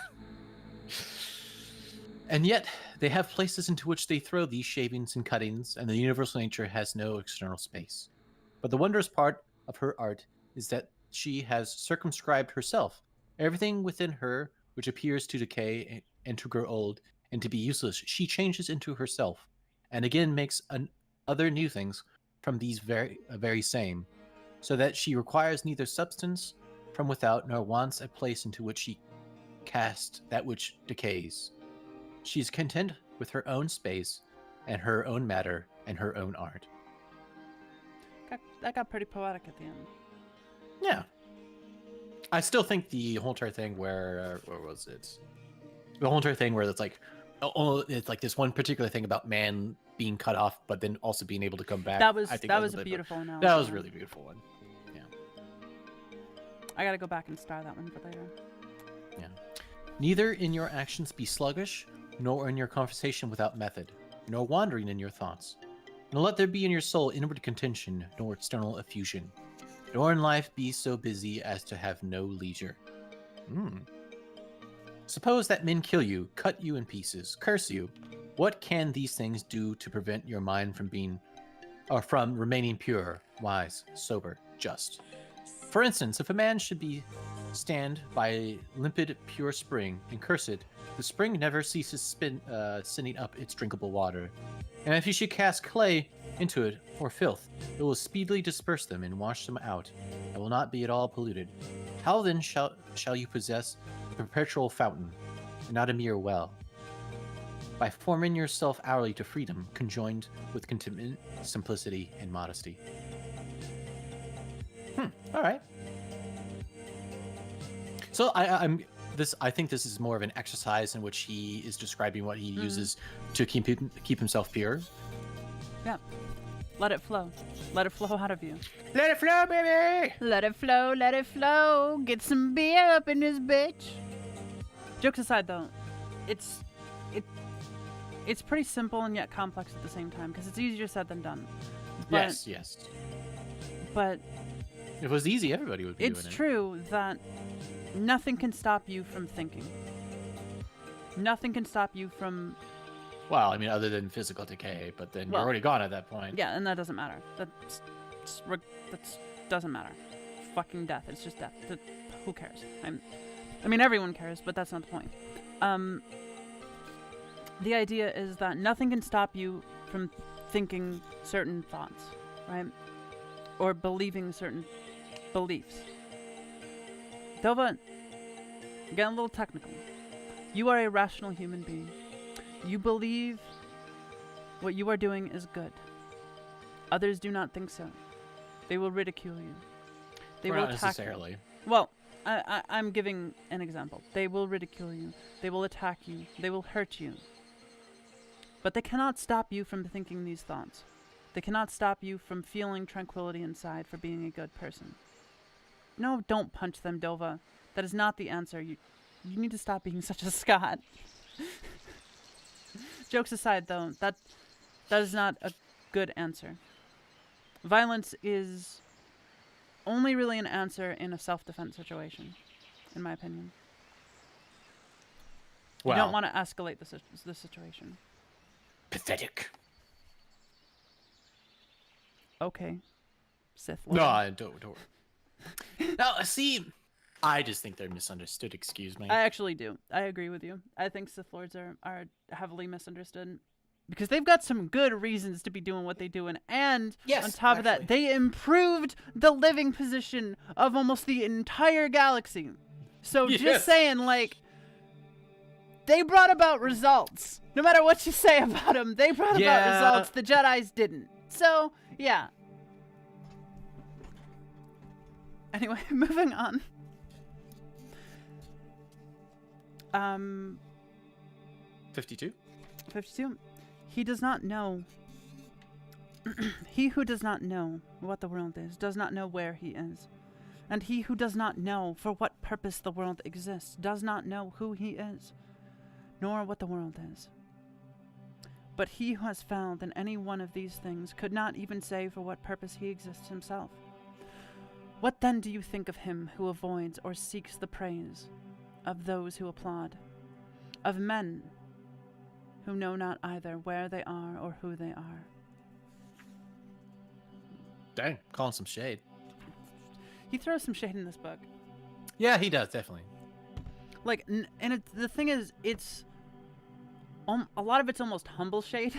they have places into which they throw these shavings and cuttings, and the universal nature has no external space. But the wondrous part of her art is that she has circumscribed herself. Everything within her which appears to decay and to grow old and to be useless, she changes into herself, and again makes other new things from these very same, so that she requires neither substance from without nor wants a place into which she cast that which decays. She is content with her own space and her own matter and her own art. That got pretty poetic at the end. Yeah. I still think the whole entire thing where was it? The whole entire thing where it's like, it's like this one particular thing about man being cut off, but then also being able to come back. That was a a beautiful analogy. That was a really beautiful one. Yeah. I gotta go back and star that one for later. Yeah. Neither in your actions be sluggish, nor in your conversation without method, nor wandering in your thoughts. Nor let there be in your soul inward contention, nor external effusion. Nor in life be so busy as to have no leisure. Suppose that men kill you, cut you in pieces, curse you. What can these things do to prevent your mind from from remaining pure, wise, sober, just? For instance, if a man should stand by a limpid, pure spring and curse it, the spring never ceases sending up its drinkable water. And if you should cast clay into it, or filth, it will speedily disperse them and wash them out, and will not be at all polluted. How then shall you possess a perpetual fountain, and not a mere well? By forming yourself hourly to freedom, conjoined with contentment, simplicity, and modesty. All right. So I think this is more of an exercise in which he is describing what he uses to keep himself pure. Yeah. Let it flow. Let it flow out of you. Let it flow, baby! Let it flow, let it flow. Get some beer up in this bitch. Jokes aside, though, it's pretty simple and yet complex at the same time, because it's easier said than done. But, Yes. But if it was easy, everybody would be doing it. it's true that nothing can stop you from thinking. Nothing can stop you from... Well, I mean, other than physical decay, but then you're already gone at that point. Yeah, and that doesn't matter. That doesn't matter. Fucking death. It's just death. Who cares? I mean, everyone cares, but that's not the point. The idea is that nothing can stop you from thinking certain thoughts, right? Or believing certain beliefs. Dova, getting a little technical. You are a rational human being. You believe what you are doing is good. Others do not think so. They will ridicule you. They will not attack necessarily. you. Well, I'm giving an example. They will ridicule you. They will attack you. They will hurt you. But they cannot stop you from thinking these thoughts. They cannot stop you from feeling tranquility inside for being a good person. No, don't punch them, Dova. That is not the answer. You need to stop being such a Scot. Jokes aside, though, that is not a good answer. Violence is only really an answer in a self-defense situation, in my opinion. Well, you don't want to escalate the situation. Pathetic. Okay, Sith Lord. No, I don't. Now, see, I just think they're misunderstood. Excuse me. I actually do. I agree with you. I think Sith Lords are heavily misunderstood because they've got some good reasons to be doing what they do, and Yes, on top of that, they improved the living position of almost the entire galaxy. So just saying, like, they brought about results. No matter what you say about them, they brought about results. The Jedis didn't. So, yeah. Anyway, moving on. 52? 52. He does not know. He who does not know what the world is does not know where he is. And he who does not know for what purpose the world exists does not know who he is, nor what the world is. But he who has failed in any one of these things could not even say for what purpose he exists himself. What then do you think of him who avoids or seeks the praise of those who applaud, of men who know not either where they are or who they are? Dang, calling some shade. He throws some shade in this book. Yeah, he does, definitely. Like, the thing is, it's a lot of it's almost humble shade.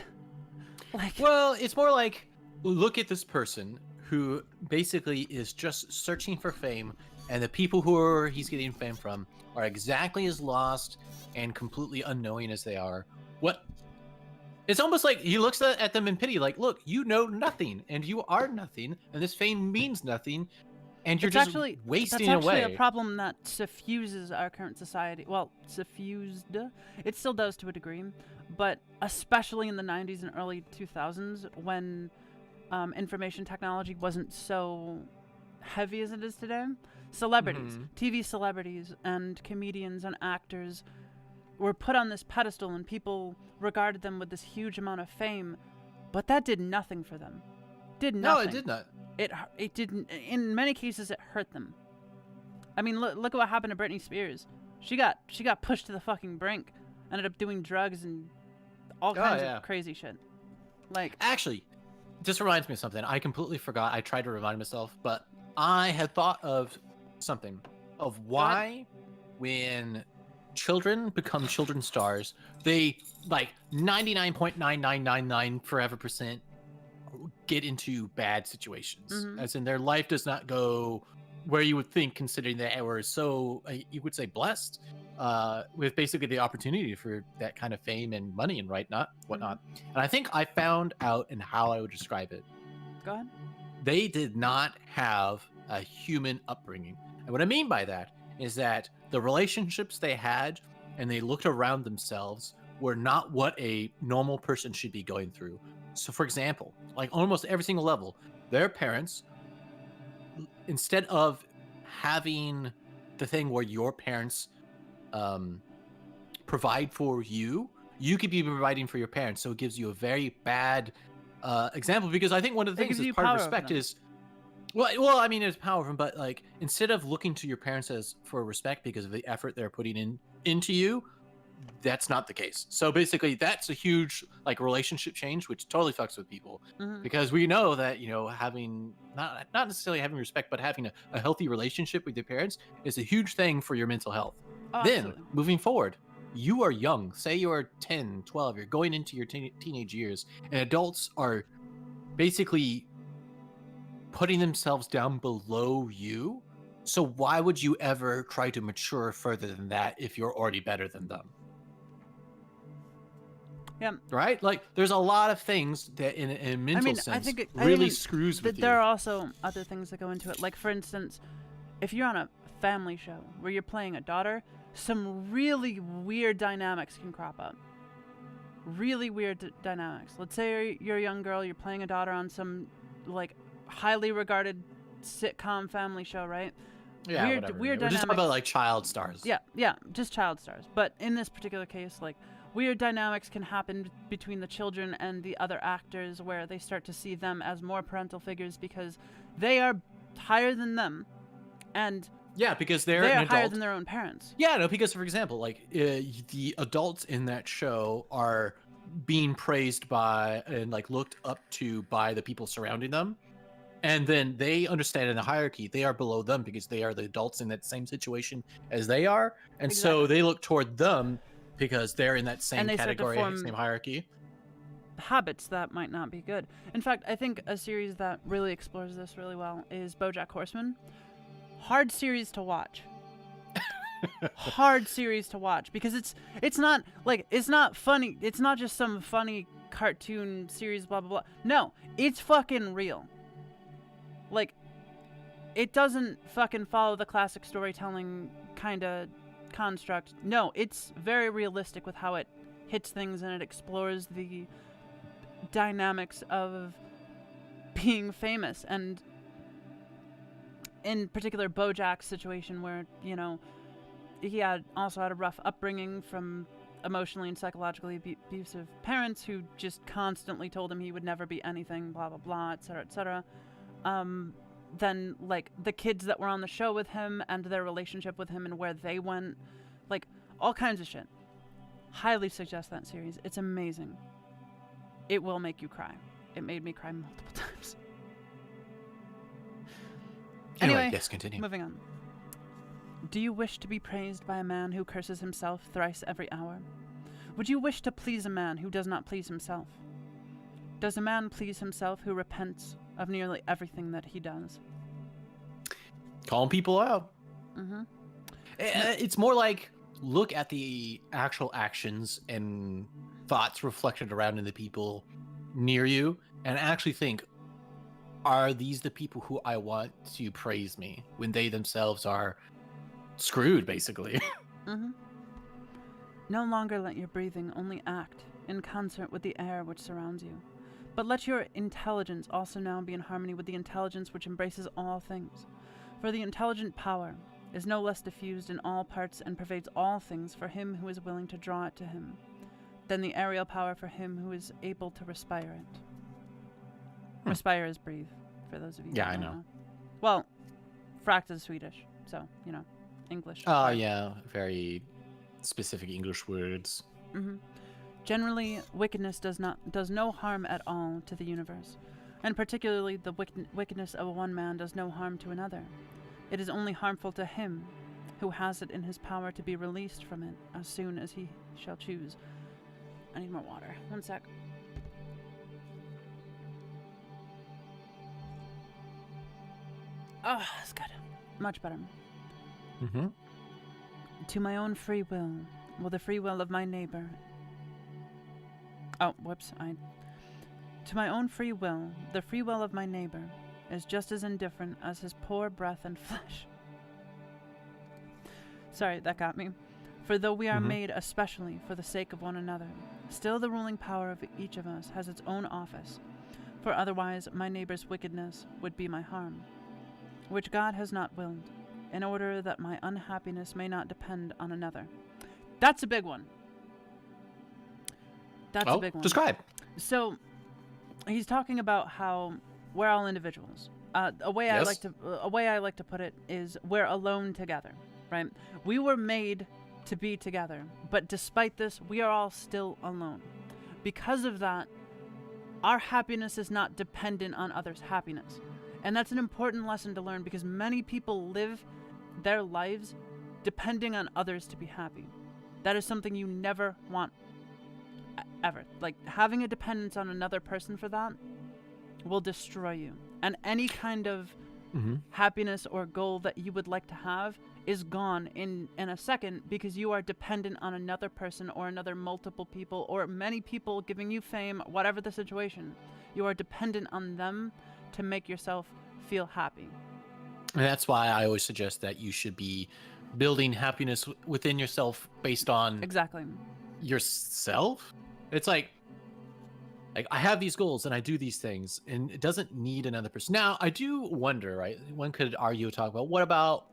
Like, Well, it's more like, look at this person who basically is just searching for fame, and the people he's getting fame from are exactly as lost and completely unknowing as they are. What? It's almost like he looks at them in pity, like, look, you know nothing, and you are nothing, and this fame means nothing, and you're just wasting that's away. actually a problem that suffuses our current society. Well, suffused. It still does to a degree, but especially in the 90s and early 2000s when information technology wasn't so heavy as it is today. Celebrities, TV celebrities, and comedians and actors were put on this pedestal, and people regarded them with this huge amount of fame, but that did nothing for them. Did nothing. No, it did not. It didn't. In many cases, it hurt them. I mean, look at what happened to Britney Spears. She got pushed to the fucking brink, ended up doing drugs and all kinds of crazy shit. Like, actually, this reminds me of something. I completely forgot. I tried to remind myself, but I had thought of something of why when children become children stars, they like 99.9999 forever% get into bad situations, as in their life does not go where you would think, considering they were so you would say blessed with basically the opportunity for that kind of fame and money and whatnot. And I think I found out in how I would describe it. Go ahead. They did not have a human upbringing, and what I mean by that is that the relationships they had and they looked around themselves were not what a normal person should be going through. So, for example, like almost every single level, their parents, instead of having the thing where your parents provide for you, you could be providing for your parents. So it gives you a very bad example, because I think one of the things is part of respect is, well, I mean, it's powerful, but like instead of looking to your parents as for respect because of the effort they're putting into you, that's not the case. So basically, that's a huge like relationship change, which totally fucks with people, because we know that, you know, having not necessarily having respect, but having a healthy relationship with your parents is a huge thing for your mental health. Oh, then absolutely. moving forward, you are young, say you are 10, 12, you're going into your teenage years, and adults are basically putting themselves down below you. So why would you ever try to mature further than that if you're already better than them? Yeah. Right? Like, there's a lot of things that in a mental sense I think really screws with you. There are also other things that go into it. Like, for instance, if you're on a family show where you're playing a daughter, some really weird dynamics can crop up. Really weird dynamics. Let's say you're a young girl, you're playing a daughter on some, like, highly regarded sitcom family show, right? Yeah, weird whatever. dynamics. We're just talking about, like, child stars. Yeah, just child stars. But in this particular case, like, weird dynamics can happen between the children and the other actors, where they start to see them as more parental figures because they are higher than them, and yeah, because they're they an are adult. higher than their own parents. Yeah, no, because for example, like the adults in that show are being praised by and like looked up to by the people surrounding them, and then they understand in the hierarchy they are below them because they are the adults in that same situation as they are, and so they look toward them because they're in that same category, same hierarchy. Habits that might not be good. In fact, I think a series that really explores this really well is BoJack Horseman. Hard series to watch. Hard series to watch because it's not funny. It's not just some funny cartoon series, blah blah blah. No, it's fucking real. Like, it doesn't fucking follow the classic storytelling kind of construct. No, it's very realistic with how it hits things, and it explores the dynamics of being famous, and in particular BoJack's situation where, you know, he also had a rough upbringing from emotionally and psychologically abusive parents who just constantly told him he would never be anything, blah, blah, blah, etc., etc. Then, like, the kids that were on the show with him and their relationship with him and where they went, like, all kinds of shit. Highly suggest that series. It's amazing. It will make you cry. It made me cry multiple times. Anyway, yes, continue. moving on. Do you wish to be praised by a man who curses himself thrice every hour? Would you wish to please a man who does not please himself? Does a man please himself who repents of nearly everything that he does? Calling people out. Mm-hmm. It's more like, look at the actual actions and thoughts reflected around in the people near you and actually think, are these the people who I want to praise me when they themselves are screwed, basically? Mm-hmm. No longer let your breathing only act in concert with the air which surrounds you, but let your intelligence also now be in harmony with the intelligence which embraces all things. For the intelligent power is no less diffused in all parts and pervades all things for him who is willing to draw it to him, than the aerial power for him who is able to respire it. Respire is breathe, for those of you who Yeah, I don't know. Well, fract is Swedish, so, English. Oh, right? yeah. Very specific English words. Mm-hmm. Generally, wickedness does no harm at all to the universe, and particularly the wickedness of one man does no harm to another. It is only harmful to him who has it in his power to be released from it as soon as he shall choose. I need more water. One sec. Oh, that's good. Much better. Mm-hmm. To my own free will the free will of my neighbor... Oh, whoops. To my own free will, the free will of my neighbor is just as indifferent as his poor breath and flesh. Sorry, that got me. For though we are made especially for the sake of one another, still the ruling power of each of us has its own office, for otherwise my neighbor's wickedness would be my harm, which God has not willed, in order that my unhappiness may not depend on another. That's a big one. That's a big one. Describe. So, he's talking about how we're all individuals. A way I like to put it is we're alone together, right? We were made to be together, but despite this, we are all still alone. Because of that, our happiness is not dependent on others' happiness. And that's an important lesson to learn because many people live their lives depending on others to be happy. That is something you never want ever. Like, having a dependence on another person for that will destroy you. And any kind of happiness or goal that you would like to have is gone in a second because you are dependent on another person or another multiple people or many people giving you fame, whatever the situation. You are dependent on them to make yourself feel happy. And that's why I always suggest that you should be building happiness within yourself based on Exactly. yourself. It's like I have these goals and I do these things and it doesn't need another person. Now, I do wonder, right? One could argue, talk about what about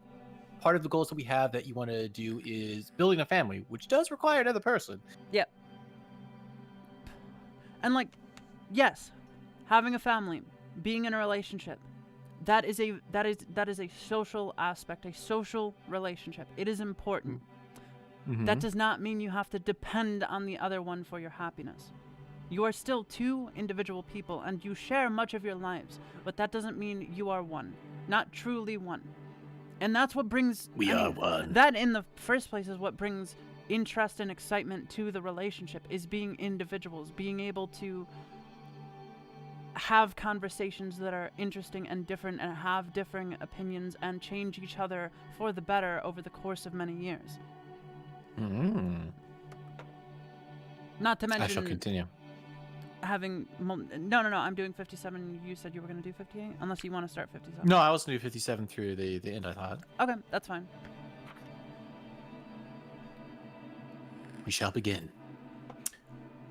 part of the goals that we have that you want to do is building a family, which does require another person. Yep. And yes, having a family, being in a relationship, that is a social aspect, a social relationship. It is important. That does not mean you have to depend on the other one for your happiness. You are still two individual people and you share much of your lives, but that doesn't mean you are one. Not truly one. And that's what brings... We are one. That in the first place is what brings interest and excitement to the relationship, is being individuals, being able to have conversations that are interesting and different and have differing opinions and change each other for the better over the course of many years. Not to mention... I shall continue. Having... No, I'm doing 57. You said you were going to do 58? Unless you want to start 57. No, I was going to do 57 through the end, I thought. Okay, that's fine. We shall begin.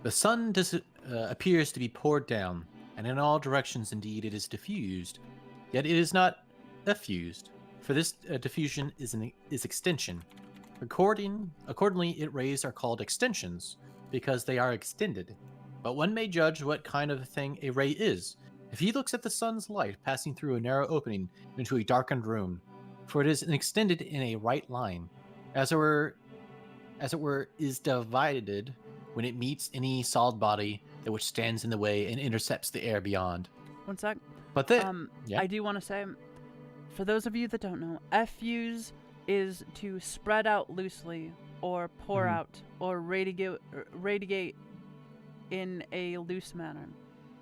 The sun appears to be poured down, and in all directions indeed it is diffused, yet it is not effused, for this diffusion is extension, Accordingly, it rays are called extensions because they are extended. But one may judge what kind of thing a ray is if he looks at the sun's light passing through a narrow opening into a darkened room, for it is extended in a right line, as it were, is divided when it meets any solid body that which stands in the way and intercepts the air beyond. One sec. But then, yeah. I do want to say, for those of you that don't know, effuse is to spread out loosely or pour out or radiate in a loose manner.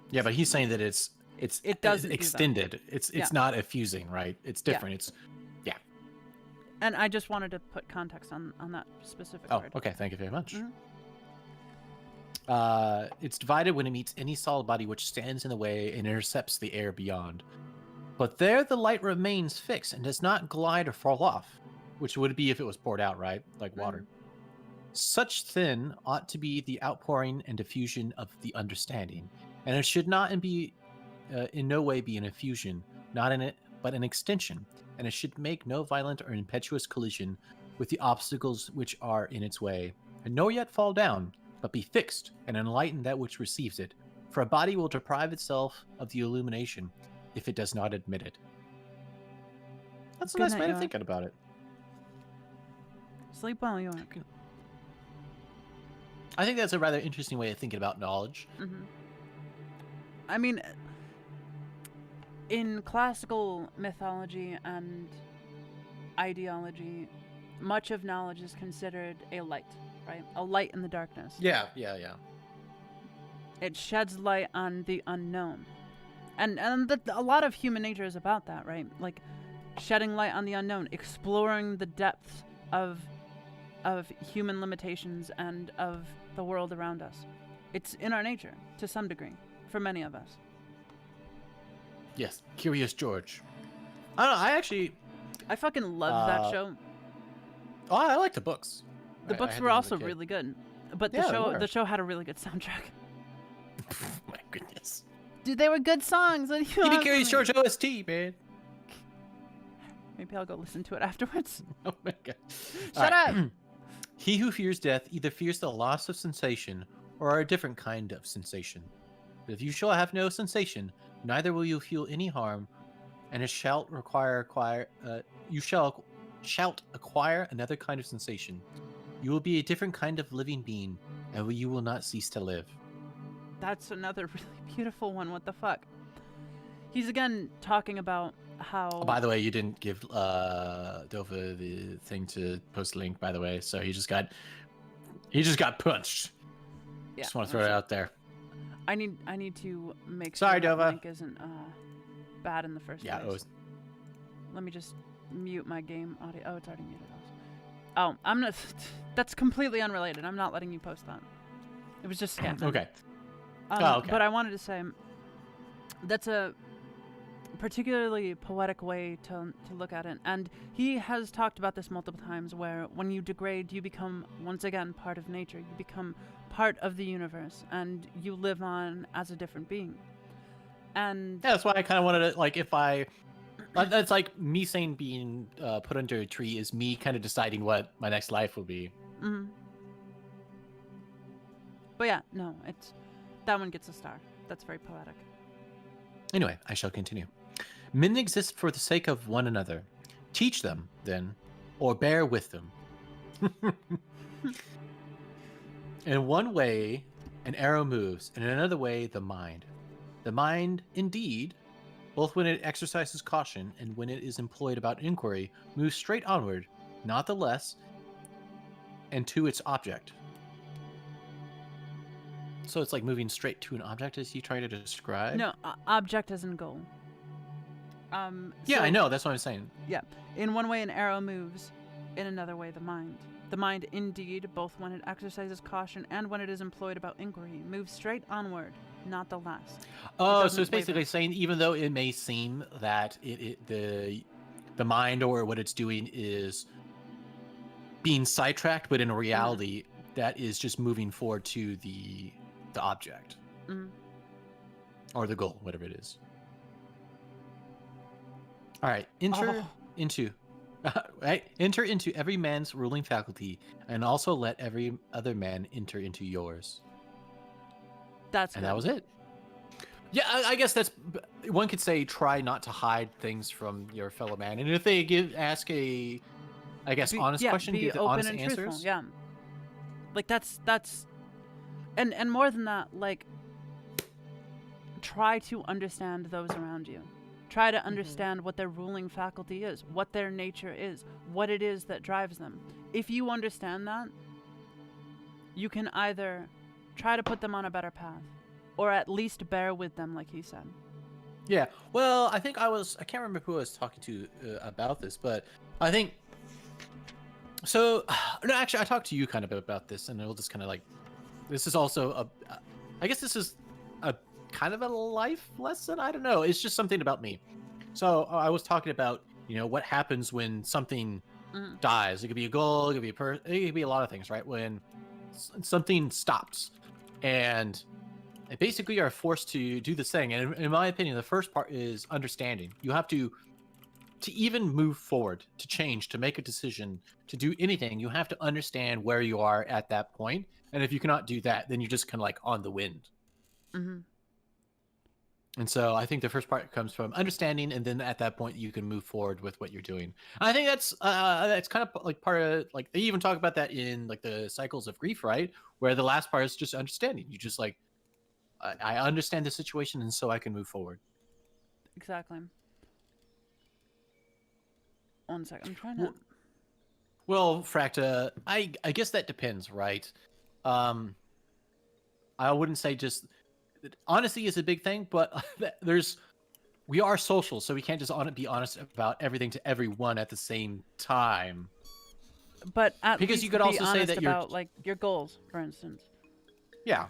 Yeah, but he's saying that it doesn't Do extended. that. It's not effusing, right? It's different. It's And I just wanted to put context on that specific word. Okay. Thank you very much. Mhm. It's divided when it meets any solid body which stands in the way and intercepts the air beyond. But there the light remains fixed and does not glide or fall off, which would be if it was poured out, right? Like water. Such then ought to be the outpouring and diffusion of the understanding, and it should not be in no way be an effusion, not in it, but an extension, and it should make no violent or impetuous collision with the obstacles which are in its way, and nor yet fall down, but be fixed and enlighten that which receives it. For a body will deprive itself of the illumination if it does not admit it. That's a Good nice night, way of York. thinking about it. Sleep well, York. I think that's a rather interesting way of thinking about knowledge. Mm-hmm. I mean, in classical mythology and ideology, much of knowledge is considered a light, right? A light in the darkness. Yeah. It sheds light on the unknown. And a lot of human nature is about that, right? Like shedding light on the unknown, exploring the depths of human limitations and of the world around us. It's in our nature to some degree for many of us. Yes, Curious George. I don't know, I fucking love that show. Oh, I like the books. The books were also really good, but the show had a really good soundtrack. My goodness. Dude, they were good songs. Keep Curious George OST, man. Maybe I'll go listen to it afterwards. Oh my god. Shut up. He who fears death either fears the loss of sensation or a different kind of sensation. But if you shall have no sensation, neither will you feel any harm, and it shalt you shalt acquire another kind of sensation. You will be a different kind of living being, and you will not cease to live. That's another really beautiful one. What the fuck? He's again talking about how... Oh, by the way, you didn't give Dova the thing to post a link, by the way, so he just got punched. Yeah, Just want to throw it out there. I need to make Sorry, sure that Dova. link isn't bad in the first Yeah, place. Let me just mute my game audio. Oh, it's already muted. Oh, I'm not... That's completely unrelated. I'm not letting you post that. It was just scam. Okay. Okay. But I wanted to say that's a particularly poetic way to look at it. And he has talked about this multiple times, where when you degrade, you become, once again, part of nature. You become part of the universe, and you live on as a different being. And yeah, that's why I kind of wanted to, like, if I... That's like me saying being put under a tree is me kind of deciding what my next life will be. Mm-hmm. But yeah, no, that one gets a star. That's very poetic. Anyway, I shall continue. Men exist for the sake of one another. Teach them, then, or bear with them. In one way, an arrow moves, and in another way, the mind. The mind, indeed, both when it exercises caution and when it is employed about inquiry, moves straight onward, not the less, and to its object. So it's like moving straight to an object, as you try to describe? No, object as in goal. Yeah, so- I know. That's what I'm saying. Yeah. In one way, an arrow moves. In another way, the mind. The mind, indeed, both when it exercises caution and when it is employed about inquiry, moves straight onward, not the less. Oh, doesn't so it's waver. basically saying, even though it may seem that the mind or what it's doing is being sidetracked, but in reality, that is just moving forward to the object. Mhm. Or the goal, whatever it is. All right, enter Oh. into. Right? Enter into every man's ruling faculty, and also let every other man enter into yours. That's And good. that was it. Yeah, I guess that's one could say try not to hide things from your fellow man, and if they ask a, I guess, honest question, be give the open honest and answers. truthful. Yeah, like that's and more than that, like try to understand those around you. Try to understand what their ruling faculty is, what their nature is, what it is that drives them. If you understand that, you can either try to put them on a better path, or at least bear with them, like he said. Yeah. Well, I think I can't remember who I was talking to about this, but I think. So, no, actually, I talked to you kind of about this, and it'll just kind of like, this is also I guess this is a kind of a life lesson. I don't know. It's just something about me. So I was talking about, what happens when something dies. It could be a goal. It could be it could be a lot of things, right? When something stops, and basically you are forced to do this thing. And in my opinion, the first part is understanding. You have to even move forward, to change, to make a decision, to do anything, you have to understand where you are at that point. And if you cannot do that, then you're just kind of like on the wind. Mm-hmm. And so I think the first part comes from understanding, and then at that point you can move forward with what you're doing. I think that's kind of like part of, like, they even talk about that in like the cycles of grief, right? Where the last part is just understanding. You just like, I understand the situation, and so I can move forward. Exactly. 1 second. I'm trying to. Well, Fracta, I guess that depends, right? I wouldn't say just honesty is a big thing, but we are social, so we can't just be honest about everything to everyone at the same time. But at because least you could be also say honest that about like your goals, for instance. Yeah.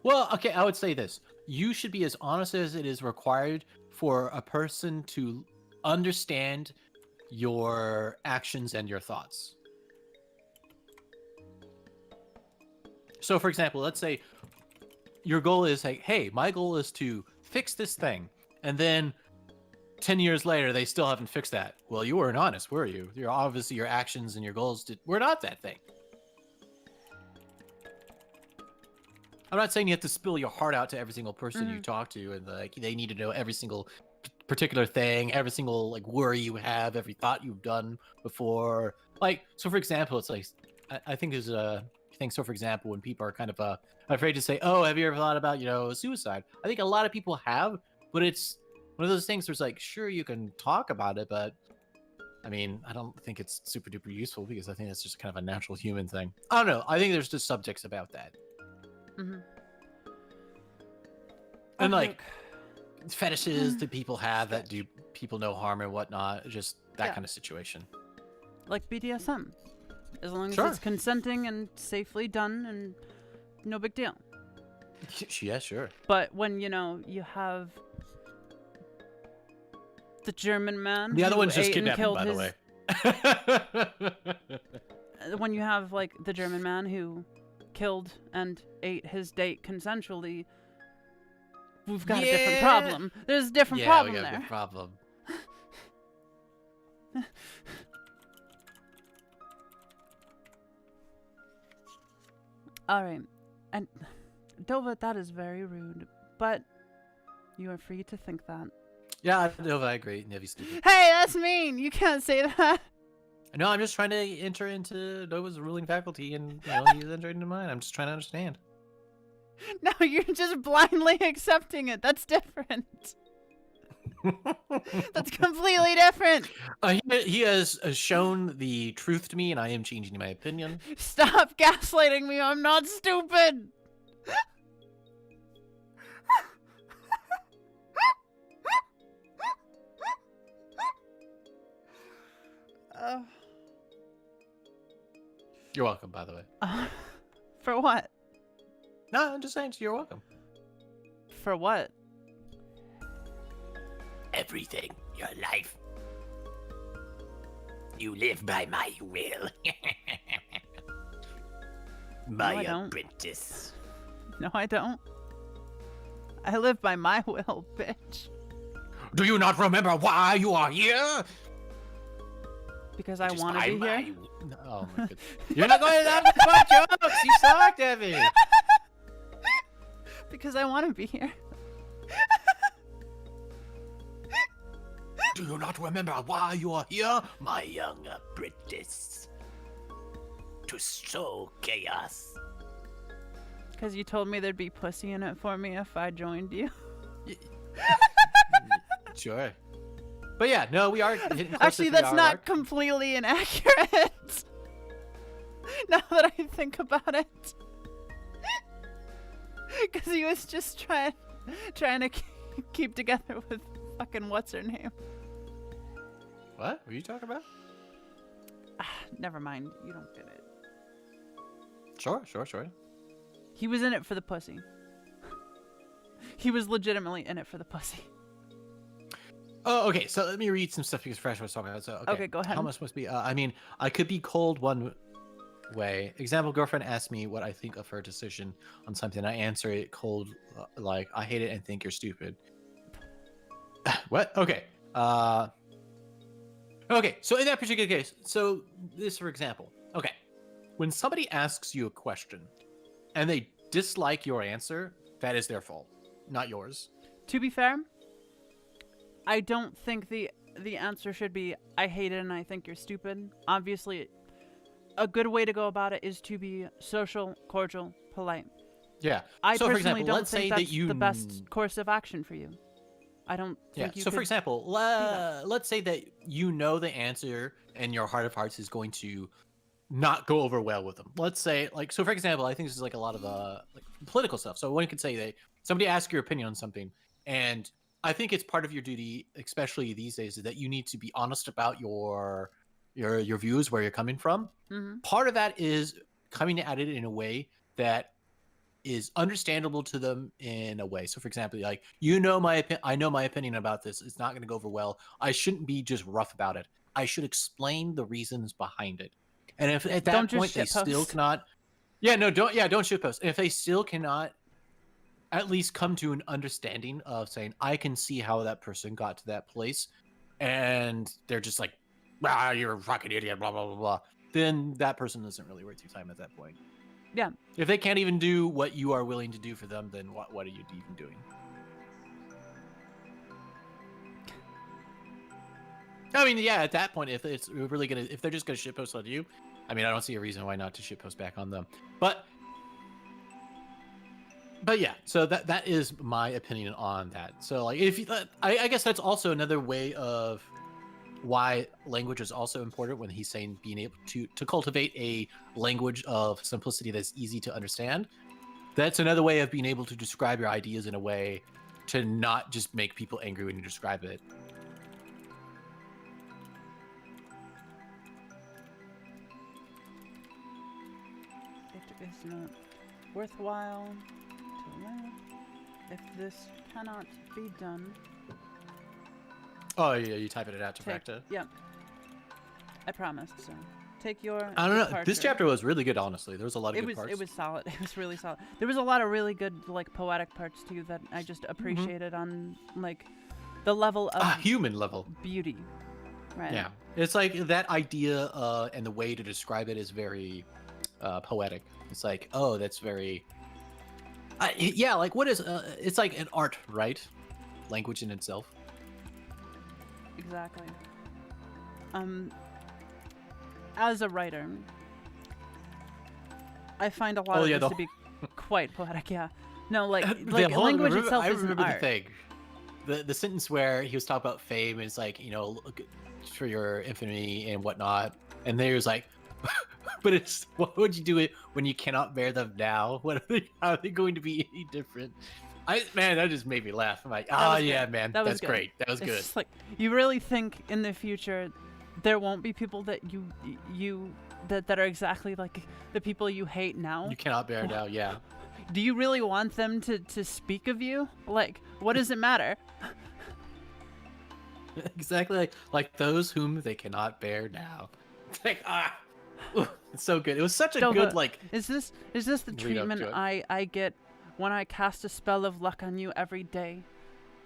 Well, okay, I would say this. You should be as honest as it is required for a person to understand your actions and your thoughts. So, for example, let's say your goal is like, hey, my goal is to fix this thing. And then 10 years later, they still haven't fixed that. Well, you weren't honest, were you? You're obviously, your actions and your goals were not that thing. I'm not saying you have to spill your heart out to every single person you talk to, and like they need to know every single particular thing, every single like worry you have, every thought you've done before. Like, so for example, it's like I think there's a thing. So for example, when people are kind of afraid to say, "Oh, have you ever thought about suicide?" I think a lot of people have, but it's one of those things. There's like, sure, you can talk about it, but I mean, I don't think it's super duper useful, because I think that's just kind of a natural human thing. I don't know. I think there's just subjects about that. Mm-hmm. And like fetishes that people have that do people no harm and whatnot, just that kind of situation. Like BDSM, as long as Sure. it's consenting and safely done, and no big deal. Yeah, sure. But when you have the German man, The other who one's just ate and kidnapping, killed by his, the way. when you have like the German man who killed and ate his date consensually, we've got a different problem. There's a different problem we got there. a good problem. All right, and Dova, that is very rude, but you are free to think that. Yeah, I agree. Nevi's stupid. Hey, that's mean. You can't say that. No, I'm just trying to enter into Nova's ruling faculty, and he's entering into mine. I'm just trying to understand. No, you're just blindly accepting it. That's different. That's completely different. He has shown the truth to me, and I am changing my opinion. Stop gaslighting me. I'm not stupid. You're welcome, by the way. For what? No, I'm just saying, you're welcome. For what? Everything, your life. You live by my will. My apprentice. No, I don't. I live by my will, bitch. Do you not remember why you are here? Because I want to be here. Oh my goodness. You're not going to laugh at my jokes! You suck, Debbie! Because I want to be here. Do you not remember why you are here, my young apprentice? To sow chaos. Because you told me there'd be pussy in it for me if I joined you. Sure. But yeah, no, we are hitting close Actually, to the that's hour not mark. completely inaccurate. Now that I think about it. Because he was just trying to keep together with fucking what's her name. What were you talking about? Never mind. You don't get it. Sure. He was in it for the pussy. He was legitimately in it for the pussy. Oh, okay. So let me read some stuff because Fresh was talking about. So Okay, go ahead. How am I supposed to be? I mean, I could be cold one way. Example: girlfriend asks me what I think of her decision on something. I answer it cold, like I hate it and think you're stupid. What? Okay. Okay. So in that particular case, so this for example. Okay, when somebody asks you a question, and they dislike your answer, that is their fault, not yours. To be fair, I don't think the answer should be, I hate it and I think you're stupid. Obviously, a good way to go about it is to be social, cordial, polite. Yeah. I so, for personally example, don't let's say think that that's you the best course of action for you. I don't think you So, for could example, let's say that you know the answer and your heart of hearts is going to not go over well with them. Let's say, like, so for example, I think this is like a lot of like political stuff. So one could say that somebody asks your opinion on something, and I think it's part of your duty, especially these days, is that you need to be honest about your views, where you're coming from. Mm-hmm. Part of that is coming at it in a way that is understandable to them in a way. So for example, like, I know my opinion about this. It's not going to go over well. I shouldn't be just rough about it. I should explain the reasons behind it. And if at that point they still cannot, don't shitpost. And if they still cannot at least come to an understanding of saying, I can see how that person got to that place, and they're just like, you're a fucking idiot, blah, blah, blah, blah, then that person isn't really worth your time at that point. Yeah. If they can't even do what you are willing to do for them, then what are you even doing? I mean, yeah, at that point, if they're just gonna shitpost on you, I mean, I don't see a reason why not to shitpost back on them. But yeah, so that is my opinion on that. So like, I guess that's also another way of why language is also important when he's saying being able to cultivate a language of simplicity that's easy to understand. That's another way of being able to describe your ideas in a way to not just make people angry when you describe it. It is not worthwhile to live if this cannot be done. Oh yeah, you typing it out to Vecta? Yeah. I promised, so. Take your I don't know. departure. This chapter was really good, honestly. There was a lot of good parts. It was solid. It was really solid. There was a lot of really good, like, poetic parts, too, that I just appreciated on, like, the level of... human level. Beauty. Right. Yeah. It's like that idea and the way to describe it is very poetic. It's like, oh, that's very... yeah, like, what is... it's like an art, right? Language in itself. Exactly. As a writer, I find a lot of this to be quite poetic. Yeah, no, like language itself is an art. The thing, the sentence where he was talking about fame, and it's like, you know, look for your infamy and whatnot, and then he was like, but it's, what would you do it when you cannot bear them now? How are they going to be any different? Man, that just made me laugh. I'm like, yeah, man, that's great. That was good. It's like, you really think in the future there won't be people that that are exactly like the people you hate now? You cannot bear now, yeah. Do you really want them to speak of you? Like, what does it matter? Exactly, like those whom they cannot bear now. It's like, it's so good. It was such a good, like... Is this the treatment I get when I cast a spell of luck on you every day?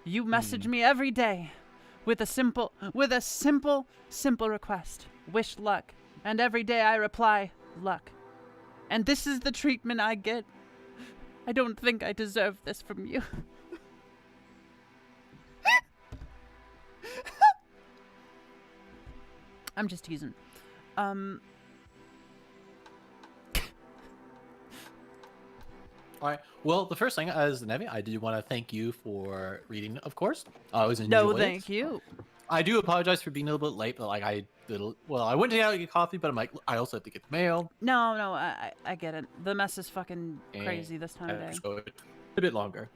You message me every day with a simple request. Wish luck. And every day I reply, luck. And this is the treatment I get. I don't think I deserve this from you. I'm just teasing. All right. Well, the first thing is, Nevi, I do want to thank you for reading, of course. I always enjoy No, it. thank you. I do apologize for being a little bit late, but like I went to get out to get coffee, but I'm like, I also have to get the mail. No, I get it. The mess is fucking crazy this time of day. So a bit longer.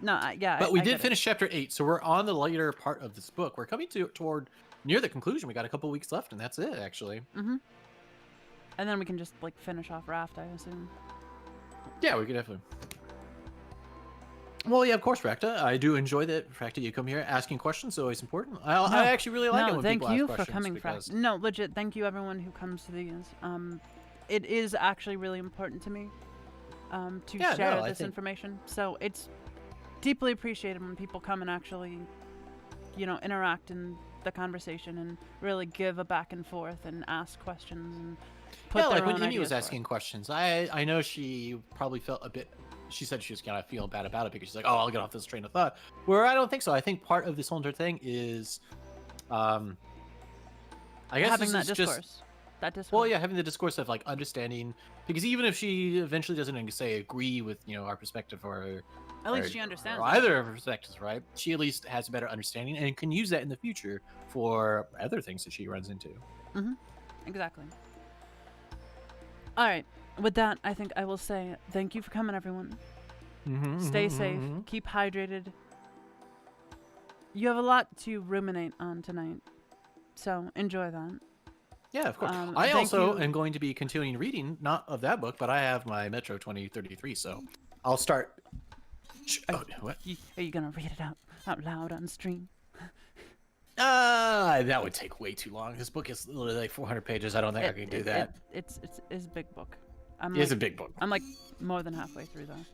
No, yeah. But we I did get finish chapter 8, so we're on the later part of this book. We're coming toward near the conclusion. We got a couple weeks left, and that's it, actually. Mm-hmm. And then we can just like finish off Raft, I assume. Yeah, we could definitely. Well, yeah, of course, Racta. I do enjoy that. Racta, you come here asking questions, so it's important. I actually really like it when thank people you ask for questions. coming, because... No, legit, thank you everyone who comes to these. It is actually really important to me to share this information. So it's deeply appreciated when people come and actually, interact in the conversation and really give a back and forth and ask questions and put their like own when Amy ideas was asking questions, I know she probably felt a bit. She said she was kind of feeling bad about it because she's like, oh, I'll get off this train of thought. Where I don't think so. I think part of this whole entire thing is, I guess having that discourse. Just, that discourse. well, yeah, having the discourse of like understanding, because even if she eventually doesn't say agree with our perspective or at least she understands or either of her perspectives, right? She at least has a better understanding and can use that in the future for other things that she runs into. Mm-hmm. Exactly. All right. With that, I think I will say thank you for coming, everyone. Stay safe. Keep hydrated. You have a lot to ruminate on tonight, so enjoy that. Yeah, of course. I also am going to be continuing reading, not of that book, but I have my Metro 2033, so I'll start. What? Are you gonna read it out loud on stream? That would take way too long. This book is literally like 400 pages. I don't think I can do that. It's a big book. It's a big book. I'm like more than halfway through though.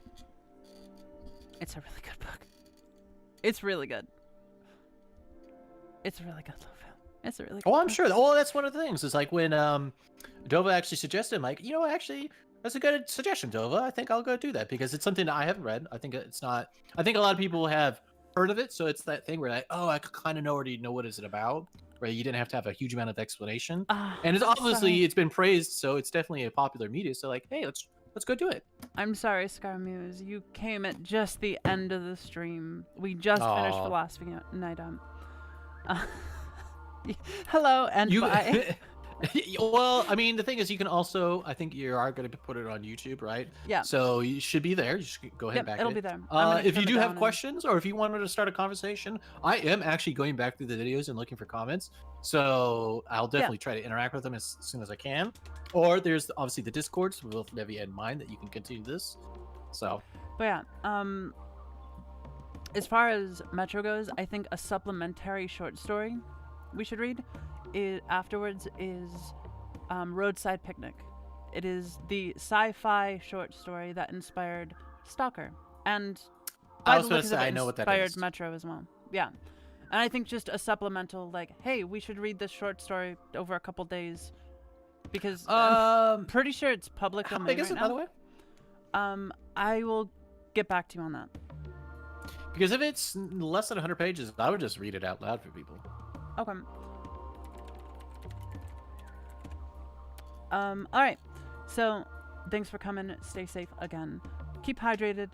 It's a really good book. It's really good. It's really good, Lofam. It's a really good I'm book. sure. Oh, that's one of the things. It's like when Dova actually suggested, I'm like, actually, that's a good suggestion, Dova. I think I'll go do that because it's something that I haven't read. I think it's not. I think a lot of people have heard of it, so it's that thing where like, oh, I kind of already know what is it about. Where you didn't have to have a huge amount of explanation, and it's obviously it's been praised, so it's definitely a popular media. So like, hey, let's go do it. I'm sorry, Scarmuse, you came at just the end of the stream. We just finished Philosophy Night. Hello and bye. Well, I mean, the thing is, you can also, I think you are going to put it on YouTube, right? Yeah. So you should be there. You should go ahead and back it'll it. be there. If you do have questions or if you wanted to start a conversation, I am actually going back through the videos and looking for comments. So I'll definitely try to interact with them as soon as I can. Or there's obviously the Discords with both Nevi and mine that you can continue this. So. But yeah, as far as Metro goes, I think a supplementary short story we should read afterwards is Roadside Picnic. It is the sci-fi short story that inspired Stalker, and I was going to say I know what that is. Inspired Metro as well. Yeah, and I think just a supplemental, like, hey, we should read this short story over a couple days because I'm pretty sure it's public domain. How big is right it, by the way? I will get back to you on that. Because if it's less than 100 pages, I would just read it out loud for people. Okay. All right. So, thanks for coming. Stay safe again. Keep hydrated.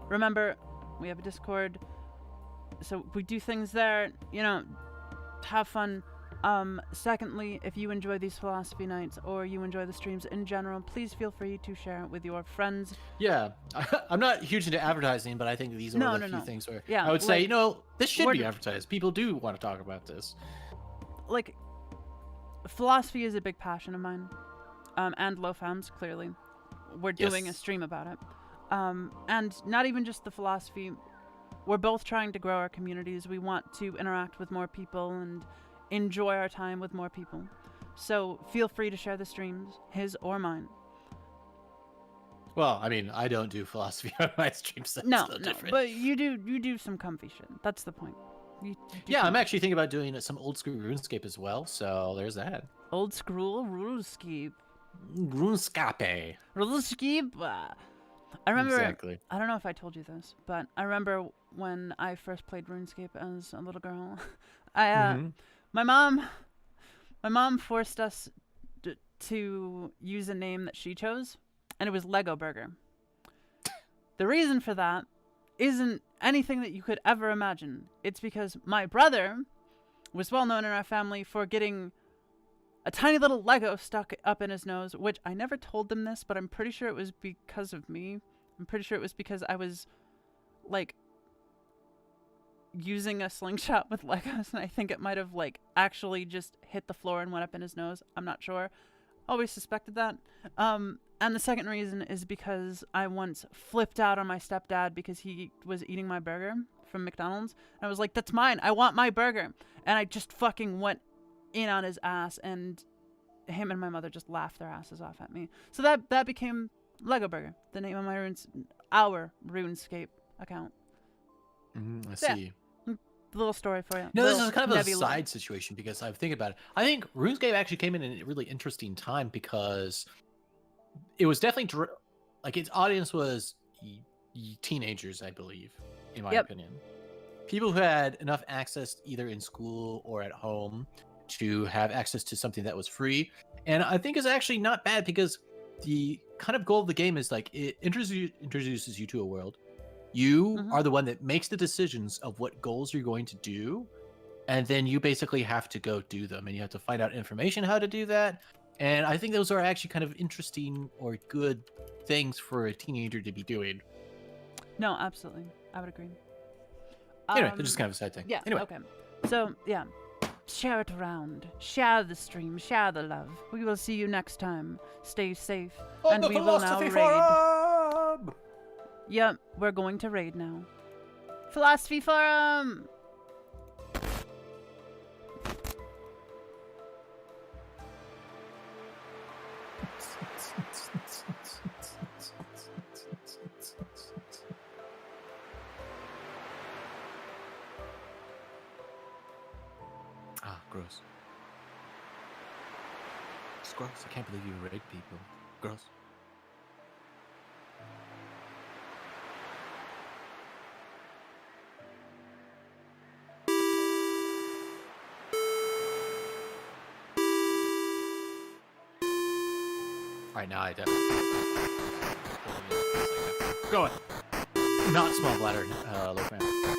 Remember, we have a Discord, so we do things there. Have fun. Secondly, if you enjoy these philosophy nights or you enjoy the streams in general, please feel free to share it with your friends. Yeah, I'm not huge into advertising, but I think these are the few things where I would say, this should be advertised. People do want to talk about this. Like, philosophy is a big passion of mine, and Lofam's, clearly. We're doing a stream about it. And not even just the philosophy. We're both trying to grow our communities. We want to interact with more people and enjoy our time with more people. So feel free to share the streams, his or mine. Well, I mean, I don't do philosophy on my streams. So no, but you do some comfy shit. That's the point. Yeah, I'm actually thinking about doing some old school RuneScape as well. So there's that. Old school RuneScape. RuneScape. RuneScape. I remember. Exactly. I don't know if I told you this, but I remember when I first played RuneScape as a little girl. My mom forced us to use a name that she chose, and it was Lego Burger. The reason for that isn't anything that you could ever imagine. It's because my brother was well known in our family for getting a tiny little Lego stuck up in his nose, which I never told them this, but I'm pretty sure it was because of me. I'm pretty sure it was because I was, like, using a slingshot with Legos, and I think it might have, like, actually just hit the floor and went up in his nose. I'm not sure. Always suspected that. And the second reason is because I once flipped out on my stepdad because he was eating my burger from McDonald's. And I was like, that's mine. I want my burger. And I just fucking went in on his ass, and him and my mother just laughed their asses off at me. So that became Lego Burger, the name of our RuneScape account. I see. Yeah. Little story for you. No, Little this is kind of a Nevi side situation because I'm thinking about it. I think RuneScape actually came in a really interesting time because it was definitely like its audience was teenagers, I believe, in my opinion. People who had enough access either in school or at home to have access to something that was free. And I think it's actually not bad because the kind of goal of the game is like it introduces you to a world. You are the one that makes the decisions of what goals you're going to do, and then you basically have to go do them, and you have to find out information how to do that. And I think those are actually kind of interesting or good things for a teenager to be doing. No, absolutely. I would agree. Anyway, they're just kind of a side thing. Yeah, Anyway. okay. So, yeah. Share it around. Share the stream. Share the love. We will see you next time. Stay safe. And we will now raid. Forum! Yep, we're going to raid now. Philosophy Forum! Ah, gross. It's gross. I can't believe you raid people. Gross. Alright, now I definitely. Go on. Not small bladder, Lofam.